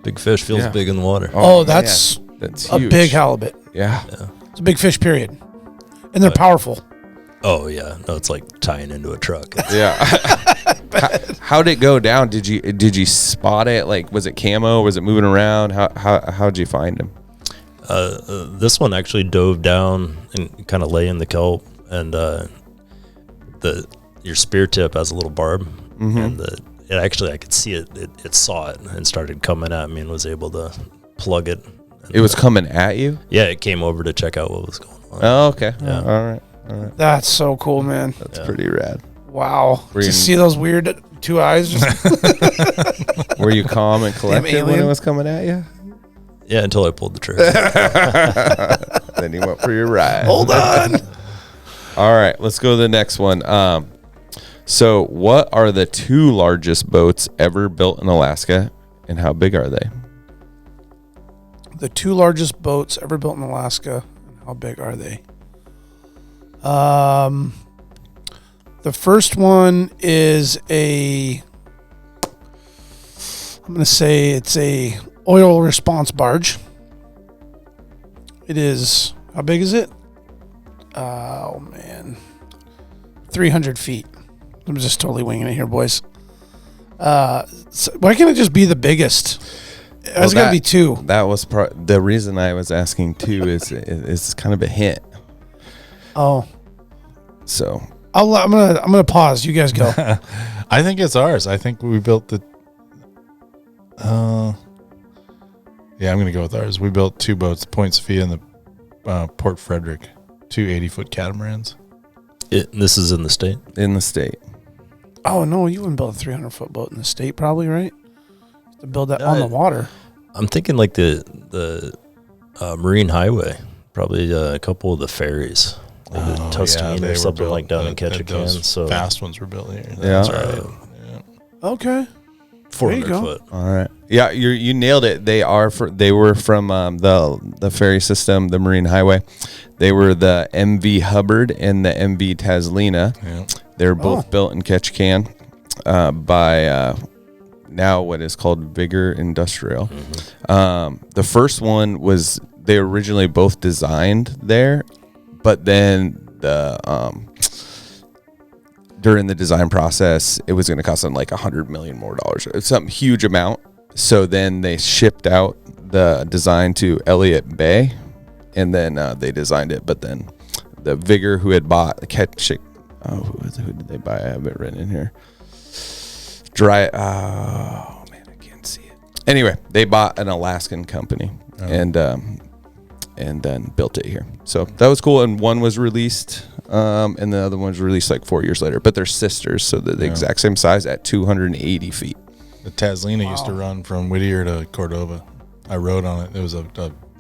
Big fish feels Yeah. big in the water. Oh, that's that's a huge. big halibut. Yeah. It's a big fish, period. And they're powerful. Oh yeah, no, it's like tying into a truck. Yeah. How'd it go down? Did you spot it? Like, was it camo? Was it moving around? How'd you find him? This one actually dove down and kind of lay in the kelp, and your spear tip has a little barb, and it actually I could see it. It saw it and started coming at me and was able to plug it. And It was coming at you? yeah, it came over to check out what was going on. Oh, okay. Yeah. All right. That's so cool, man. That's pretty rad. Wow. Were you Just see those weird 2 eyes. Just Were you calm and collected when it alien. was coming at you? Yeah, until I pulled the trigger. Then you went for your ride. hold on. All right, let's go to the next one. So what are the 2 largest boats ever built in Alaska, and how big are they? The 2 largest boats ever built in Alaska. How big are they? The first one is I'm going to say it's a oil response barge. It is, how big is it? Oh man, 300 feet. I'm just totally winging it here, boys. So why can't it just be the biggest? It's got to be 2. That was the reason I was asking 2 is kind of a hint. Oh, So I'm gonna pause. You guys go. I think it's ours. I think we built the. Yeah, I'm going to go with ours. We built 2 boats, Point Sophia and the Port Frederick, 2 80-foot catamarans. This is in the state. in the state. Oh no, you wouldn't build a 300-foot boat in the state, probably, right? To build that on the water. I'm thinking like the Marine Highway, probably a couple of the ferries, like the Tuscany they or were something built- like down in those Ketchikan. So fast ones were built here. Yeah. That's right. Okay. 400 go. foot. All right. Yeah, you nailed it. They were from the ferry system, the Marine Highway. They were the MV Hubbard and the MV Taslina. Yeah. They were both built in Ketchikan by now what is called Vigor Industrial. The first one was, they originally both designed there, but then during the design process, it was going to cost them like $100 million more. It's some huge amount. So then they shipped out the design to Elliott Bay, and then they designed it. But then the Vigor, who had bought the who did they buy? I have it written in here. Oh man, I can't see it. Anyway, they bought an Alaskan company and then built it here. So that was cool. And one was released, and the other one was released like 4 years later. But they're sisters, so they're the exact same size at 280 feet. The Taslina used to run from Whittier to Cordova. I rode on it. It was a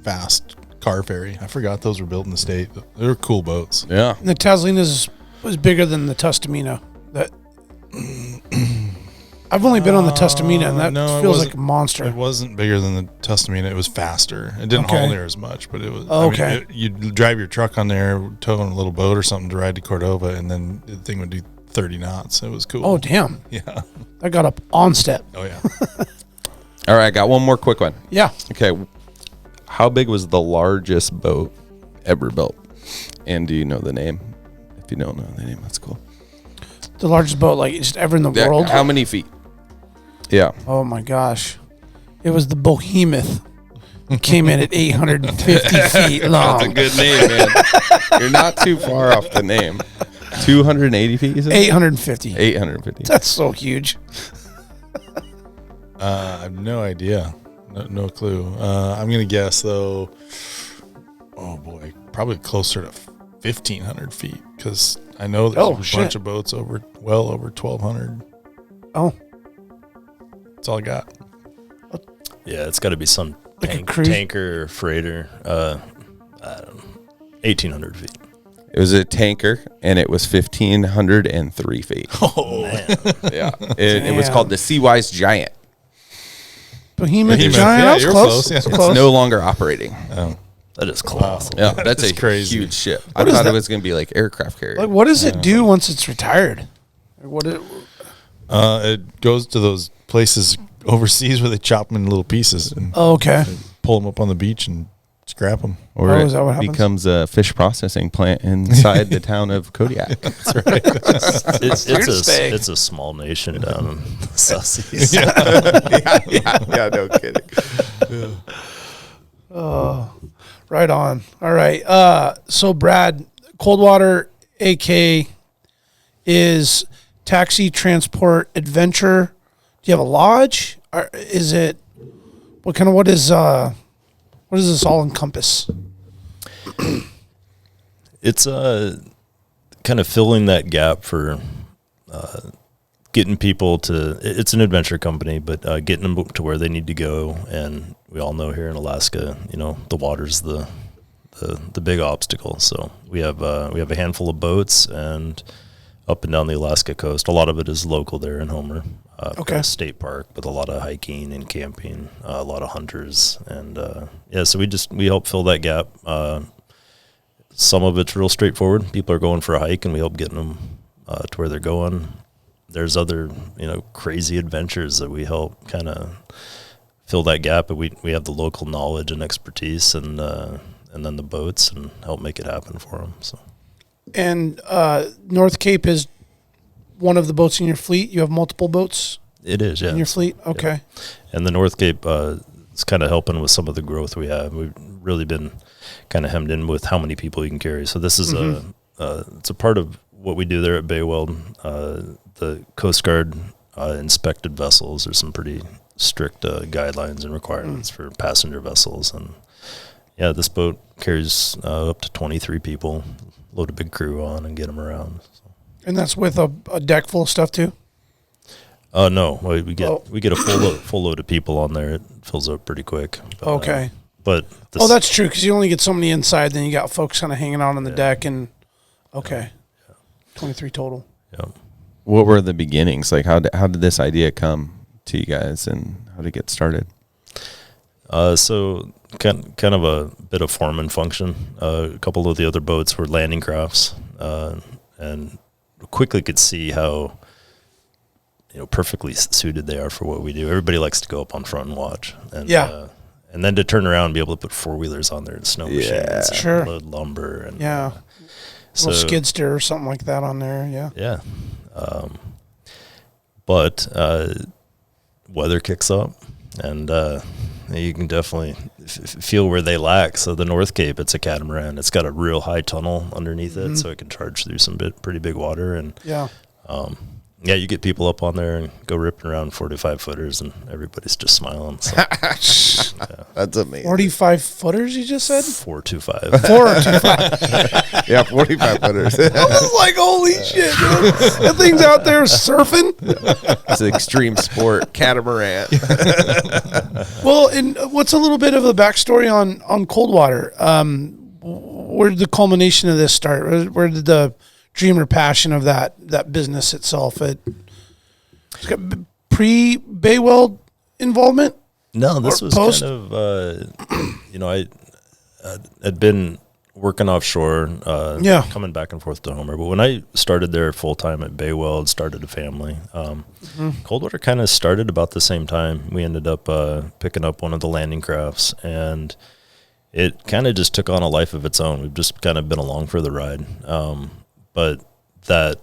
fast car ferry. I forgot those were built in the state. They were cool boats. Yeah. The Taslina was bigger than the Tustamina. I've only been on the Tustamina, and that feels like a monster. It wasn't bigger than the Tustamina. It was faster. It didn't haul near as much, but it was. Okay. I mean, you'd drive your truck on there, tow on a little boat or something to ride to Cordova, and then the thing would do 30 knots. It was cool. Oh, damn. Yeah. I got up on step. Oh, yeah. All right, I got one more quick one. Yeah. Okay. How big was the largest boat ever built? And do you know the name? If you don't know the name, that's cool. The largest boat, like, just ever in the world? How many feet? Yeah. Oh, my gosh. It was the Behemoth. It came in at 850 feet long. That's a good name, man. You're not too far off the name. 280 feet, you said? 850. 850. That's so huge. I have no idea. No clue. I'm going to guess, though, oh, boy, probably closer to 1,500 feet, because I know there's a bunch of boats well over 1,200. Oh. That's all I got. Yeah, it's got to be some Like tanker, freighter. I don't know, 1,800 feet. It was a tanker, and it was 1,503 feet. Oh, man. Yeah. It was called the Seawise Giant. Behemoth Giant. Yeah, That was you're close. close. It's no longer operating. Oh. That is close. Yeah, that's a crazy. huge ship. I thought it was going to be like aircraft carrier. Like, what does it do once it's retired? It goes to those places overseas where they chop them in little pieces and okay. pull them up on the beach and scrap them. Or is that what happens? becomes a fish processing plant inside the town of Kodiak. That's right. It's a small nation down in the South Seas. Yeah, no kidding. Oh, right on. All right. So Brad, Coldwater AK is taxi, transport, adventure. Do you have a lodge? Or is it what does this all encompass? It's kind of filling that gap for getting people to. It's an adventure company, but getting them to where they need to go. And we all know here in Alaska, the water's the big obstacle. So we have a handful of boats and up and down the Alaska coast. A lot of it is local there in Homer. A state park with a lot of hiking and camping, a lot of hunters, and so we help fill that gap. Some of it's real straightforward. People are going for a hike, and we help getting them to where they're going. There's other crazy adventures that we help kind of fill that gap, but we have the local knowledge and expertise, and then the boats, and help make it happen for them. So, and North Cape is one of the boats in your fleet. You have multiple boats. It is, yeah, in your fleet. Okay, yeah. And the North Cape is kind of helping with some of the growth we have. We've really been kind of hemmed in with how many people you can carry. So this is it's a part of what we do there at Bay Weld. The Coast Guard inspected vessels. There's some pretty strict guidelines and requirements for passenger vessels, and this boat carries up to 23 people. Load a big crew on and get them around. So. And that's with a deck full of stuff too? No, we get a full load of people on there. It fills up pretty quick. But, okay. But that's true, because you only get so many inside, then you got folks kind of hanging out on the deck, and 23 total. Yeah. What were the beginnings? Like, how did this idea come to you guys, and how did it get started? So kind of a bit of form and function. A couple of the other boats were landing crafts, and quickly could see how perfectly suited they are for what we do. Everybody likes to go up on front and watch. And, Yeah. And then to turn around and be able to put 4-wheelers on there and snow machines, Sure. and load lumber, and So, little skid steer or something like that on there. Yeah. But weather kicks up, and you can definitely feel where they lack. So the North Cape, it's a catamaran. It's got a real high tunnel underneath it, so it can charge through some pretty big water. And you get people up on there and go ripping around 45-footers, and everybody's just smiling. So, That's amazing. 45-footers, you just said? 425. 425. Yeah, 45-footers. I was like, holy shit, dude. That thing's out there surfing. It's an extreme sport, catamaran. Well, and what's a little bit of the backstory on Coldwater? Where did the culmination of this start? Where did the dream or passion of that business itself? It's got pre-Bay Weld involvement? No, this was post? kind of, I had been working offshore, coming back and forth to Homer. But when I started there full-time at Bay Weld, started a family, Coldwater kind of started about the same time. We ended up picking up one of the landing crafts, and it kind of just took on a life of its own. We've just kind of been along for the ride. But that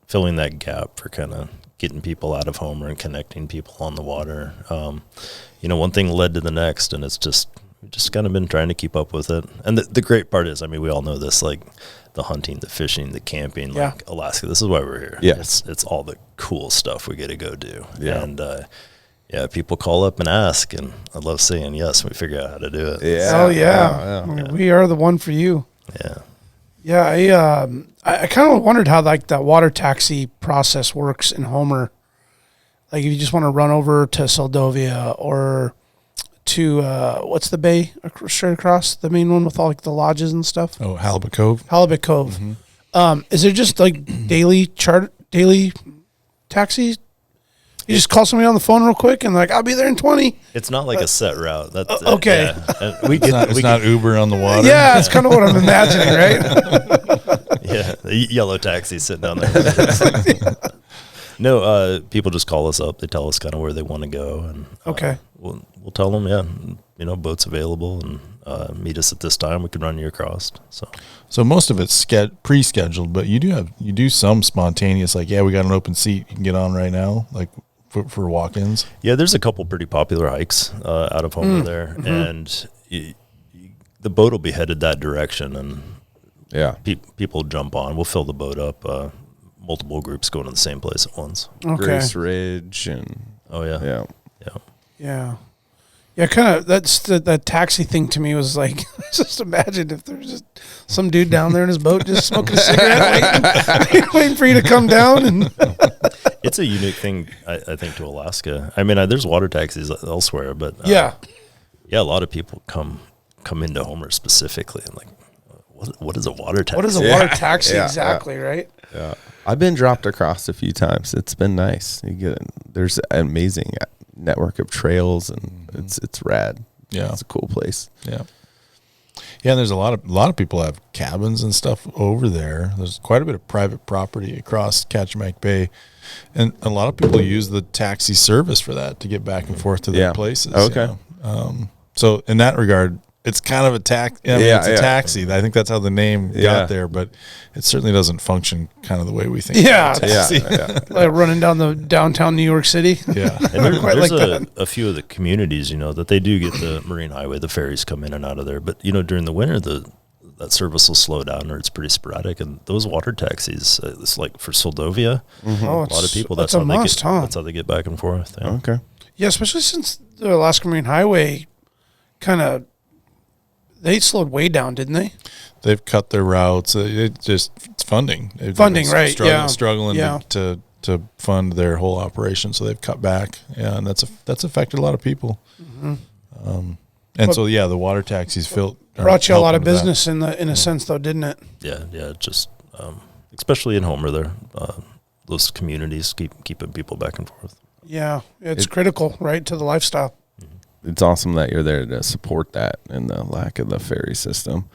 filling that gap for kind of getting people out of Homer and connecting people on the water, one thing led to the next, and we've just kind of been trying to keep up with it. And the great part is, we all know this, like the hunting, the fishing, the camping, like Alaska. This is why we're here. Yeah, it's all the cool stuff we get to go do. Yeah. And people call up and ask, and I love saying yes. We figure out how to do it. Yeah. Oh yeah. We are the one for you. Yeah. Yeah, I kind of wondered how like that water taxi process works in Homer. Like if you just want to run over to Soldovia or to what's the bay straight across, the main one with all like the lodges and stuff? Oh, Halibut Cove. Halibut Cove. Mm-hmm. Is there just like daily taxis? You just call somebody on the phone real quick and like, I'll be there in 20. It's not like a set route. That's okay. Yeah. It's not Uber on the water. Yeah, that's kind of what I'm imagining, right? Yeah, the yellow taxi sitting down there. No, people just call us up. They tell us kind of where they want to go, and we'll tell them, boats available, and meet us at this time. We can run you across. So most of it's pre-scheduled, but you do some spontaneous, like, we got an open seat you can get on right now, like for walk-ins. Yeah, there's a couple pretty popular hikes out of Homer there, and the boat will be headed that direction, and people jump on. We'll fill the boat up. Multiple groups going to the same place at once. Okay. Grace Ridge and Yeah, kind of. That's that taxi thing to me was like, just imagine if there's just some dude down there in his boat just smoking a cigarette, waiting for you to come down. And it's a unique thing, I think, to Alaska. There's water taxis elsewhere, but a lot of people come into Homer specifically and like, what is a water taxi? What is a water taxi exactly? Right? Yeah, I've been dropped across a few times. It's been nice. There's an amazing network of trails, and it's rad. Yeah, it's a cool place. Yeah, and there's a lot of people have cabins and stuff over there. There's quite a bit of private property across Kachemak Bay, and a lot of people use the taxi service for that to get back and forth to their places. Okay, so in that regard, it's kind of a it's a taxi. I think that's how the name got there, but it certainly doesn't function kind of the way we think. Yeah. Like running down the downtown New York City. Yeah. And there's a few of the communities, that they do get the Marine Highway. The ferries come in and out of there. But, during the winter, that service will slow down, or it's pretty sporadic. And those water taxis, it's like for Soldovia, a lot of people, that's how they get back and forth. Yeah. Okay. Yeah, especially since the Alaska Marine Highway they slowed way down, didn't they? They've cut their routes. It's funding. Right? Struggling to fund their whole operation, so they've cut back. Yeah, and that's affected a lot of people. Mm-hmm. The water taxis brought you a lot of business in a sense, though, didn't it? Yeah. Just especially in Homer, there, those communities keeping people back and forth. Yeah, it's critical, right, to the lifestyle. It's awesome that you're there to support that and the lack of the ferry system.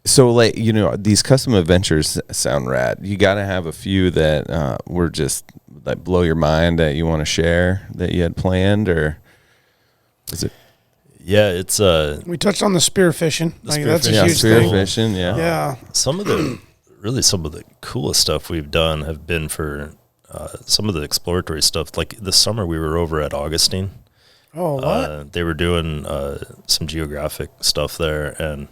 So, like, these custom adventures sound rad. You got to have a few that were just like blow your mind that you want to share that you had planned, or is it? Yeah, it's we touched on the spearfishing. That's a yeah, huge thing. Spearfishing, Yeah. Some of the coolest stuff we've done have been for some of the exploratory stuff. Like this summer, we were over at Augustine. Oh, what? They were doing some geographic stuff there, and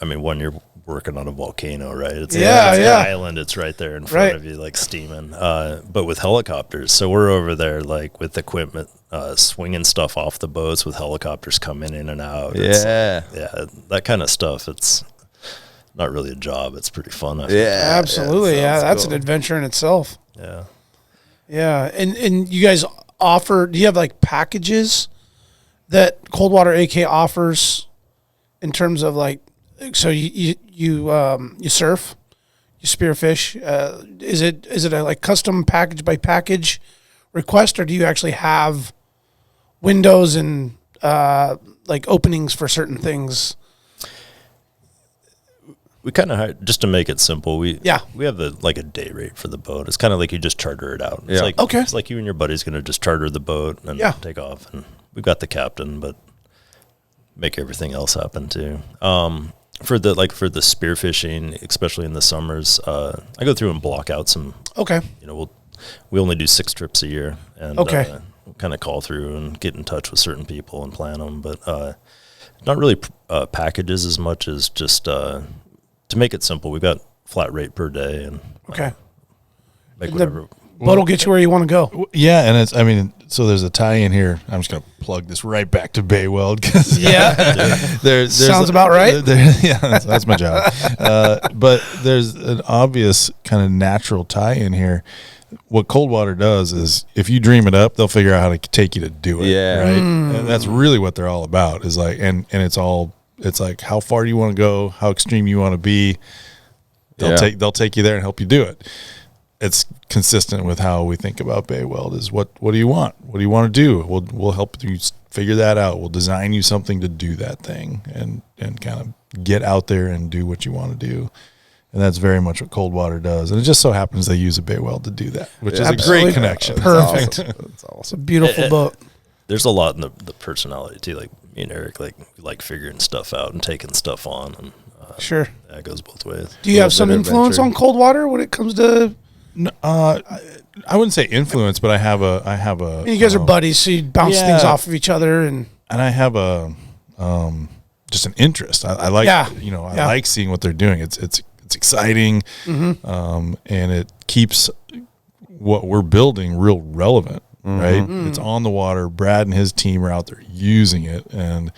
I mean, you're working on a volcano, right? It's an island. It's right there in front of you, like steaming. But with helicopters, so we're over there, like with equipment, swinging stuff off the boats with helicopters coming in and out. Yeah, that kind of stuff. It's not really a job. It's pretty fun. Absolutely. Yeah, that's cool. An adventure in itself. Yeah, yeah. And you guys offer? Do you have like packages that Coldwater AK offers in terms of like? So you surf, you spearfish. Is it a like custom package by package request, or do you actually have windows and like openings for certain things? We kind of just to make it simple. We have a day rate for the boat. It's kind of like you just charter it out. It's like it's like you and your buddy's going to just charter the boat and take off, and we've got the captain, but make everything else happen too. For the spearfishing, especially in the summers, I go through and block out some. Okay. We only do 6 trips a year, and kind of call through and get in touch with certain people and plan them, but not really packages as much as just to make it simple. We've got flat rate per day, and make whatever. Boat will get you where you want to go. Yeah, and so there's a tie-in here. I'm just going to plug this right back to Bay Weld. There's sounds about right. That's my job. But there's an obvious kind of natural tie-in here. What Coldwater does is if you dream it up, they'll figure out how to take you to do it. Yeah. Right? And that's really what they're all about is like, and it's like, how far do you want to go? How extreme you want to be? They'll take you there and help you do it. It's consistent with how we think about Bay Weld is what do you want? What do you want to do? We'll help you figure that out. We'll design you something to do that thing and kind of get out there and do what you want to do. And that's very much what Coldwater does. And it just so happens they use a Bay Weld to do that, which is a great connection. Perfect. That's awesome. It's a beautiful boat. There's a lot in the personality too. Like me and Eric, we like figuring stuff out and taking stuff on. And sure. That goes both ways. Do you have some influence on Coldwater when it comes to... No, I wouldn't say influence, but I have a. You guys are buddies, so you bounce things off of each other, and I have a, just an interest. I like, I like seeing what they're doing. It's exciting, and it keeps what we're building real relevant, right? It's on the water. Brad and his team are out there using it, and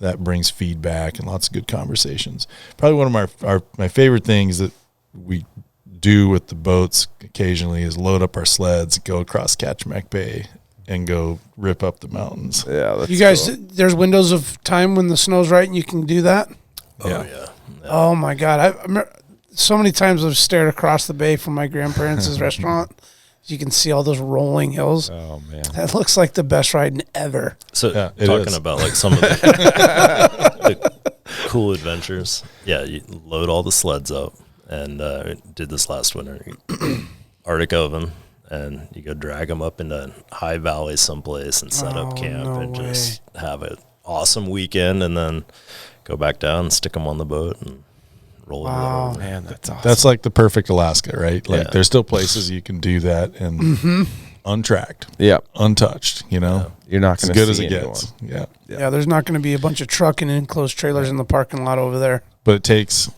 that brings feedback and lots of good conversations. Probably one of my favorite things that we do with the boats occasionally is load up our sleds, go across Kachemak Bay, and go rip up the mountains. Yeah, that's you guys, cool. There's windows of time when the snow's right and you can do that? Yeah. Oh, my God. I remember so many times I've stared across the bay from my grandparents' restaurant. You can see all those rolling hills. Oh, man. That looks like the best riding ever. So talking about like some of the cool adventures. Yeah, you load all the sleds up. And did this last winter, Arctic oven, and you go drag them up into High Valley someplace and set up camp just have an awesome weekend, and then go back down and stick them on the boat and roll them over. Man, that's awesome. That's like the perfect Alaska, right? Like there's still places you can do that and untracked, untouched. You're not going to as good as it gets. Yeah. There's not going to be a bunch of truck and enclosed trailers in the parking lot over there. But it takes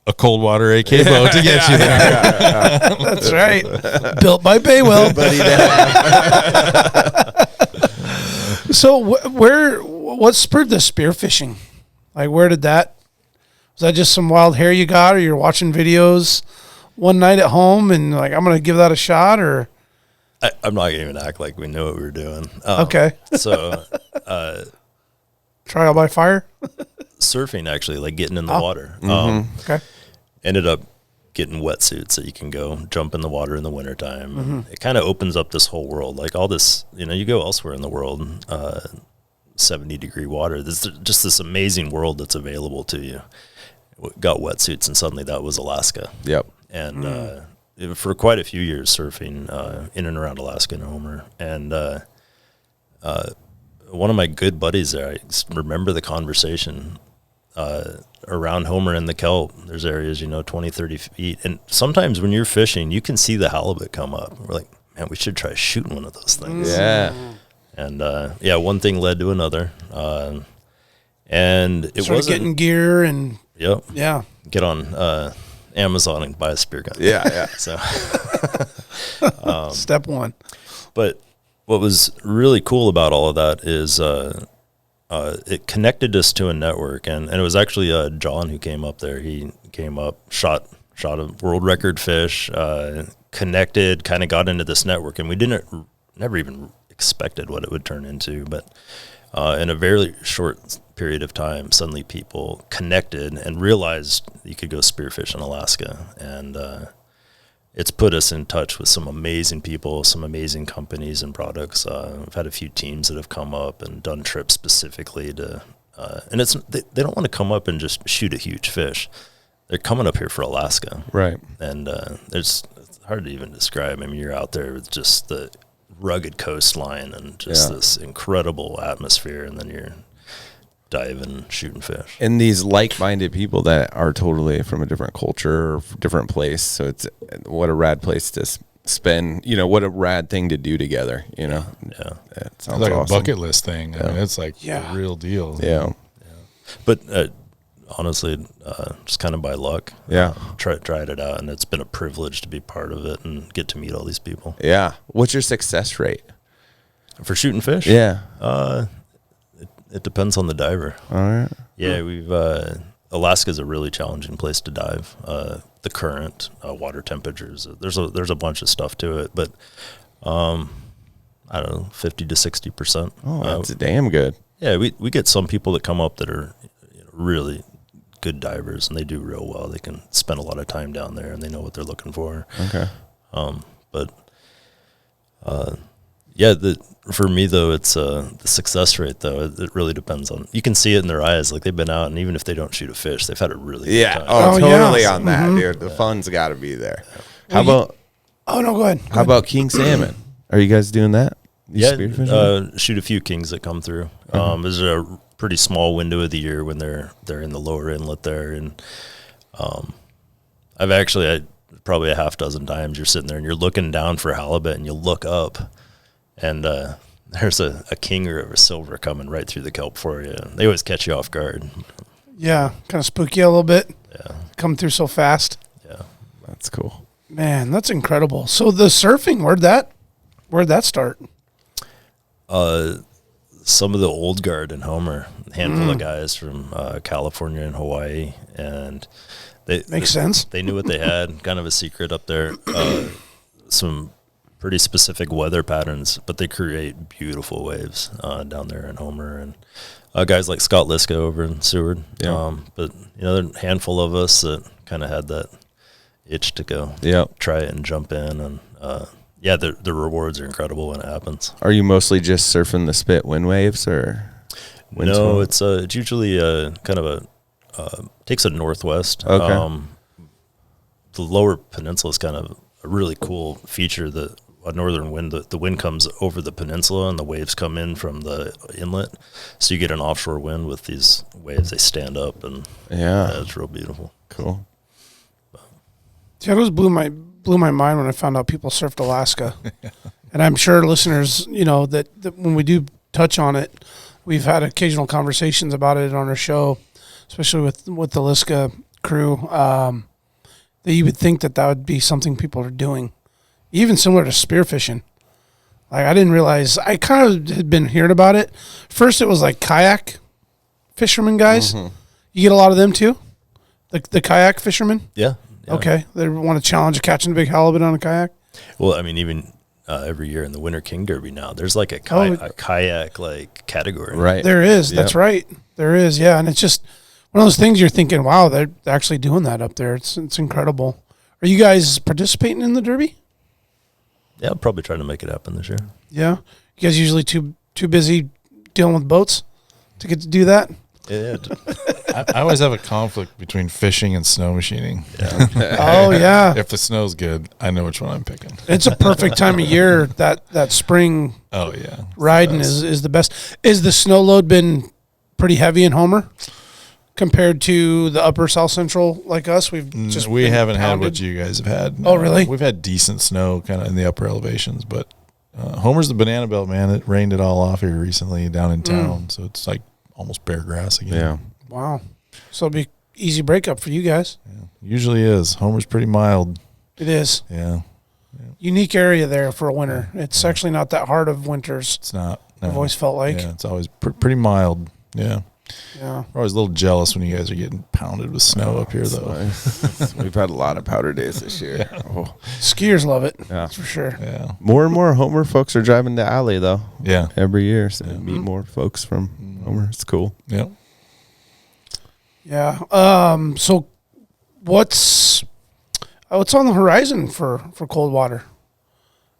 a Coldwater AK boat to get you there. That's right. Built by Bay Weld. So what spurred the spearfishing? Like, where did that? Was that just some wild hair you got, or you're watching videos one night at home and like, I'm going to give that a shot, or? I'm not going to even act like we knew what we were doing. Okay. So, trial by fire? Surfing, actually, like getting in the water. Okay. Ended up getting wetsuits so you can go jump in the water in the wintertime. It kind of opens up this whole world. Like all this, you go elsewhere in the world, 70-degree water. There's just this amazing world that's available to you. Got wetsuits, and suddenly that was Alaska. Yep. And for quite a few years surfing in and around Alaska and Homer. And one of my good buddies there, I remember the conversation around Homer and the kelp. There's areas, 20, 30 feet. And sometimes when you're fishing, you can see the halibut come up. We're like, man, we should try shooting one of those things. Yeah. And one thing led to another. And it was getting gear and yep. Yeah. Get on Amazon and buy a spear gun. Yeah. So step one. But what was really cool about all of that is it connected us to a network, and it was actually John who came up there. He came up, shot a world record fish, connected, kind of got into this network, and we never even expected what it would turn into. But in a very short period of time, suddenly people connected and realized you could go spearfish in Alaska, and it's put us in touch with some amazing people, some amazing companies and products. I've had a few teams that have come up and done trips specifically to, and they don't want to come up and just shoot a huge fish. They're coming up here for Alaska. Right. And it's hard to even describe. I mean, you're out there with just the rugged coastline and just this incredible atmosphere, and then you're diving, shooting fish. And these like-minded people that are totally from a different culture or different place. So it's what a rad place to spend, what a rad thing to do together, Yeah. It sounds like awesome. a bucket list thing. I mean, it's like the real deal. Yeah. But honestly, just kind of by luck. Yeah. Tried it out, and it's been a privilege to be part of it and get to meet all these people. Yeah. What's your success rate? For shooting fish? Yeah. It depends on the diver. All right. Yeah, we've Alaska's a really challenging place to dive. The current, water temperatures, there's a bunch of stuff to it, but I don't know, 50 to 60%. Oh, that's damn good. Yeah, we get some people that come up that are really good divers, and they do real well. They can spend a lot of time down there, and they know what they're looking for. Okay. For me though, it's the success rate though. It really depends on. You can see it in their eyes, like they've been out, and even if they don't shoot a fish, they've had a really good time. Totally on that, dude. The fun's got to be there. How about? Oh no, go ahead. How about king salmon? Are you guys doing that? Shoot a few kings that come through. There's a pretty small window of the year when they're in the lower inlet there, and I've probably a half dozen times you're sitting there and you're looking down for halibut, and you look up, and there's a king or a silver coming right through the kelp for you. They always catch you off guard. Yeah, kind of spook you a little bit. Yeah, come through so fast. Yeah, that's cool. Man, that's incredible. So the surfing, where'd that start? Some of the old guard in Homer, a handful of guys from California and Hawaii, and makes sense. They knew what they had, kind of a secret up there. Some pretty specific weather patterns, but they create beautiful waves down there in Homer, and guys like Scott Liska over in Seward. Yeah. But there are a handful of us that kind of had that itch to go try it and jump in, and the rewards are incredible when it happens. Are you mostly just surfing the spit wind waves, or? No, it's usually kind of takes a northwest. Okay. The lower peninsula is kind of a really cool feature. A northern wind, the wind comes over the peninsula and the waves come in from the inlet, so you get an offshore wind with these waves. They stand up, and it's real beautiful. Cool. See, it blew my mind when I found out people surfed Alaska. And I'm sure listeners, that when we do touch on it, we've had occasional conversations about it on our show, especially with the Liska crew, that you would think that would be something people are doing, even similar to spearfishing. Like, I didn't realize, I kind of had been hearing about it. First, it was like kayak fishermen guys. Mm-hmm. You get a lot of them too? The kayak fishermen? Yeah. Okay. They want to challenge catching a big halibut on a kayak? Well, I mean, even every year in the Winter King Derby now, there's like a kayak like category. Right. There is. Yep. That's right. There is. Yeah. And it's just one of those things you're thinking, wow, they're actually doing that up there. It's incredible. Are you guys participating in the Derby? Yeah, I'll probably try to make it happen this year. Yeah. You guys usually too busy dealing with boats to get to do that? Yeah. I always have a conflict between fishing and snow machining. Yeah. Oh yeah. If the snow's good, I know which one I'm picking. It's a perfect time of year. That spring Oh yeah, riding is the best. Is the snow load been pretty heavy in Homer compared to the upper South Central like us? We haven't had what you guys have had. Oh really? We've had decent snow kind of in the upper elevations, but Homer's the banana belt, man. It rained it all off here recently down in town, so it's like almost bare grass again. Yeah. Wow. So it'll be easy breakup for you guys. Yeah. Usually is. Homer's pretty mild. It is. Yeah. Unique area there for a winter. It's actually not that hard of winters. It's not. No. I've always felt like. Yeah, it's always pretty mild. Yeah. Yeah. We're always a little jealous when you guys are getting pounded with snow up here, though. Nice. We've had a lot of powder days this year. Yeah. Oh. Skiers love it. Yeah. That's for sure. Yeah. More and more Homer folks are driving to Alley, though. Yeah. Every year. So meet more folks from Homer. It's cool. Yep. Yeah. So what's on the horizon for Coldwater?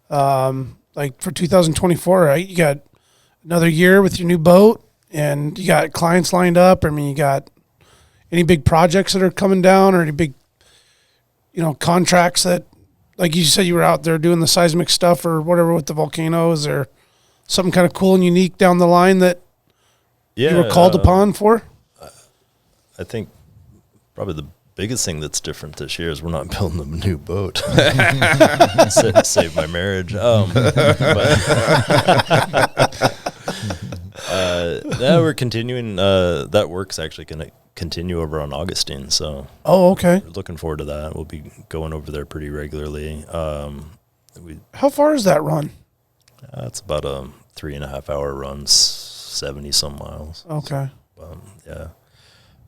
Like for 2024, right? You got another year with your new boat, and you got clients lined up. I mean, you got any big projects that are coming down, or any big, contracts that, like you said, you were out there doing the seismic stuff or whatever with the volcano. Is there something kind of cool and unique down the line that you were called upon for? I think probably the biggest thing that's different this year is we're not building a new boat. Save my marriage. Now we're continuing. That work's actually going to continue over on Augustine. So, okay. We're looking forward to that. We'll be going over there pretty regularly. How far is that run? It's about a 3.5 hour run, 70 some miles. Okay. Yeah.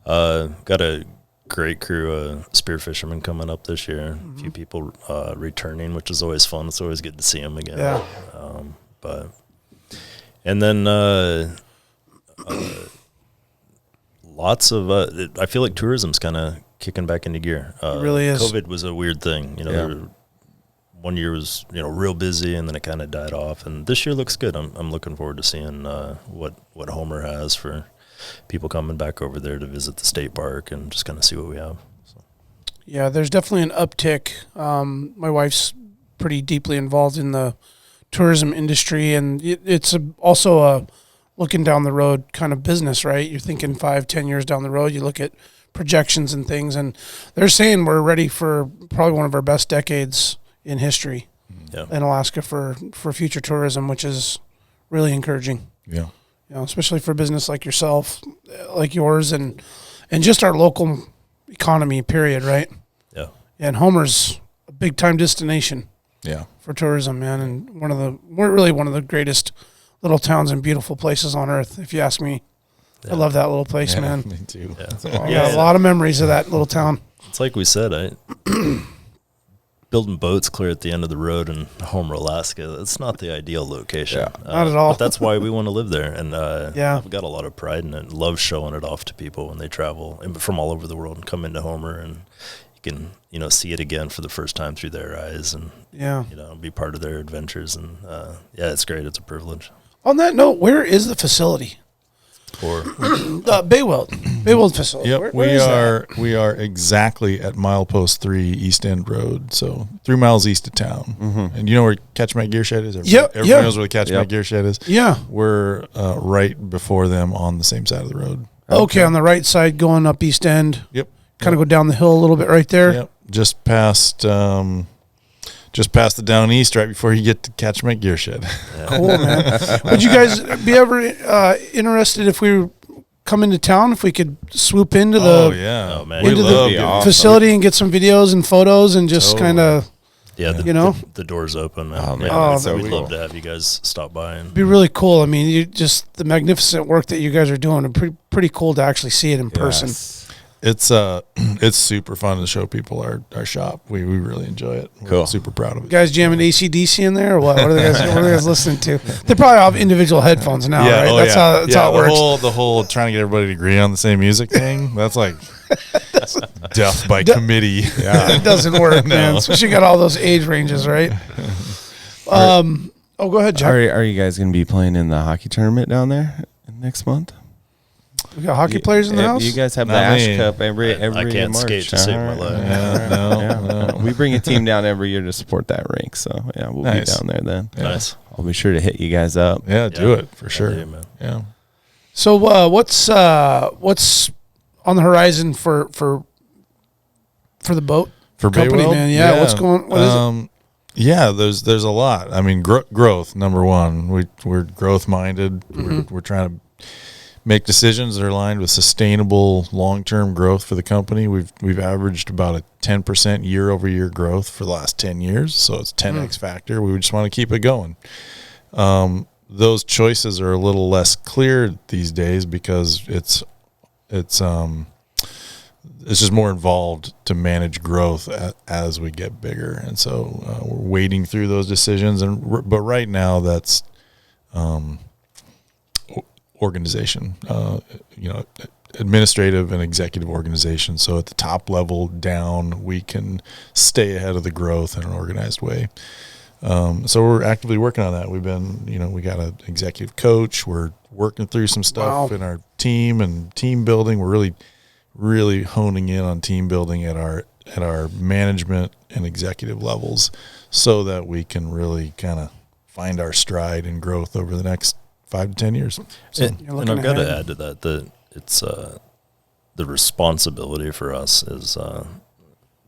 Got a great crew of spear fishermen coming up this year. A few people returning, which is always fun. It's always good to see them again. Yeah. And then lots of I feel like tourism's kind of kicking back into gear. It really is. COVID was a weird thing. One year was real busy, and then it kind of died off. And this year looks good. I'm looking forward to seeing what Homer has for people coming back over there to visit the state park and just kind of see what we have. So. Yeah, there's definitely an uptick. My wife's pretty deeply involved in the tourism industry, and it's also a looking down the road kind of business, right? You're thinking 5-10 years down the road, you look at projections and things, and they're saying we're ready for probably one of our best decades in history in Alaska for future tourism, which is really encouraging. Yeah. Especially for a business like yourself, like yours, and just our local economy, period, right? Yeah. And Homer's a big-time destination. Yeah. For tourism, man, and we're really one of the greatest little towns and beautiful places on earth, if you ask me. Yeah. I love that little place, man. Me too. Yeah. I got a lot of memories of that little town. It's like we said, building boats clear at the end of the road in Homer, Alaska, that's not the ideal location. Yeah. Not at all. But that's why we want to live there. And I've got a lot of pride in it. Love showing it off to people when they travel from all over the world and come into Homer, and you can, see it again for the first time through their eyes, and be part of their adventures. And it's great. It's a privilege. On that note, where is the facility? Or Bay Weld facility. Yep, we are exactly at milepost 3 East End Road, so 3 miles east of town. Mm-hmm. And you know where Catch My Gear Shed is? Everybody knows where the Catch My Gear Shed is. Yeah, we're right before them on the same side of the road. Okay, on the right side going up East End. Yep. Kind of go down the hill a little bit right there. Yep. Just past the down east, right before you get to Catch My Gear Shed. Yeah. Cool, man. Would you guys be ever interested if we come into town, if we could swoop into the facility and get some videos and photos and just kind of the door's open. We'd love to have you guys stop by. And be really cool. I mean, the magnificent work that you guys are doing. Pretty cool to actually see it in person. It's super fun to show people our shop. We really enjoy it. We're super proud of it. You guys jamming AC/DC in there or what? What are they guys listening to? They probably have individual headphones now, right? That's how it works. The whole trying to get everybody to agree on the same music thing. That's like death by committee. Yeah, it doesn't work, man. Especially got all those age ranges, right? Go ahead, Jack. Are you guys going to be playing in the hockey tournament down there? next month. We got hockey players in the house. You guys have the Not Ash me. Cup every I can't March. skate to save my life. No. We bring a team down every year to support that rink. So yeah, we'll be down there then. Yeah. Nice. I'll be sure to hit you guys up. Yeah, do it for sure. Yeah, man. Yeah. So what's on the horizon for the boat For Bay company, Weld? man? Yeah, what is it? Yeah, there's a lot. I mean, growth, number one. We're growth minded. We're trying to make decisions that are aligned with sustainable long-term growth for the company. We've averaged about a 10% year-over-year growth for the last 10 years, so it's 10x factor. We just want to keep it going. Those choices are a little less clear these days because it's just more involved to manage growth as we get bigger, and so we're wading through those decisions. But right now, that's organization, administrative and executive organization. So at the top level down, we can stay ahead of the growth in an organized way. So we're actively working on that. We've been, we got an executive coach. We're working through some stuff in our team and team building. We're really honing in on team building at our management and executive levels so that we can really kind of find our stride in growth over the next 5 to 10 years. So, and I've got to add to that it's the responsibility for us is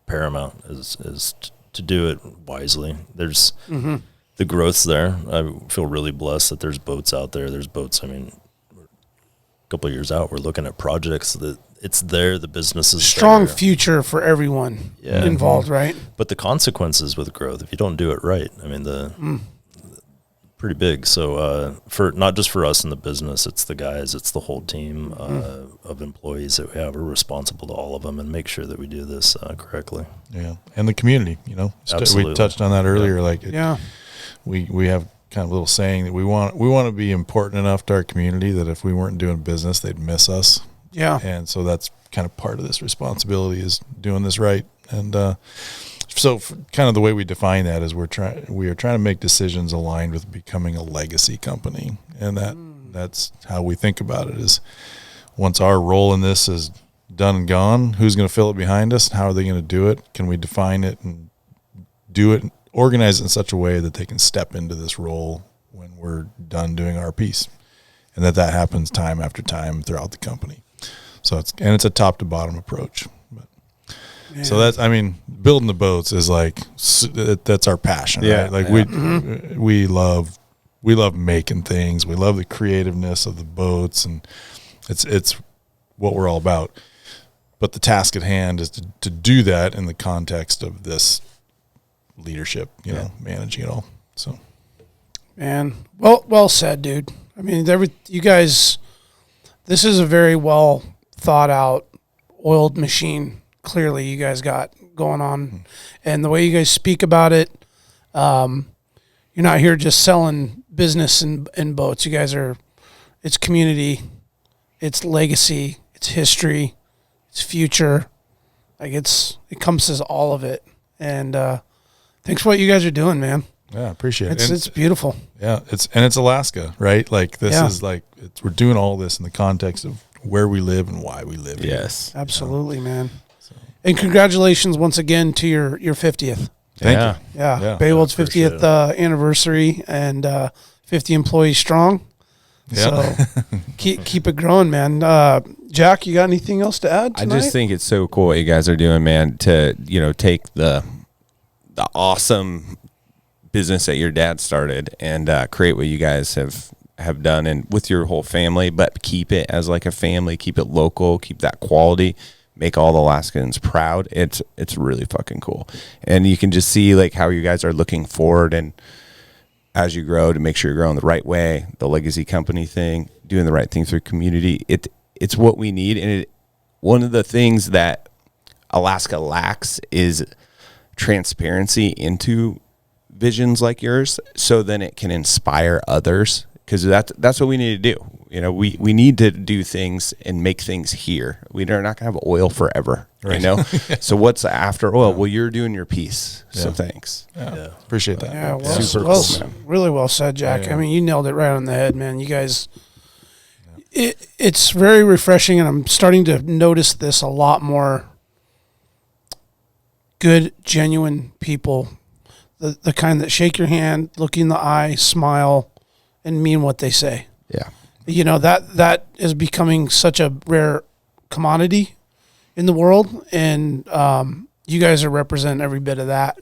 paramount is to do it wisely. There's the growth's there. I feel really blessed that there's boats out there. There's boats. I mean, a couple of years out, we're looking at projects that it's there. The business is strong there. Future for everyone involved, right? But the consequences with growth, if you don't do it right, I mean, pretty big. So for not just for us in the business, it's the guys, it's the whole team of employees that we have. We're responsible to all of them and make sure that we do this correctly. Yeah, and the community. Absolutely. We touched on that earlier. We have kind of a little saying that we want to be important enough to our community that if we weren't doing business, they'd miss us. Yeah, and so that's kind of part of this responsibility is doing this right. And so kind of the way we define that is we are trying to make decisions aligned with becoming a legacy company, and that's how we think about it. Is once our role in this is done and gone, who's going to fill it behind us? How are they going to do it? Can we define it and do it, organize it in such a way that they can step into this role when we're done doing our piece, and that happens time after time throughout the company. So it's a top to bottom approach. Yeah. So building the boats is that's our passion, right? Like we love making things. We love the creativeness of the boats, and it's what we're all about. But the task at hand is to do that in the context of this leadership, managing it all. So, man, well said, dude. I mean, you guys, this is a very well thought out, oiled machine. Clearly you guys got going on, and the way you guys speak about it, you're not here just selling business and boats. You guys it's community, it's legacy, it's history, it's future. Like it encompasses all of it. And thanks for what you guys are doing, man. Yeah, appreciate it. It's beautiful. Yeah, it's Alaska, right? Like this is we're doing all this in the context of where we live and why we live. Yes, here. Absolutely, man. And congratulations once again to your 50th. Thank you. Yeah. Bay Weld's 50th anniversary, and 50 employees strong. Yeah. So keep it growing, man. Jack, you got anything else to add tonight? I just think it's so cool what you guys are doing, man, to take the awesome business that your dad started and create what you guys have done and with your whole family, but keep it as like a family, keep it local, keep that quality, make all the Alaskans proud. It's really fucking cool. And you can just see like how you guys are looking forward and as you grow to make sure you're growing the right way, the legacy company thing, doing the right thing through community. It's what we need. And one of the things that Alaska lacks is transparency into visions like yours, so then it can inspire others, because that's what we need to do. We need to do things and make things here. We're not gonna have oil forever, right? So what's after oil? Well, you're doing your piece, so thanks. Yeah. Appreciate that. Yeah, really well said, Jack. Yeah. I mean, you nailed it right on the head, man. You guys, It's very refreshing, and I'm starting to notice this a lot more. Good, genuine people, the kind that shake your hand, look you in the eye, smile, and mean what they say. Yeah. You know, that is becoming such a rare commodity in the world, and you guys are representing every bit of that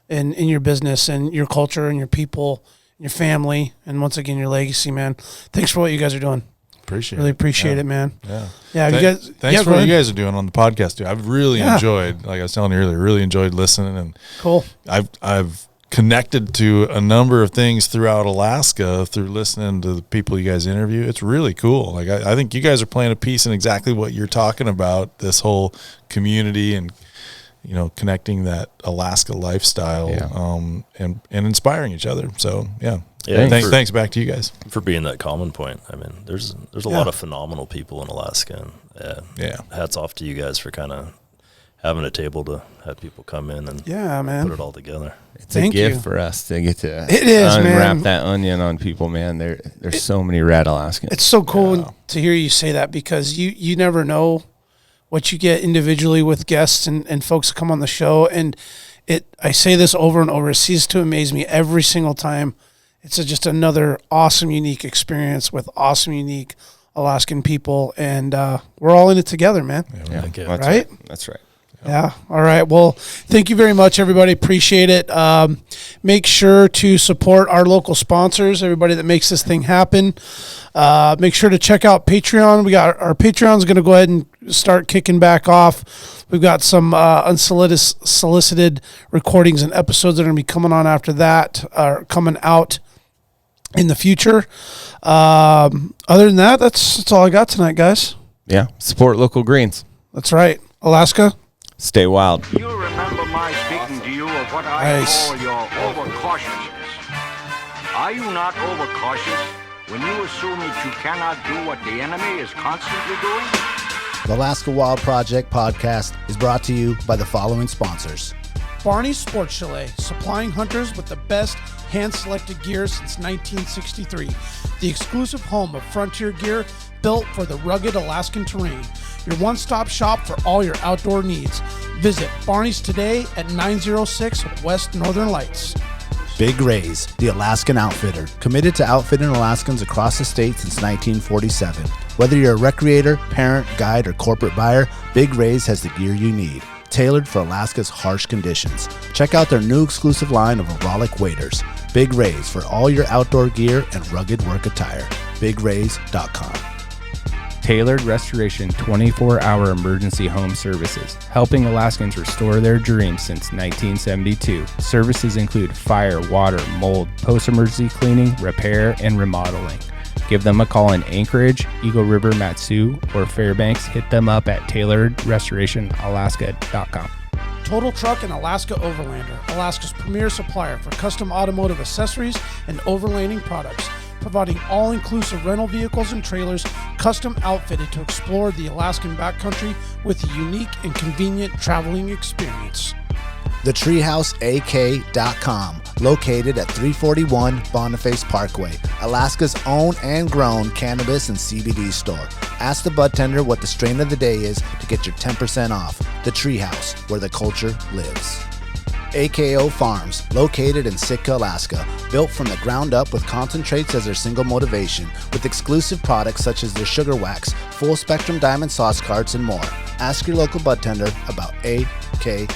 in your business and your culture and your people, and your family, and once again, your legacy, man. Thanks for what you guys are doing. Really appreciate it, man. Yeah. Yeah. You guys, thanks for what you guys are doing on the podcast too. I've really enjoyed, like I was telling you earlier, really enjoyed listening, and cool. I've connected to a number of things throughout Alaska through listening to the people you guys interview. It's really cool. Like I think you guys are playing a piece in exactly what you're talking about, this whole community and, you know, connecting that Alaska lifestyle, and inspiring each other. So thanks back to you guys for being that common point. I mean, there's a lot of phenomenal people in Alaska, and hats off to you guys for kind of having a table to have people come in and put it all together. It's a gift for us to get to unwrap that onion on people, man. There's so many rad Alaskans. It's so cool to hear you say that, because you never know what you get individually with guests and folks that come on the show. And I say this over and over, it ceases to amaze me every single time. It's just another awesome, unique experience with awesome, unique Alaskan people. And we're all in it together, man. Right? That's right. Yeah. All right. Well, thank you very much, everybody. Appreciate it. Make sure to support our local sponsors, everybody that makes this thing happen. Make sure to check out Patreon. We got our Patreon's going to go ahead and start kicking back off. We've got some unsolicited recordings and episodes that are going to be coming on after that, coming out in the future. Other than that, that's all I got tonight, guys. Yeah. Support local greens. That's right. Alaska. Stay wild. You remember my speaking to you of what I call your overcautiousness. Are you not overcautious when you assume that you cannot do what the enemy is constantly doing? The Alaska Wild Project podcast is brought to you by the following sponsors. Barney's Sports Chalet, supplying hunters with the best hand-selected gear since 1963. The exclusive home of frontier gear built for the rugged Alaskan terrain. Your one-stop shop for all your outdoor needs. Visit Barney's today at 906 West Northern Lights. Big Ray's, the Alaskan outfitter, committed to outfitting Alaskans across the state since 1947. Whether you're a recreator, parent, guide, or corporate buyer, Big Ray's has the gear you need, tailored for Alaska's harsh conditions. Check out their new exclusive line of aerolic waders. Big Ray's for all your outdoor gear and rugged work attire. BigRays.com. Tailored Restoration 24-hour emergency home services, helping Alaskans restore their dreams since 1972. Services include fire, water, mold, post-emergency cleaning, repair, and remodeling. Give them a call in Anchorage, Eagle River, Matsu, or Fairbanks. Hit them up at tailoredrestorationalaska.com. Total Truck and Alaska Overlander, Alaska's premier supplier for custom automotive accessories and overlanding products, providing all-inclusive rental vehicles and trailers custom outfitted to explore the Alaskan backcountry with a unique and convenient traveling experience. The Treehouse AK.com, located at 341 Boniface Parkway, Alaska's own and grown cannabis and CBD store. Ask the bud tender what the strain of the day is to get your 10% off. The Treehouse, where the culture lives. AKO Farms, located in Sitka, Alaska, built from the ground up with concentrates as their single motivation, with exclusive products such as their sugar wax, full spectrum diamond sauce carts, and more. Ask your local bud tender about AKO.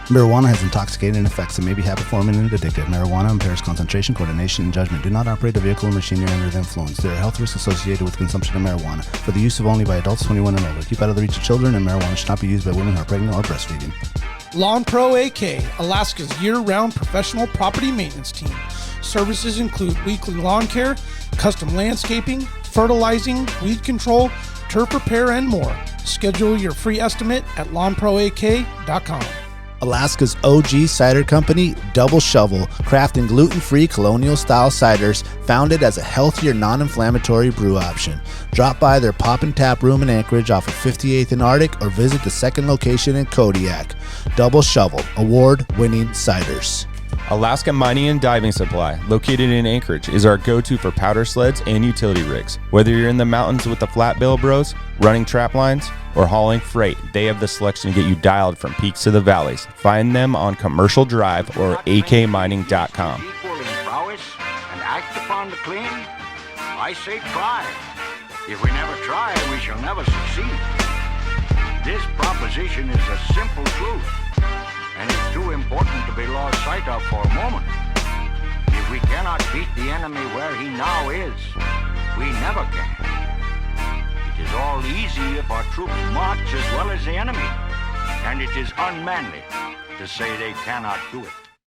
Marijuana has intoxicating effects and may be habit-forming and addictive. Marijuana impairs concentration, coordination, and judgment. Do not operate a vehicle or machinery under the influence. There are health risks associated with consumption of marijuana. For the use of only by adults 21 and older. Keep out of the reach of children, and marijuana should not be used by women who are pregnant or breastfeeding. Lawn Pro AK, Alaska's year-round professional property maintenance team. Services include weekly lawn care, custom landscaping, fertilizing, weed control, turf repair, and more. Schedule your free estimate at lawnproak.com. Alaska's OG cider company, Double Shovel, crafting gluten-free colonial-style ciders founded as a healthier, non-inflammatory brew option. Drop by their Pop and Tap room in Anchorage off of 58th and Arctic or visit the second location in Kodiak. Double Shovel, award-winning ciders. Alaska Mining and Diving Supply, located in Anchorage, is our go-to for powder sleds and utility rigs. Whether you're in the mountains with the flat bill bros, running trap lines, or hauling freight, they have the selection to get you dialed from peaks to the valleys. Find them on Commercial Drive or akmining.com. Equal in prowess and act upon the claim? I say try. If we never try, we shall never succeed. This proposition is a simple truth, and it's too important to be lost sight of for a moment. If we cannot beat the enemy where he now is, we never can. It is all easy if our troops march as well as the enemy, and it is unmanly to say they cannot do it.